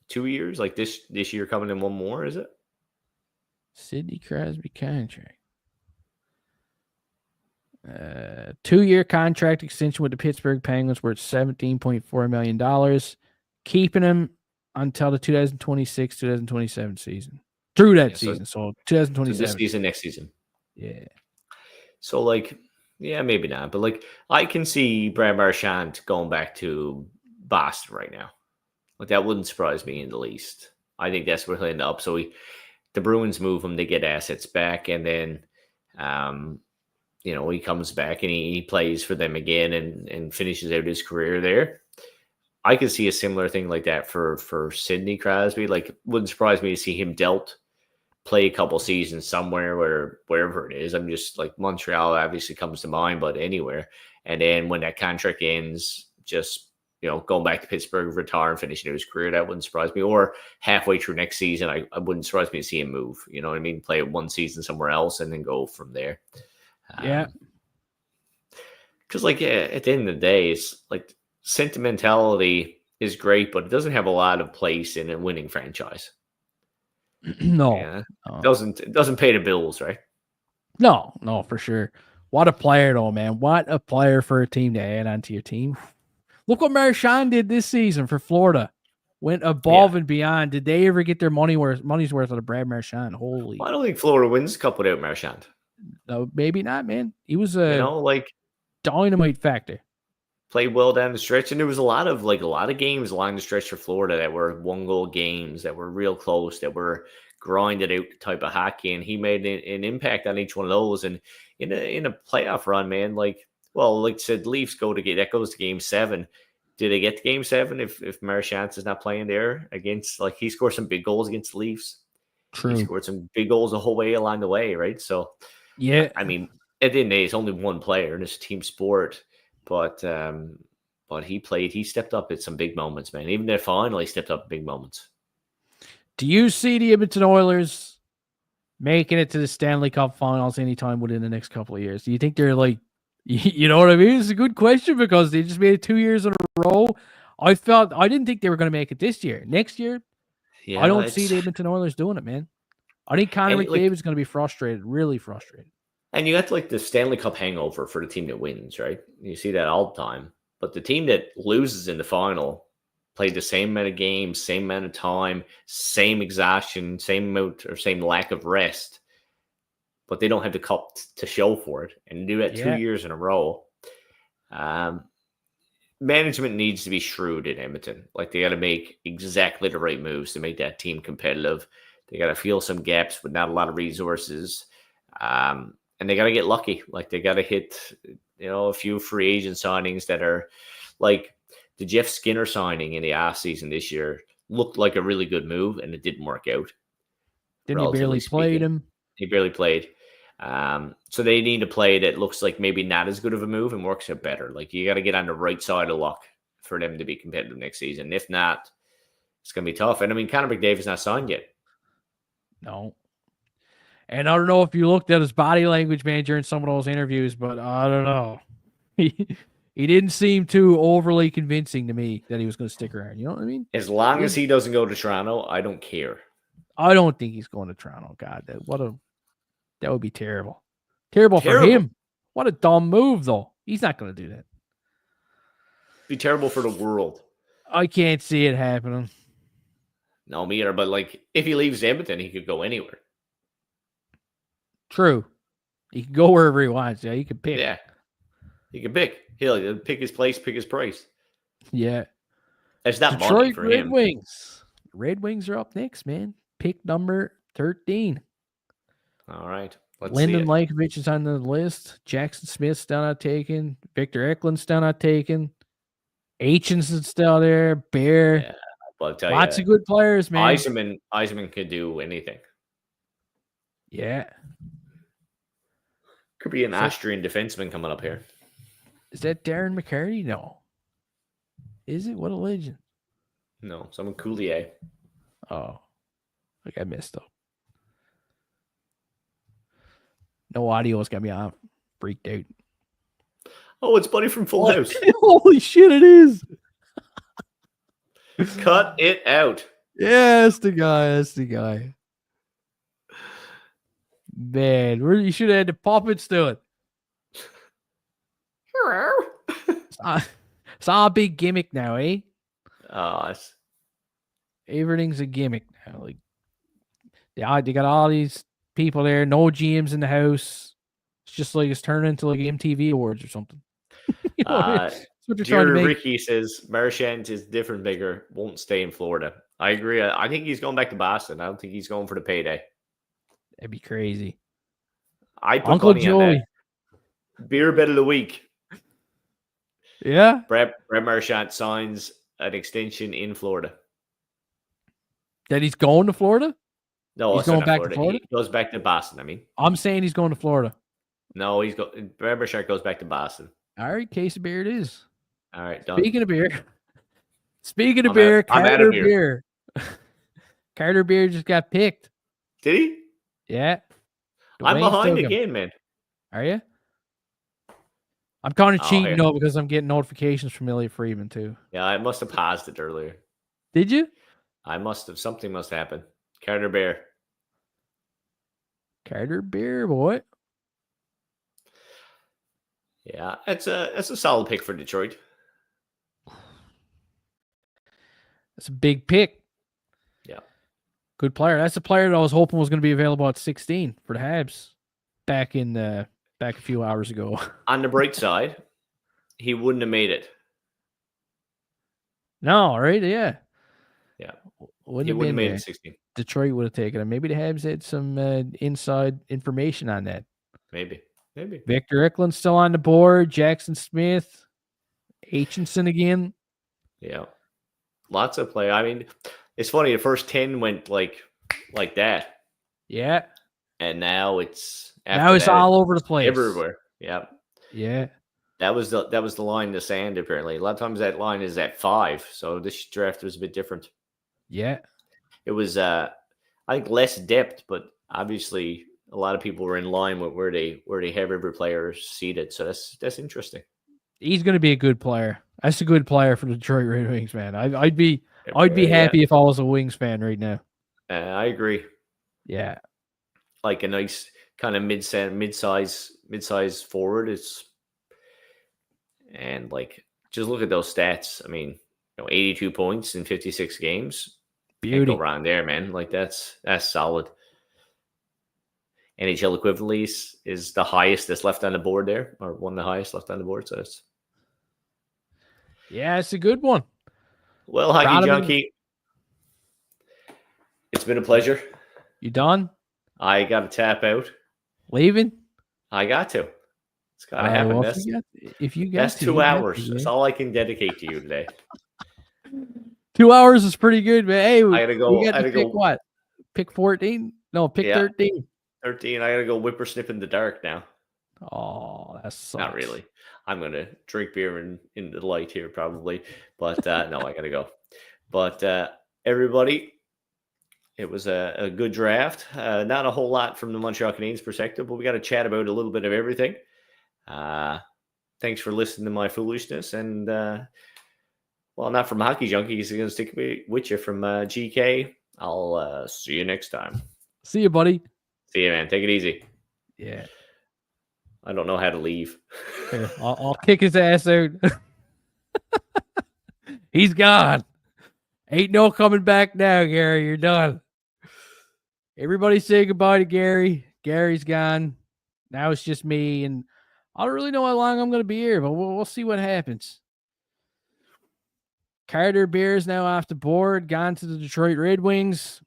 2 years? Like this year coming in one more, is it? Sidney Crosby contract. 2-year contract extension with the Pittsburgh Penguins worth $17.4 million, keeping him until the 2026-2027 season. Through that season. So 2027. So this season, next season. Yeah. So yeah, maybe not. But I can see Brad Marchand going back to Boston right now. That wouldn't surprise me in the least. I think that's where he'll end up. So the Bruins move him to get assets back, and then he comes back and he plays for them again and finishes out his career there. I could see a similar thing like that for Sidney Crosby. Wouldn't surprise me to see him dealt, play a couple seasons somewhere wherever it is. I'm just Montreal obviously comes to mind, but anywhere. And then when that contract ends, just going back to Pittsburgh, retire and finishing his career, that wouldn't surprise me. Or halfway through next season, I wouldn't surprise me to see him move. You know what I mean? Play one season somewhere else and then go from there. Yeah. Because at the end of the day, it's sentimentality is great, but it doesn't have a lot of place in a winning franchise. No. Yeah. It doesn't pay the bills, right? No, for sure. What a player, though, man. What a player for a team to add onto your team. Look what Marchand did this season for Florida. Went above and beyond. Did they ever get their money's worth out of Brad Marchand? Holy. Well, I don't think Florida wins the cup without Marchand. No, maybe not, man. He was a dynamite factor. Played well down the stretch, and there was a lot of games along the stretch for Florida that were 1-goal games that were real close, that were grinded out type of hockey, and he made an impact on each one of those. And in a playoff run, man, I said, Leafs that goes to Game 7. Did they get to Game 7 if Marchand is not playing there against he scored some big goals against the Leafs? True. He scored some big goals the whole way along the way, right? So yeah, I mean, at the end of the day, it's only one player and it's a team sport. But he stepped up at some big moments, man. Even that final, he stepped up at big moments. Do you see the Edmonton Oilers making it to the Stanley Cup Finals anytime within the next couple of years? Do you think they're you know what I mean? It's a good question because they just made it 2 years in a row. I didn't think they were going to make it this year. Next year, I don't see the Edmonton Oilers doing it, man. I think Connor McDavid's going to be frustrated, really frustrated. And you got the Stanley Cup hangover for the team that wins, right? You see that all the time. But the team that loses in the final played the same amount of games, same amount of time, same exhaustion, same lack of rest. But they don't have the cup to show for it. And do that 2 years in a row. Management needs to be shrewd in Edmonton. They got to make exactly the right moves to make that team competitive. They got to fill some gaps with not a lot of resources. And they got to get lucky. They got to hit, a few free agent signings that are the Jeff Skinner signing in the offseason this year looked like a really good move, and it didn't work out. He barely played him. He barely played. So they need a play that looks like maybe not as good of a move and works out better. You got to get on the right side of luck for them to be competitive next season. If not, it's going to be tough. And I mean, Connor McDavid's not signed yet. No. And I don't know if you looked at his body language, man, during some of those interviews, but I don't know. He didn't seem too overly convincing to me that he was going to stick around. You know what I mean? As long as he doesn't go to Toronto, I don't care. I don't think he's going to Toronto. God, that would be terrible. Terrible for him. What a dumb move, though. He's not going to do that. Be terrible for the world. I can't see it happening. No, me either. But if he leaves Edmonton, he could go anywhere. True. He can go wherever he wants. Yeah, he can pick. Yeah. He can pick. He'll pick his place, pick his price. Yeah. It's not Detroit money for Red him. Wings. Red Wings are up next, man. Pick number 13. All right. Lyndon Lankovic is on the list. Jackson Smith's still not taken. Victor Eklund's still not taken. Aitchison's still there. Bear. Yeah, but I'll tell Lots you, of good players, man. Yzerman could do anything. Yeah. Could be an So- Austrian defenseman coming up here. Is that Darren McCarty? No. Is it? What a legend. No, someone Coulier. Oh. Like I messed up. No audio's got me on. Freaked out. Oh, it's Buddy from Full House. Holy shit, it is. Cut it out. Yeah, that's the guy. That's the guy. Man, you should have had the puppets do it. It's all a big gimmick now, eh? Everything's a gimmick now. Like, they got all these people there, no GMs in the house. It's just like it's turning into like MTV Awards or something. You know what I mean? That's what they're trying to make. Ricky says Marchand is different, bigger, won't stay in Florida. I agree. I think he's going back to Boston. I don't think he's going for the payday. That'd be crazy. I put Uncle money Joey. on that. Beer bet of the week. Yeah. Brett Marchand signs an extension in Florida. That he's going to Florida? No, he's going back to Florida. He goes back to Boston. I mean, I'm saying he's going to Florida. No, Brett Marchand goes back to Boston. All right, case of beer it is. All right, done. Speaking of beer, Carter Beer. Carter Beer just got picked. Did he? Yeah. I'm behind again, man. Are you? I'm kind of cheating though because I'm getting notifications from Elliot Friedman too. Yeah, I must have paused it earlier. Did you? I must have. Something must happen. Carter Beer. Carter Beer, boy. Yeah, that's a solid pick for Detroit. That's a big pick. Yeah. Good player. That's a player that I was hoping was going to be available at 16 for the Habs back a few hours ago. On the bright side, he wouldn't have made it. No, right? Yeah. Yeah. He wouldn't have made it 16. Detroit would have taken him. Maybe the Habs had some inside information on that. Maybe. Victor Eklund's still on the board. Jackson Smith. Aitchison again. Yeah. Lots of play. I mean, it's funny. The first 10 went like that. Yeah. And now it's all over the place. Everywhere. Yeah. Yeah. That was the line in the sand, apparently. A lot of times that line is at 5. So this draft was a bit different. Yeah. It was I think less depth, but obviously a lot of people were in line with where they have every player seated. So that's interesting. He's going to be a good player. That's a good player for the Detroit Red Wings, man. I'd be happy if I was a Wings fan right now. I agree. Yeah, like a nice kind of mid-size forward. And like just look at those stats. I mean, 82 points in 56 games. Beauty. Can't go around there, man. Like that's solid. NHL equivalently is the highest that's left on the board there, or one of the highest left on the board. So it's it's a good one. Well, Hockey Junkie, it's been a pleasure. You done? I got to tap out. Leaving? I got to. It's got to happen. Well, that's 2 hours. That's all I can dedicate to you today. 2 hours is pretty good, man. Hey, I gotta go. Pick what? Pick 14? No, pick 13. 13. I gotta go whippersnip in the dark now. Oh, that's not really. I'm gonna drink beer in the light here probably, but no, I gotta go. But everybody, it was a good draft. Not a whole lot from the Montreal Canadiens perspective, but we got to chat about a little bit of everything. Thanks for listening to my foolishness, and well, not from Hockey Junkie. He's gonna stick with you from GK. I'll see you next time. See you, buddy. See you, man. Take it easy. Yeah. I don't know how to leave. Here, I'll kick his ass out. He's gone. Ain't no coming back now, Gary. You're done. Everybody say goodbye to Gary. Gary's gone. Now it's just me, and I don't really know how long I'm going to be here, but we'll see what happens. Carter Beer's now off the board, gone to the Detroit Red Wings.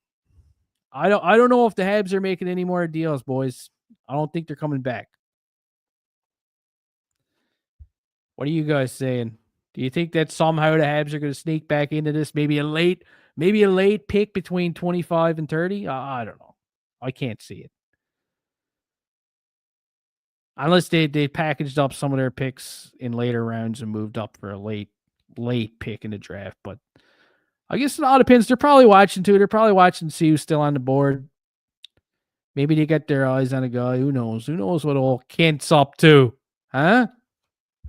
I don't know if the Habs are making any more deals, boys. I don't think they're coming back. What are you guys saying? Do you think that somehow the Habs are going to sneak back into this? Maybe a late pick between 25 and 30? I don't know. I can't see it. Unless they packaged up some of their picks in later rounds and moved up for a late pick in the draft. But I guess it all depends. They're probably watching too. They're probably watching to see who's still on the board. Maybe they get their eyes on a guy. Who knows? Who knows what old Kent's up to? Huh?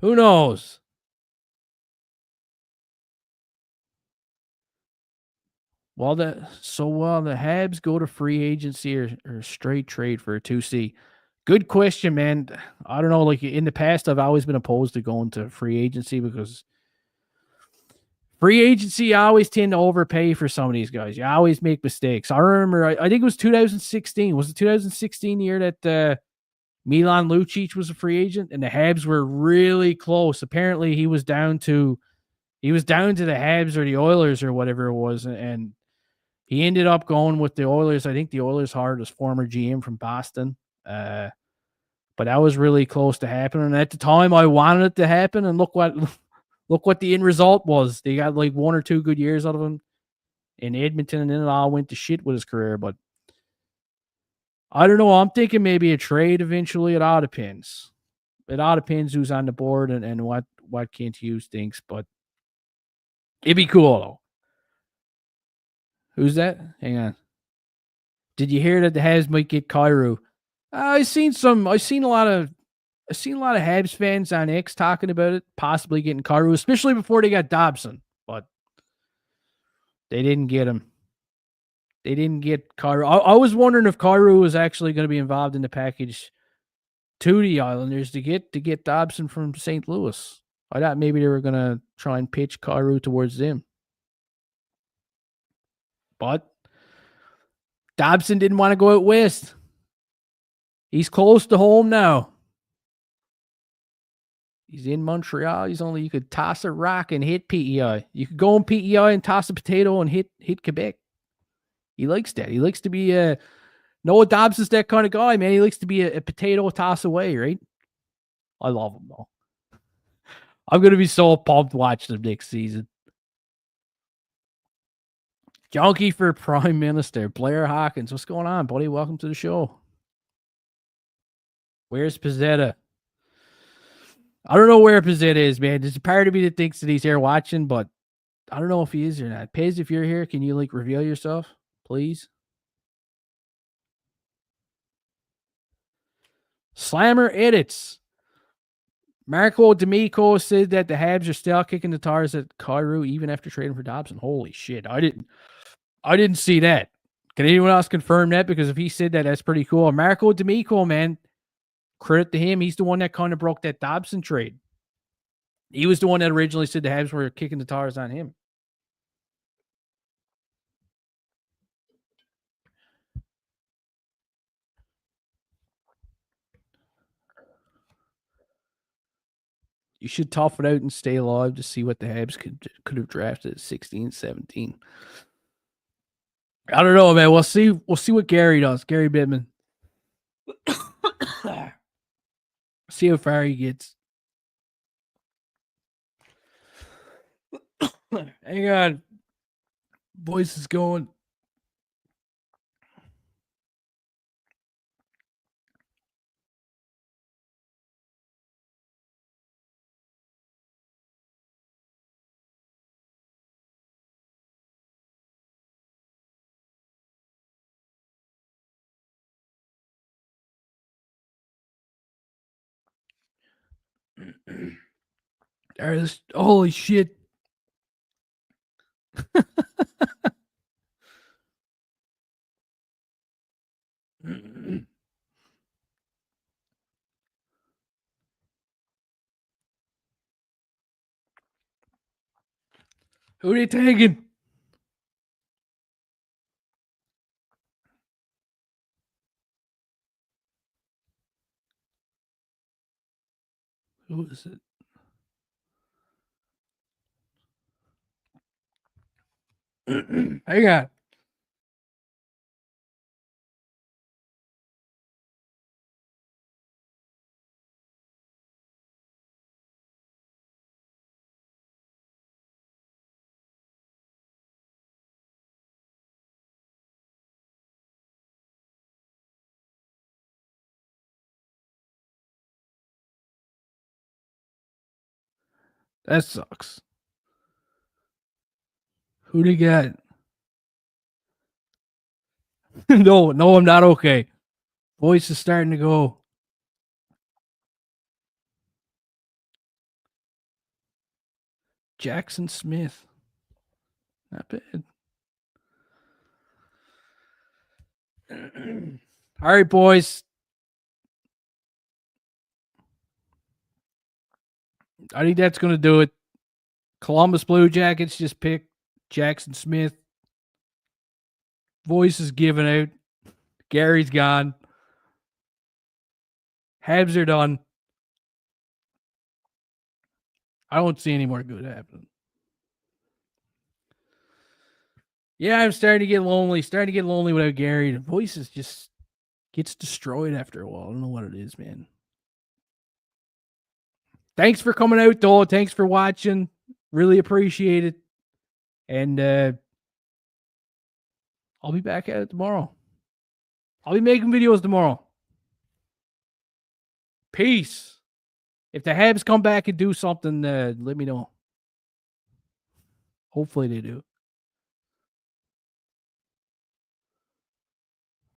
Who knows? Well, the Habs go to free agency or straight trade for a 2C. Good question, man. I don't know. Like in the past, I've always been opposed to going to free agency because free agency, you always tend to overpay for some of these guys. You always make mistakes. I remember, I think it was 2016. Was it 2016 year that Milan Lucic was a free agent and the Habs were really close? Apparently, he was down to the Habs or the Oilers or whatever it was, and he ended up going with the Oilers. I think the Oilers hired his former GM from Boston. But that was really close to happening. And at the time, I wanted it to happen. And look what the end result was. They got like 1 or 2 good years out of him in Edmonton, and then it all went to shit with his career. But I don't know. I'm thinking maybe a trade eventually. It all depends. It all depends who's on the board and what Kent Hughes thinks. But it'd be cool, though. Who's that? Hang on. Did you hear that the Habs might get Kyrou? I've seen a lot of Habs fans on X talking about it, possibly getting Kyrou, especially before they got Dobson, but they didn't get him. They didn't get Kyrou. I was wondering if Kyrou was actually going to be involved in the package to the Islanders to get Dobson from St. Louis. I thought maybe they were going to try and pitch Kyrou towards them. But Dobson didn't want to go out west. He's close to home now. He's in Montreal. You could toss a rock and hit PEI. You could go in PEI and toss a potato and hit Quebec. He likes that. He likes to be Noah Dobson's that kind of guy, man. He likes to be a potato toss away, right? I love him, though. I'm going to be so pumped watching him next season. Junkie for Prime Minister, Blair Hawkins. What's going on, buddy? Welcome to the show. Where's Pizzetta? I don't know where Pizzetta is, man. There's a part of me that thinks that he's here watching, but I don't know if he is or not. Piz, if you're here, can you reveal yourself, please? Slammer edits. Marco D'Amico said that the Habs are still kicking the tires at Kyrou even after trading for Dobson. Holy shit. I didn't see that. Can anyone else confirm that? Because if he said that, that's pretty cool. Marco D'Amico, man, credit to him. He's the one that kind of broke that Dobson trade. He was the one that originally said the Habs were kicking the tires on him. You should tough it out and stay alive to see what the Habs could have drafted at 16, 17. I don't know, man. We'll see what Gary does. Gary Bittman. See how far he gets. Hang on. Voice is going. Holy shit. Who are they taking? Who is it? Hang on. That sucks. Who do you got? No, I'm not okay. Voice is starting to go. Jackson Smith. Not bad. All right, boys. I think that's going to do it. Columbus Blue Jackets just picked Jackson Smith. Voice is giving out. Gary's gone. Habs are done. I don't see any more good happening. Yeah, I'm starting to get lonely. Without Gary. The voice is just gets destroyed after a while. I don't know what it is, man. Thanks for coming out, though. Thanks for watching. Really appreciate it. And I'll be back at it tomorrow. I'll be making videos tomorrow. Peace. If the Habs come back and do something, let me know. Hopefully they do.